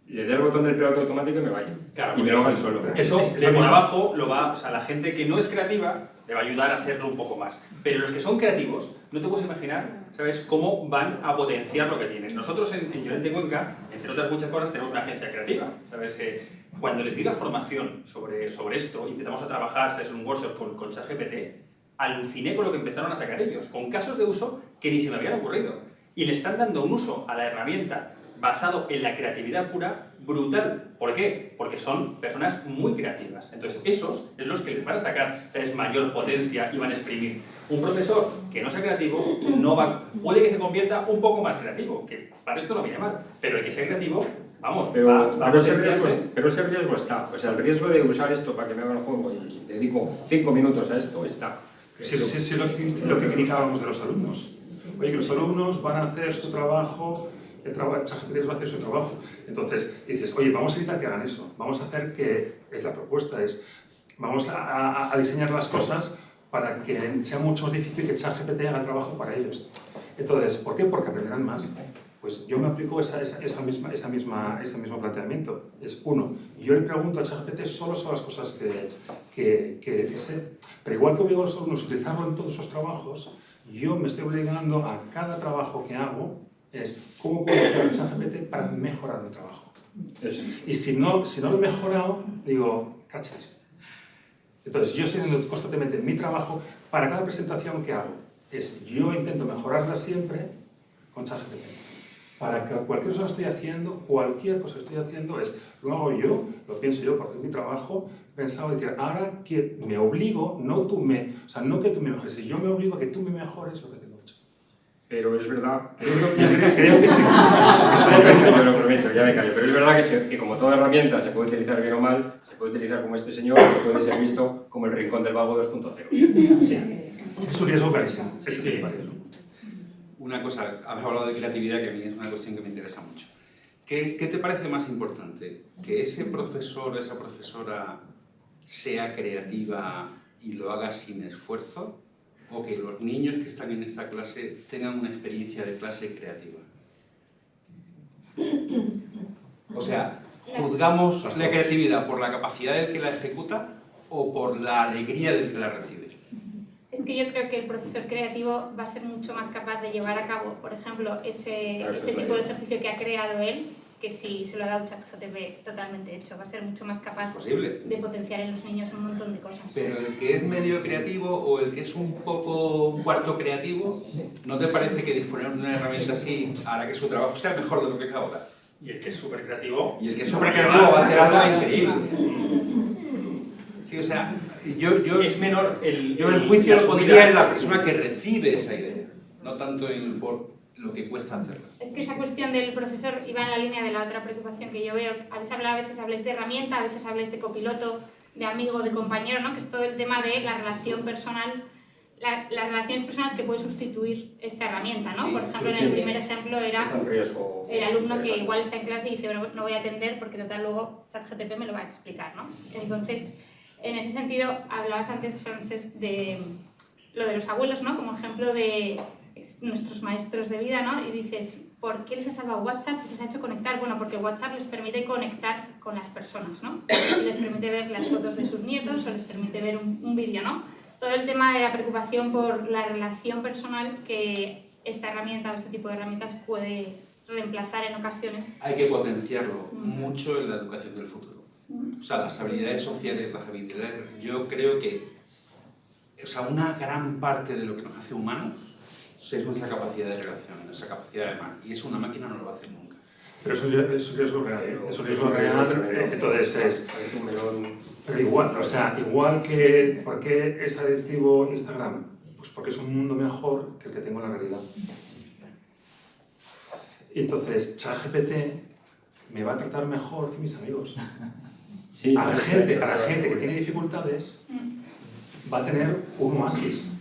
le dé el botón del piloto automático y me vaya. Claro, y me lo haga el solo. Eso, de por abajo, o sea, la gente que no es creativa le va a ayudar a serlo un poco más. Pero los que son creativos, no te puedes imaginar, ¿sabes?, cómo van a potenciar lo que tienen. Nosotros en Lloret de Cuenca, entre otras muchas cosas, tenemos una agencia creativa. ¿Sabes? Que cuando les di la formación sobre esto, intentamos a trabajar, ¿sabes?, en un workshop con ChatGPT, aluciné con lo que empezaron a sacar ellos, con casos de uso que ni se me habían ocurrido. Y le están dando un uso a la herramienta basado en la creatividad pura, brutal. ¿Por qué? Porque son personas muy creativas. Entonces, esos es los que les van a sacar mayor potencia y van a exprimir. Un profesor que no sea creativo puede que se convierta un poco más creativo, que para esto no viene mal, pero el que sea creativo, vamos, pero ese riesgo está. O sea, el riesgo de usar esto para que me haga el juego y dedico 5 minutos a esto está. Sí, lo que criticábamos de los alumnos. Oye, que los alumnos van a hacer su trabajo, ChatGPT va a hacer su trabajo. Entonces dices, oye, vamos a evitar que hagan eso. Vamos a hacer que, la propuesta es, vamos a diseñar las cosas para que sea mucho más difícil que ChatGPT haga el trabajo para ellos. Entonces, ¿por qué? Porque aprenderán más. Pues yo me aplico ese mismo planteamiento. Es uno, y yo le pregunto a ChatGPT solo sobre las cosas que sé. Pero igual que obligo a los alumnos a utilizarlo en todos sus trabajos, yo me estoy obligando a cada trabajo que hago es cómo puedo utilizar el ChatGPT para mejorar mi trabajo. Y si no lo he mejorado, digo, cachas. Entonces, yo estoy haciendo constantemente mi trabajo para cada presentación que hago. Yo intento mejorarla siempre con ChatGPT. Para que cualquier cosa que estoy haciendo lo hago yo, lo pienso yo porque es mi trabajo, he pensado decir, ahora que me obligo, no que tú me mejores, si yo me obligo a que tú me mejores lo que tengo hecho. Pero es verdad, creo que estoy aprendiendo, me lo prometo, ya me callo, pero es verdad que como toda herramienta se puede utilizar bien o mal, se puede utilizar como este señor, o puede ser visto como el rincón del vago 2.0. Sí. Es un riesgo clarísimo, es un riesgo. Una cosa, has hablado de creatividad, que a mí es una cuestión que me interesa mucho. ¿Qué te parece más importante? ¿Que ese profesor o esa profesora sea creativa y lo haga sin esfuerzo? ¿O que los niños que están en esta clase tengan una experiencia de clase creativa? O sea, ¿juzgamos la creatividad por la capacidad del que la ejecuta o por la alegría del que la recibe? Es que yo creo que el profesor creativo va a ser mucho más capaz de llevar a cabo, por ejemplo, ese tipo de ejercicio que ha creado él, que si se lo ha dado ChatGPT totalmente hecho, va a ser mucho más capaz de potenciar en los niños un montón de cosas. Pero el que es medio creativo o el que es un poco un cuarto creativo, ¿no te parece que disponer de una herramienta así hará que su trabajo sea mejor de lo que es ahora? Y el que es súper creativo. Y el que es súper creativo va a hacer algo increíble. Sí, o sea, yo es menor el juicio lo pondría en la persona que recibe esa idea, no tanto por lo que cuesta hacerlo. Es que esa cuestión del profesor iba en la línea de la otra preocupación que yo veo. A veces habléis de herramienta, a veces habléis de copiloto, de amigo, de compañero, ¿no? Que es todo el tema de la relación personal, las relaciones personales que puede sustituir esta herramienta, ¿no? Sí, por ejemplo, sí, en el primer ejemplo era riesgo, el alumno que igual está en clase y dice, bueno, no voy a atender porque total luego ChatGPT me lo va a explicar, ¿no? Entonces, en ese sentido, hablabas antes, Francesc, de lo de los abuelos, ¿no? Como ejemplo de nuestros maestros de vida, ¿no? Y dices, ¿por qué les ha salvado WhatsApp? ¿Les ha hecho conectar? Bueno, porque WhatsApp les permite conectar con las personas, ¿no? Y les permite ver las fotos de sus nietos o les permite ver un vídeo, ¿no? Todo el tema de la preocupación por la relación personal que esta herramienta o este tipo de herramientas puede reemplazar en ocasiones. Hay que potenciarlo mucho en la educación del futuro. O sea, las habilidades sociales, las habilidades... Yo creo que una gran parte de lo que nos hace humanos es nuestra capacidad de relación, nuestra capacidad de amar. Y eso una máquina no lo va a hacer nunca. Pero es un riesgo real, ¿eh? Es un riesgo real, entonces pero igual que... ¿Por qué es adictivo Instagram? Pues porque es un mundo mejor que el que tengo en la realidad. Entonces, ChatGPT me va a tratar mejor que mis amigos. Sí, a la gente que tiene dificultades va a tener un oasis.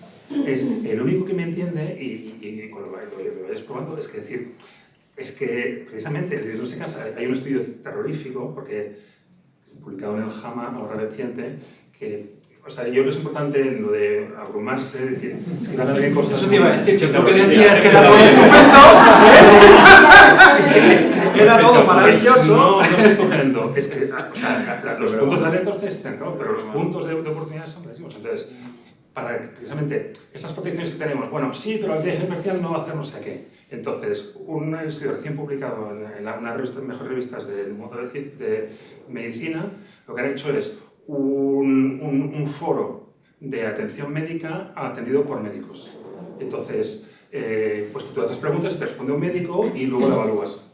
Es el único que me entiende y con lo que vayas probando es que precisamente no sé, hay un estudio terrorífico porque publicado en el JAMA ahora reciente que yo creo que es importante lo de abrumarse, decir, es que van a venir cosas... Eso te iba a decir, que tú que decías que era todo estupendo, era todo maravilloso. No es estupendo, es que los puntos de alerta ustedes están claro, pero los puntos de oportunidades son clarísimos. Entonces, para precisamente esas protecciones que tenemos, bueno, sí, pero la inteligencia artificial no va a hacer no sé qué. Entonces, un estudio recién publicado en una de las mejores revistas del mundo de medicina, lo que han hecho es un foro de atención médica atendido por médicos. Entonces, pues tú haces preguntas y te responde un médico y luego lo evalúas.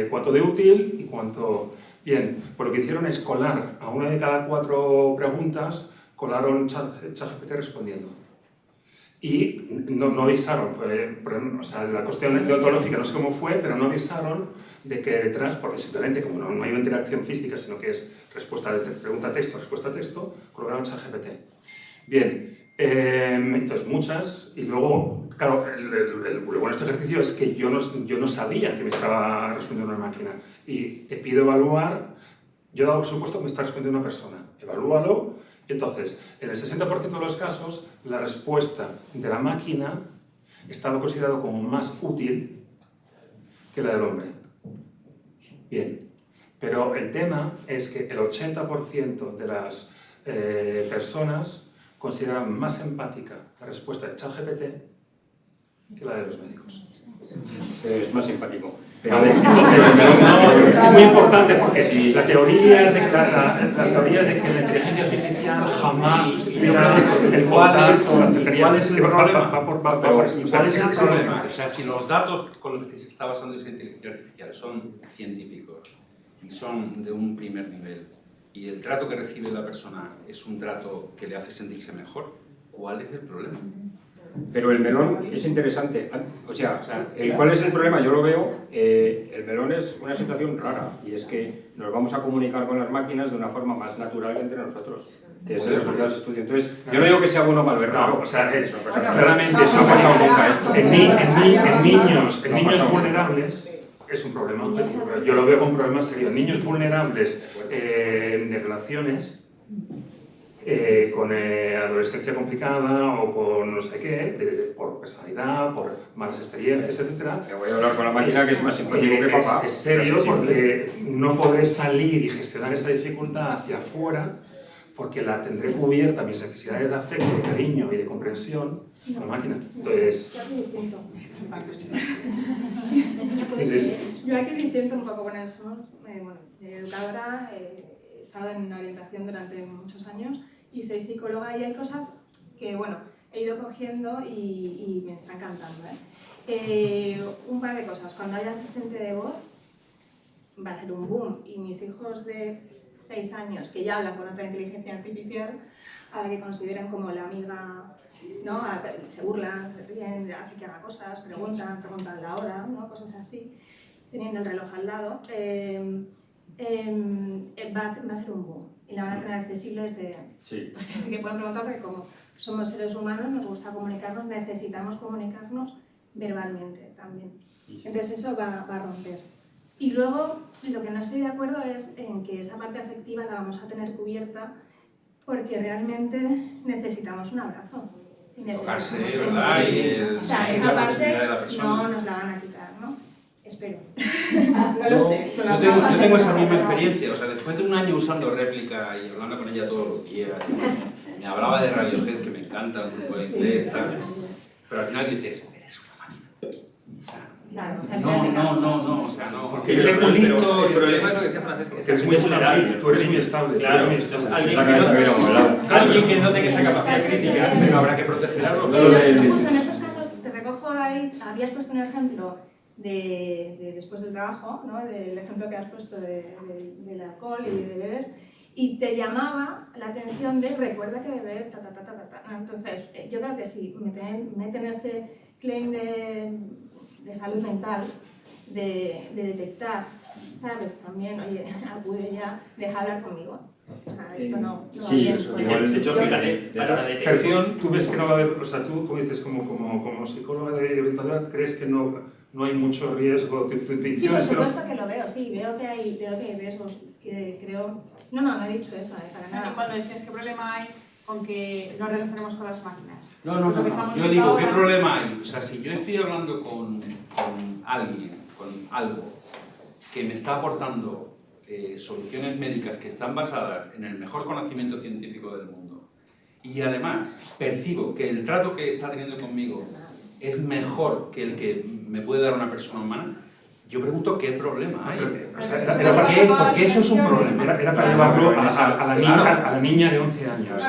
Cuánto de útil y cuánto... Bien, pues lo que hicieron es colar a una de cada 4 preguntas, colaron ChatGPT respondiendo. Y no avisaron, la cuestión deontológica no sé cómo fue, pero no avisaron de que detrás, porque simplemente como no hay una interacción física, sino que es pregunta texto, respuesta texto, colocaron ChatGPT. Bien, entonces muchas, y luego, claro, lo bueno de este ejercicio es que yo no sabía que me estaba respondiendo una máquina. Y te pido evaluar, yo he dado por supuesto que me está respondiendo una persona, evalúalo. Entonces, en el 60% de los casos, la respuesta de la máquina estaba considerada como más útil que la del hombre. Bien, pero el tema es que el 80% de las personas consideran más empática la respuesta de ChatGPT que la de los médicos. Es más simpático. Pero entonces, es muy importante porque la teoría de que la inteligencia artificial jamás sustituirá el contacto, la cercanía. ¿Cuál es el problema? ¿Cuál es el problema? O sea, si los datos con los que se está basando esa inteligencia artificial son científicos y son de un primer nivel y el trato que recibe la persona es un trato que le hace sentirse mejor, ¿cuál es el problema? Pero el melón es interesante. O sea, ¿cuál es el problema? Yo lo veo, el melón es una situación rara y es que nos vamos a comunicar con las máquinas de una forma más natural que entre nosotros, que es el resultado de estudio. Entonces, yo no digo que sea bueno o malo, es raro. O sea, claramente eso ha pasado nunca esto. En niños vulnerables es un problema objetivo. Yo lo veo como un problema serio. En niños vulnerables de relaciones, con adolescencia complicada o con no sé qué, por personalidad, por malas experiencias, etc. Te voy a hablar con la máquina que es más simpático que papá. Es serio porque no podré salir y gestionar esa dificultad hacia afuera porque la tendré cubierta, mis necesidades de afecto, de cariño y de comprensión, con la máquina. Entonces... Yo aquí disiento un poco con eso. Bueno, educadora, he estado en orientación durante muchos años y soy psicóloga y hay cosas que, bueno, he ido cogiendo y me está encantando, un par de cosas. Cuando haya asistente de voz va a ser un boom y mis hijos de 6 años que ya hablan con otra inteligencia artificial a la que consideran como la amiga, ¿no? Se burlan, se ríen, hace que haga cosas, preguntan la hora, ¿no? Cosas así, teniendo el reloj al lado, va a ser un boom y la van a tener accesibles desde que puedan preguntar, porque como somos seres humanos, nos gusta comunicarnos, necesitamos comunicarnos verbalmente también. Entonces eso va a romper. Y luego, lo que no estoy de acuerdo es en que esa parte afectiva la vamos a tener cubierta porque realmente necesitamos un abrazo. Tocarse, ¿verdad? O sea, esa parte no nos la van a quitar, ¿no? Espero. No lo sé. Yo tengo esa misma experiencia. O sea, después de un año usando réplica y hablando con ella todos los días, me hablaba de Radiohead, que me encanta, un grupo de inglés, pero al final dices, eres una máquina. No, o sea, no. Porque eres muy listo. El problema es lo que decía Francesc, que eres muy estable. Tú eres muy estable. Claro, alguien que no tenga esa capacidad crítica, pero habrá que protegerlo. Justo en esos casos, te recojo ahí, habías puesto un ejemplo de después del trabajo, ¿no? Del ejemplo que has puesto del alcohol y de beber, y te llamaba la atención de recuerda que beber, Entonces, yo creo que sí, meten ese claim de salud mental, de detectar, ¿sabes? También, oye, acude ya, deja hablar conmigo. Esto no va bien. De hecho, fíjate, para la detección... Tú ves que no va a haber, o sea, tú, como dices, como psicóloga de orientadora, ¿crees que no hay mucho riesgo? Tu Sí, por supuesto que lo veo, sí, veo que hay riesgos, que creo... No he dicho eso, para nada. Cuando dices, ¿qué problema hay con que nos relacionemos con las máquinas? No. Yo digo, ¿qué problema hay? O sea, si yo estoy hablando con alguien, con algo, que me está aportando soluciones médicas que están basadas en el mejor conocimiento científico del mundo, y además percibo que el trato que está teniendo conmigo es mejor que el que me puede dar una persona humana, yo pregunto qué problema hay. O sea, ¿Por qué eso es un problema? Era para llevarlo a la niña de 11 años.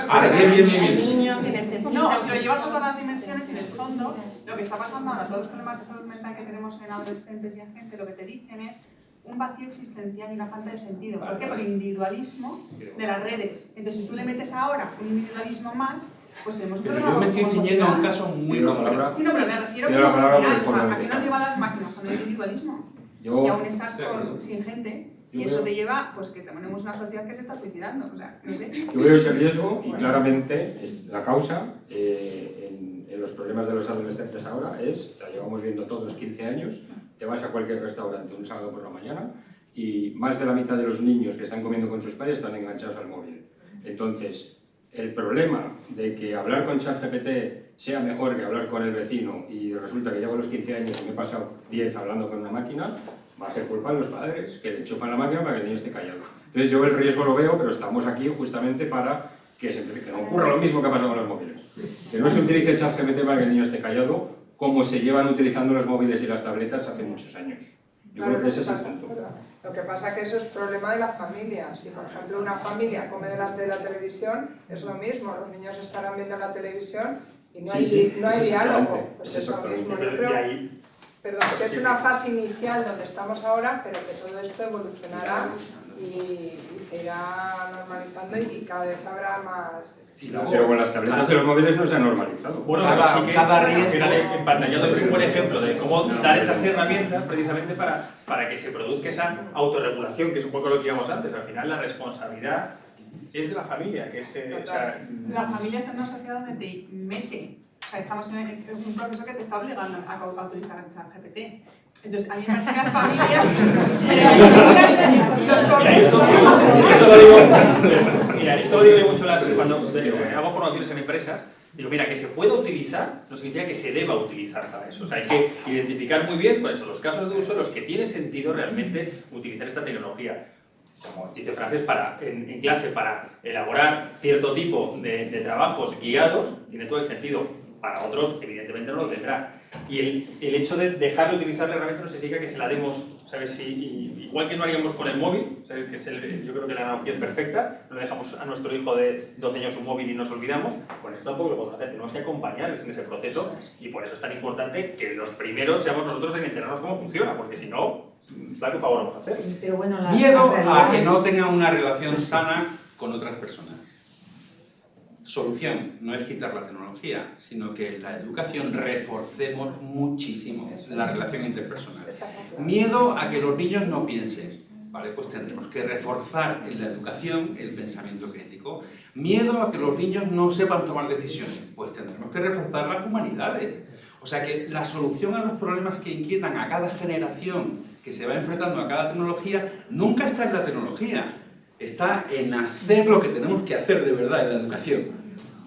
Bien. No, si lo llevas a todas las dimensiones, en el fondo, lo que está pasando ahora, todos los problemas de salud mental que tenemos en adolescentes y en gente, lo que te dicen es un vacío existencial y una falta de sentido. ¿Por qué? Por el individualismo de las redes. Entonces, si tú le metes ahora un individualismo más, pues tenemos que... Pero yo me estoy ciñendo a un caso muy concreto. Sí, no, pero me refiero a que nos lleva a las máquinas, al individualismo. Y aún estás sin gente. Y eso te lleva, pues que tenemos una sociedad que se está suicidando, o sea, no sé. Yo veo ese riesgo y claramente la causa en los problemas de los adolescentes ahora es, la llevamos viendo todos 15 años, te vas a cualquier restaurante un sábado por la mañana y más de la mitad de los niños que están comiendo con sus padres están enganchados al móvil. Entonces, el problema de que hablar con ChatGPT sea mejor que hablar con el vecino y resulta que llevo los 15 años y me he pasado 10 hablando con una máquina, va a ser culpa de los padres, que le enchufan la máquina para que el niño esté callado. Entonces yo el riesgo lo veo, pero estamos aquí justamente para que no ocurra lo mismo que ha pasado con los móviles. Que no se utilice el ChatGPT para que el niño esté callado, como se llevan utilizando los móviles y las tabletas hace muchos años. Yo creo que ese es el pasa, punto. lo que pasa es que eso es problema de la familia. Si, por ejemplo, una familia come delante de la televisión, es lo mismo. Los niños estarán viendo la televisión y no hay, no hay diálogo. Pues es lo mismo. Yo creo, perdón, que es una fase inicial donde estamos ahora, pero que todo esto evolucionará y se irá normalizando y cada vez habrá más... Sí, pero con las tabletas y los móviles no se ha normalizado. Bueno, sí que al final empantallado es un buen ejemplo de cómo dar esas herramientas precisamente para que se produzca esa autorregulación, que es un poco lo que íbamos antes. Al final la responsabilidad es de la familia, que es... La familia está en una sociedad donde te mete. O sea, estamos en un proceso que te está obligando a utilizar el ChatGPT. Entonces, a mí me parece que las familias... Mira, esto lo digo yo mucho cuando hago formaciones en empresas. Digo, mira, que se pueda utilizar no significa que se deba utilizar para eso. O sea, hay que identificar muy bien cuáles son los casos de uso en los que tiene sentido realmente utilizar esta tecnología. Como dice Francesc, en clase para elaborar cierto tipo de trabajos guiados, tiene todo el sentido. Para otros, evidentemente, no lo tendrá. Y el hecho de dejar de utilizar la herramienta no significa que se la demos, ¿sabes? Igual que no haríamos con el móvil, ¿sabes? Que yo creo que la analogía es perfecta, no dejamos a nuestro hijo de 12 años un móvil y nos olvidamos, con esto tampoco lo podemos hacer, tenemos que acompañarles en ese proceso y por eso es tan importante que los primeros seamos nosotros en enterarnos cómo funciona, porque si no, claro, favor vamos a hacer. Pero bueno, Miedo a que no tengan una relación sana con otras personas. Solución no es quitar la tecnología, sino que en la educación reforcemos muchísimo la relación interpersonal. Miedo a que los niños no piensen, ¿vale? Pues tendremos que reforzar en la educación el pensamiento crítico. Miedo a que los niños no sepan tomar decisiones, pues tendremos que reforzar las humanidades. O sea que la solución a los problemas que inquietan a cada generación que se va enfrentando a cada tecnología nunca está en la tecnología. Está en hacer lo que tenemos que hacer de verdad en la educación.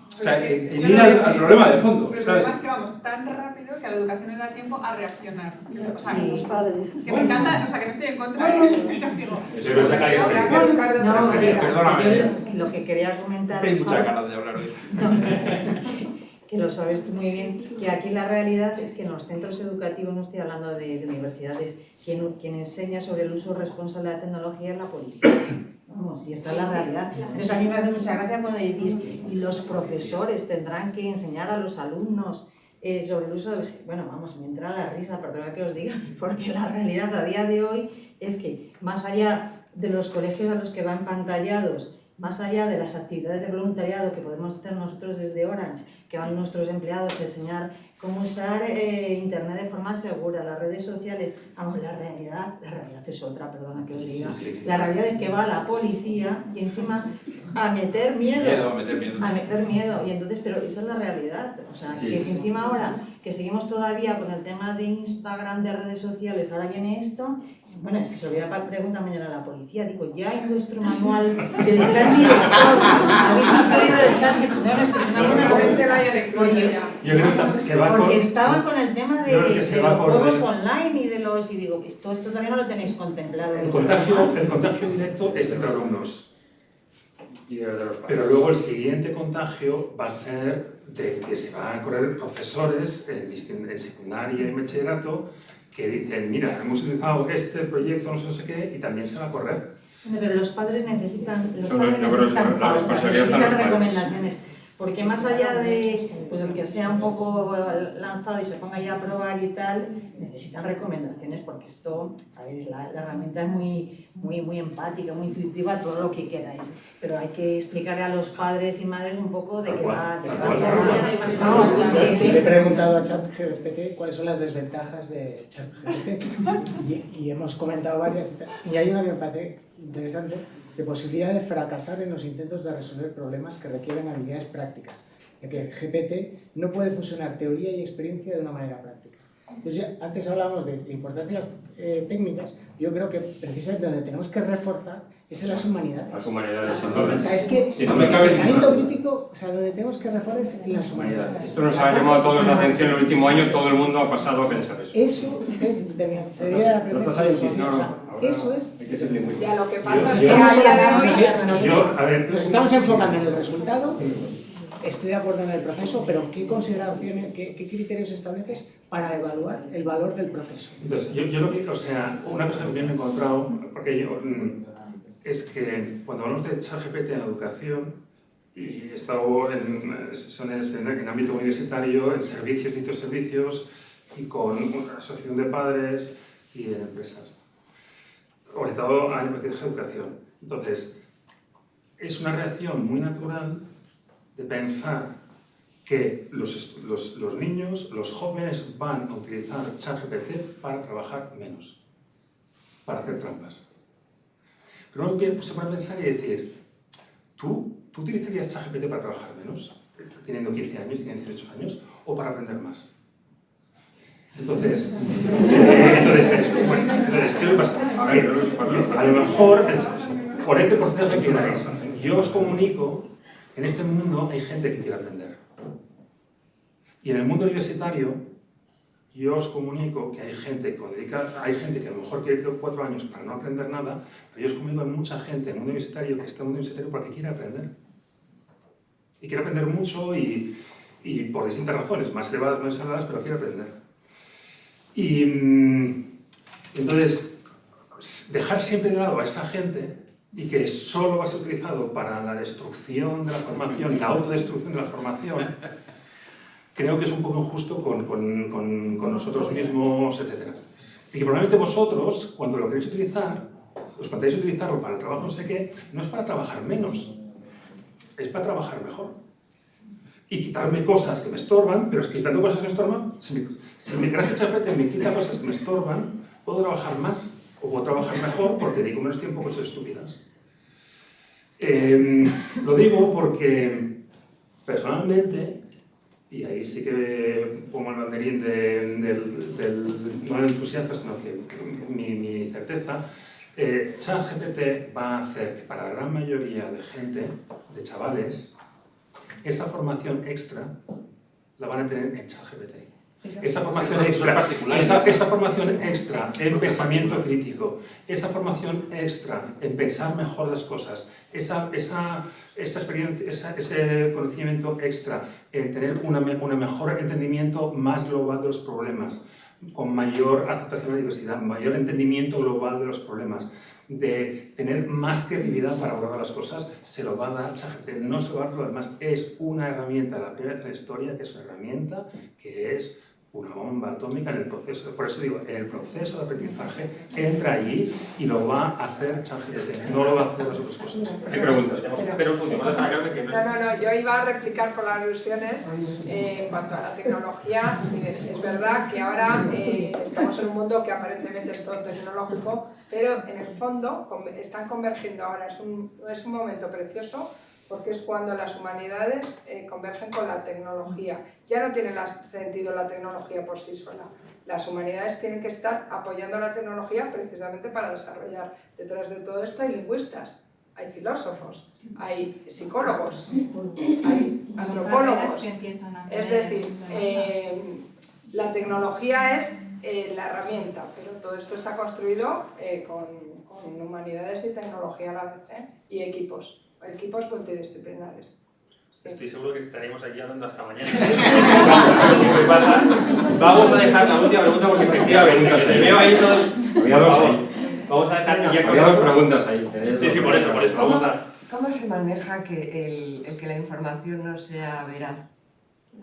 O sea, en ir al problema de fondo. Pero el problema es que vamos tan rápido que a la educación le da tiempo a reaccionar. O sea, los padres. Que me encanta, o sea, que no estoy en contra de lo que quería comentar... Hay muchas ganas de hablar de eso. Que lo sabes tú muy bien, que aquí la realidad es que en los centros educativos, no estoy hablando de universidades, quien enseña sobre el uso responsable de la tecnología es la policía. Vamos, y esta es la realidad. Entonces a mí me hace mucha gracia cuando decís, y los profesores tendrán que enseñar a los alumnos sobre el uso del... Bueno, vamos, me entra la risa, perdona que os diga, porque la realidad a día de hoy es que más allá de los colegios a los que van pantallados, más allá de las actividades de voluntariado que podemos hacer nosotros desde Orange, que van nuestros empleados a enseñar cómo usar Internet de forma segura, las redes sociales, vamos, la realidad es otra, perdona que os diga. La realidad es que va la policía y encima a meter miedo. A meter miedo. Y entonces, pero esa es la realidad. O sea, que si encima ahora, que seguimos todavía con el tema de Instagram, de redes sociales, ahora viene esto. Bueno, es que se lo voy a preguntar mañana a la policía. Digo, ya en vuestro manual del plan director habéis incluido el chat. No, es que es una buena pregunta. Yo creo que se va porque estaban con el tema de los juegos online y de los... Y digo, esto todavía no lo tenéis contemplado. El contagio directo es entre alumnos. Y de los padres. Pero luego el siguiente contagio va a ser de que se van a correr profesores en secundaria y bachillerato que dicen, mira, hemos utilizado este proyecto, no sé qué, y también se va a correr. Pero los padres necesitan necesitan recomendaciones. Porque más allá de pues, el que sea un poco lanzado y se ponga ya a probar y tal, necesitan recomendaciones porque esto, a ver, la herramienta es muy empática, muy intuitiva, todo lo que queráis. Pero hay que explicarle a los padres y madres un poco de qué va. Le he preguntado a ChatGPT cuáles son las desventajas de ChatGPT y hemos comentado varias y hay una que me parece interesante, de posibilidad de fracasar en los intentos de resolver problemas que requieren habilidades prácticas, ya que GPT no puede fusionar teoría y experiencia de una manera práctica. Entonces, antes hablábamos de la importancia de las técnicas, yo creo que precisamente donde tenemos que reforzar es en las humanidades. Las humanidades, sin duda. O sea, es que si no me cabe el pensamiento crítico, o sea, donde tenemos que reforzar es en las humanidades. Esto nos ha llamado a todos la atención en el último año, todo el mundo ha pasado a pensar eso. Eso es determinante, se debería aprender eso es. Hay que ser lingüista. Ya, lo que pasa es que a día de hoy nos estamos enfocando en el resultado estoy de acuerdo en el proceso, pero ¿qué consideraciones, qué criterios estableces para evaluar el valor del proceso? Entonces, yo lo que, o sea, una cosa que me he encontrado, porque yo, es que cuando hablamos de ChatGPT en educación, y he estado en sesiones en ámbito universitario, en servicios, distintos servicios, y con una asociación de padres y en empresas, orientado a educación. Entonces, es una reacción muy natural de pensar que los niños, los jóvenes van a utilizar ChatGPT para trabajar menos, para hacer trampas. Pero uno se puede pensar y decir, ¿tú utilizarías ChatGPT para trabajar menos, teniendo 15 años, teniendo 18 años, o para aprender más? Entonces, ¿qué me pasa? A lo mejor, poned el porcentaje que queráis. Yo os comunico que en este mundo hay gente que quiere aprender. Y en el mundo universitario, yo os comunico que hay gente que a lo mejor quiere 4 años para no aprender nada, pero yo os comunico que hay mucha gente en el mundo universitario que está en el mundo universitario porque quiere aprender. Y quiere aprender mucho y por distintas razones, más elevadas, menos elevadas, pero quiere aprender. Y entonces, dejar siempre de lado a esa gente y que solo va a ser utilizado para la destrucción de la formación y la autodestrucción de la formación, creo que es un poco injusto con nosotros mismos, etc. Y que probablemente vosotros, cuando lo queréis utilizar, os planteáis utilizarlo para el trabajo no sé qué, no es para trabajar menos, es para trabajar mejor. Y quitarme cosas que me estorban, pero es que quitando cosas que me estorban, si mi gracia ChatGPT me quita cosas que me estorban, puedo trabajar más o puedo trabajar mejor porque dedico menos tiempo a cosas estúpidas. Lo digo porque personalmente, y ahí sí que pongo el banderín no el entusiasta, sino que mi certeza, ChatGPT va a hacer que para la gran mayoría de gente, de chavales, esa formación extra la van a tener en ChatGPT. Esa formación extra en pensamiento crítico, esa formación extra en pensar mejor las cosas, ese conocimiento extra en tener un mejor entendimiento más global de los problemas, con mayor aceptación a la diversidad, mayor entendimiento global de los problemas, de tener más creatividad para abordar las cosas, se lo va a dar ChatGPT, no se lo va a dar lo demás. Es una herramienta, la primera vez en la historia, que es una herramienta que es una bomba atómica en el proceso. Por eso digo, en el proceso de aprendizaje entra allí y lo va a hacer ChatGPT, no lo va a hacer las otras cosas. Hay preguntas. Espera un segundo, vamos a dejar a Carmen que No, yo iba a replicar por las alusiones en cuanto a la tecnología. Sí, es verdad que ahora estamos en un mundo que aparentemente es todo tecnológico, pero en el fondo están convergiendo ahora. Es un momento precioso porque es cuando las humanidades convergen con la tecnología. Ya no tiene sentido la tecnología por sí sola. Las humanidades tienen que estar apoyando la tecnología precisamente para desarrollar. Detrás de todo esto hay lingüistas, hay filósofos, hay psicólogos, hay antropólogos. Es decir, la tecnología es la herramienta, pero todo esto está construido con humanidades y tecnología a la vez, y equipos multidisciplinares. Estoy seguro que estaremos aquí hablando hasta mañana. Vamos a dejar la última pregunta porque efectivamente me veo ahí todo. Había dos ahí. Vamos a dejar ya con había dos preguntas ahí. Sí, por eso. Vamos a... ¿Cómo se maneja que el que la información no sea veraz?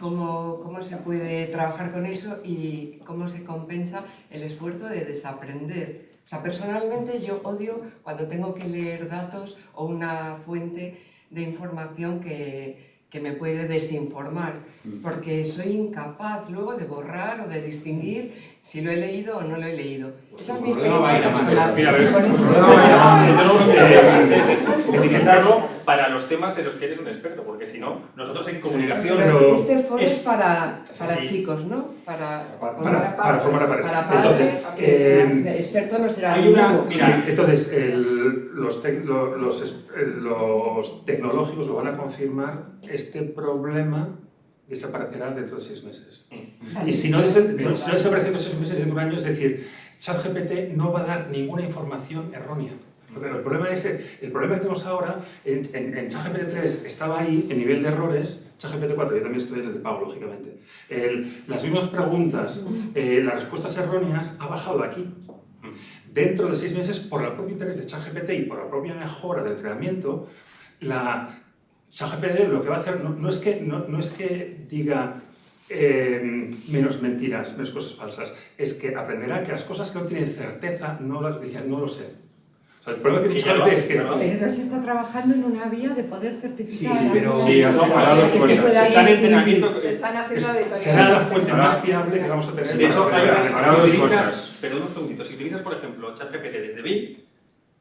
¿Cómo se puede trabajar con eso y cómo se compensa el esfuerzo de desaprender? O sea, personalmente yo odio cuando tengo que leer datos o una fuente de información que me puede desinformar, porque soy incapaz luego de borrar o de distinguir si lo he leído o no lo he leído. Esa es mi experiencia personal. Utilizarlo para los temas en los que eres un experto, porque si no, nosotros en comunicación... Pero este foro es para chicos, ¿no? Para formar a pares. Para padres, experto no será ninguno. Sí, entonces, los tecnológicos lo van a confirmar. Este problema desaparecerá dentro de 6 meses. Y si no desaparece dentro de 6 meses, dentro de un año, es decir, ChatGPT no va a dar ninguna información errónea. Pero el problema que tenemos ahora, en ChatGPT 3 estaba ahí el nivel de errores, ChatGPT 4, yo también estoy en el de pago, lógicamente. Las mismas preguntas, las respuestas erróneas, ha bajado aquí. Dentro de 6 meses, por el propio interés de ChatGPT y por la propia mejora del entrenamiento, la ChatGPT lo que va a hacer no es que diga menos mentiras, menos cosas falsas, es que aprenderá que las cosas que no tienen certeza no lo sé. O sea, el problema que dice ChatGPT es que... Pero no se está trabajando en una vía de poder certificar. Sí, pero... Sí, para dos cosas. Están en entrenamiento... Se están haciendo auditorías. Será la fuente más fiable que vamos a tener. De hecho, para dos cosas. Perdón un segundito, si utilizas, por ejemplo, ChatGPT desde Bing,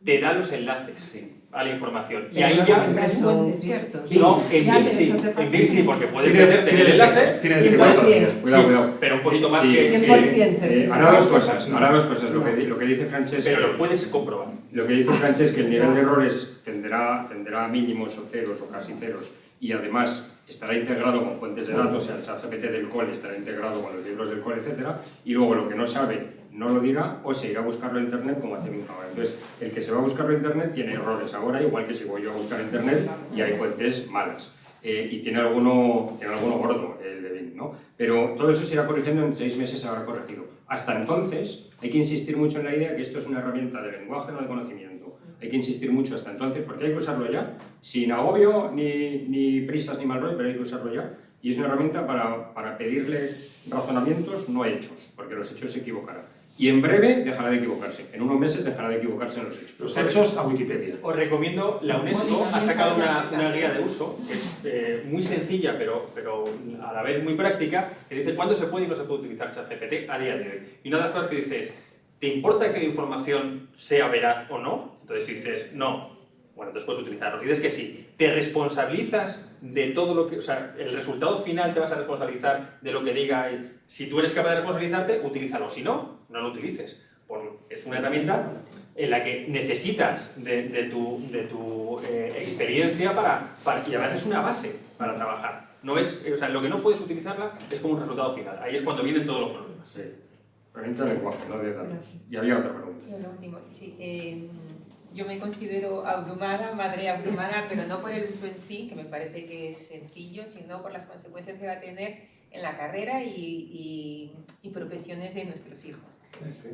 te da los enlaces a la información. Y ahí ya... son ciertos. No, en Bing sí, porque puedes meter el enlace, Cuidado. pero un poquito más Sí, que... Hará dos cosas. Lo que dice Francesc... Pero lo puedes comprobar. Lo que dice Francesc es que el nivel de errores tendrá mínimos o ceros o casi ceros, y además estará integrado con fuentes de datos, o sea, el ChatGPT del cole estará integrado con los libros del cole, etc. Y luego lo que no sabe no lo dirá o se irá a buscarlo en internet como hace mi hija ahora. Entonces, el que se va a buscarlo en internet tiene errores ahora, igual que si voy yo a buscar internet y hay fuentes malas. Y tiene alguno gordo el de Bing, ¿no? Pero todo eso se irá corrigiendo, en 6 meses se habrá corregido. Hasta entonces, hay que insistir mucho en la idea que esto es una herramienta de lenguaje, no de conocimiento. Hay que insistir mucho hasta entonces, porque hay que usarlo ya, sin agobio, ni prisas, ni mal rollo, pero hay que usarlo ya. Y es una herramienta para pedirle razonamientos no hechos, porque los hechos se equivocarán. Y en breve dejará de equivocarse. En unos meses dejará de equivocarse en los hechos. Los hechos a Wikipedia. Os recomiendo, la UNESCO ha sacado una guía de uso, que es muy sencilla, pero a la vez muy práctica, que dice cuándo se puede y no se puede utilizar ChatGPT a día de hoy. Y una de las cosas que dice es, ¿te importa que la información sea veraz o no? Entonces dices, no. Bueno, entonces puedes utilizarlo. Y dices que sí. ¿Te responsabilizas de todo lo que... O sea, el resultado final te vas a responsabilizar de lo que diga? Si tú eres capaz de responsabilizarte, utilízalo. Si no, no lo utilices. Es una herramienta en la que necesitas de tu experiencia y además es una base para trabajar. No es, o sea, lo que no puedes utilizarla es como un resultado final. Ahí es cuando vienen todos los problemas. Sí. Herramienta de lenguaje, no de datos. Y había otra pregunta. Lo último, sí. Yo me considero abrumada, madre abrumada, pero no por el uso en sí, que me parece que es sencillo, sino por las consecuencias que va a tener en la carrera y profesiones de nuestros hijos.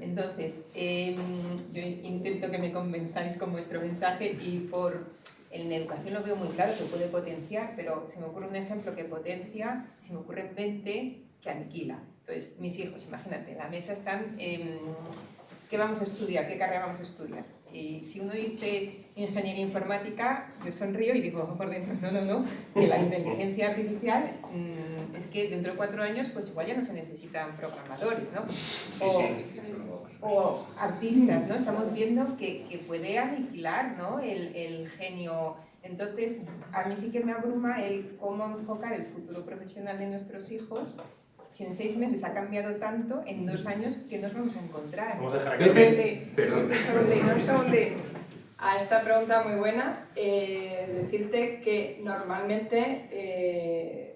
Entonces, yo intento que me convenzáis con vuestro mensaje y en educación lo veo muy claro, que puede potenciar, pero se me ocurre un ejemplo que potencia, se me ocurren 20 que aniquila. Entonces, mis hijos, imagínate, en la mesa están, ¿qué vamos a estudiar? ¿Qué carrera vamos a estudiar? Y si uno dice ingeniería informática, yo sonrío y digo por dentro, no, que la inteligencia artificial es que dentro de 4 años pues igual ya no se necesitan programadores, ¿no? O artistas, ¿no? Estamos viendo que puede aniquilar, ¿no? el genio. Entonces, a mí sí que me abruma el cómo enfocar el futuro profesional de nuestros hijos. Si en 6 meses ha cambiado tanto, en 2 años, ¿qué nos vamos a encontrar? Vamos a dejar aquí. Perdón. Un segundín. A esta pregunta muy buena, decirte que normalmente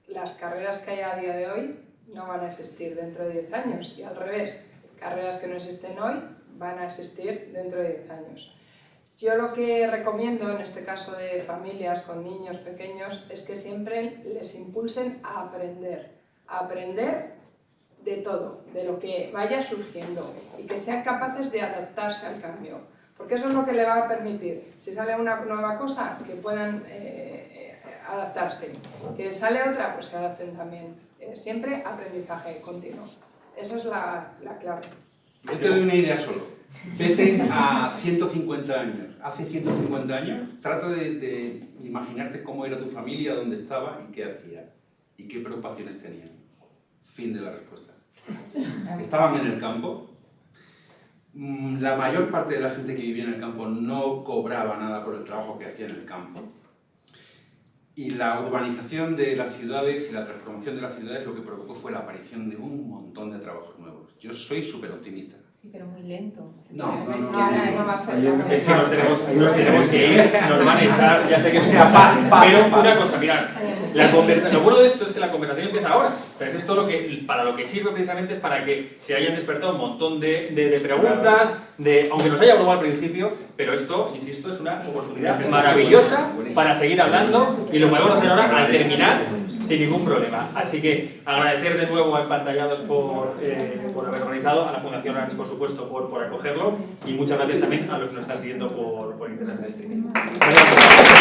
las carreras que hay a día de hoy no van a existir dentro de 10 años. Y al revés, carreras que no existen hoy van a existir dentro de 10 años. Yo lo que recomiendo, en este caso de familias con niños pequeños, es que siempre les impulsen a aprender de todo, de lo que vaya surgiendo y que sean capaces de adaptarse al cambio, porque eso es lo que le va a permitir, si sale una nueva cosa, que puedan adaptarse, que sale otra, pues se adapten también. Siempre aprendizaje continuo, esa es la clave. Yo te doy una idea solo. Vete a 150 años. Hace 150 años, trata de imaginarte cómo era tu familia, dónde estaba y qué hacía. ¿Y qué preocupaciones tenían? Fin de la respuesta. Estaban en el campo. La mayor parte de la gente que vivía en el campo no cobraba nada por el trabajo que hacía en el campo. Y la urbanización de las ciudades y la transformación de las ciudades lo que provocó fue la aparición de un montón de trabajos nuevos. Yo soy súper optimista. Sí, pero muy lento. No, Es que ahora es- Es que nos tenemos que ir, nos van a echar, ya sé que O sea, paz, pero paz. una cosa, mirad, lo bueno de esto es que la conversación empieza ahora. Entonces esto para lo que sirve precisamente es para que se hayan despertado un montón de preguntas, aunque nos haya abrumado al principio, pero esto, insisto, es una oportunidad maravillosa para seguir hablando y lo podemos hacer ahora al terminar sin ningún problema. Así que agradecer de nuevo a Empantallados por haber organizado, a la Fundación Orange, por supuesto, por acogerlo, y muchas gracias también a los que nos están siguiendo por internet de streaming. Gracias.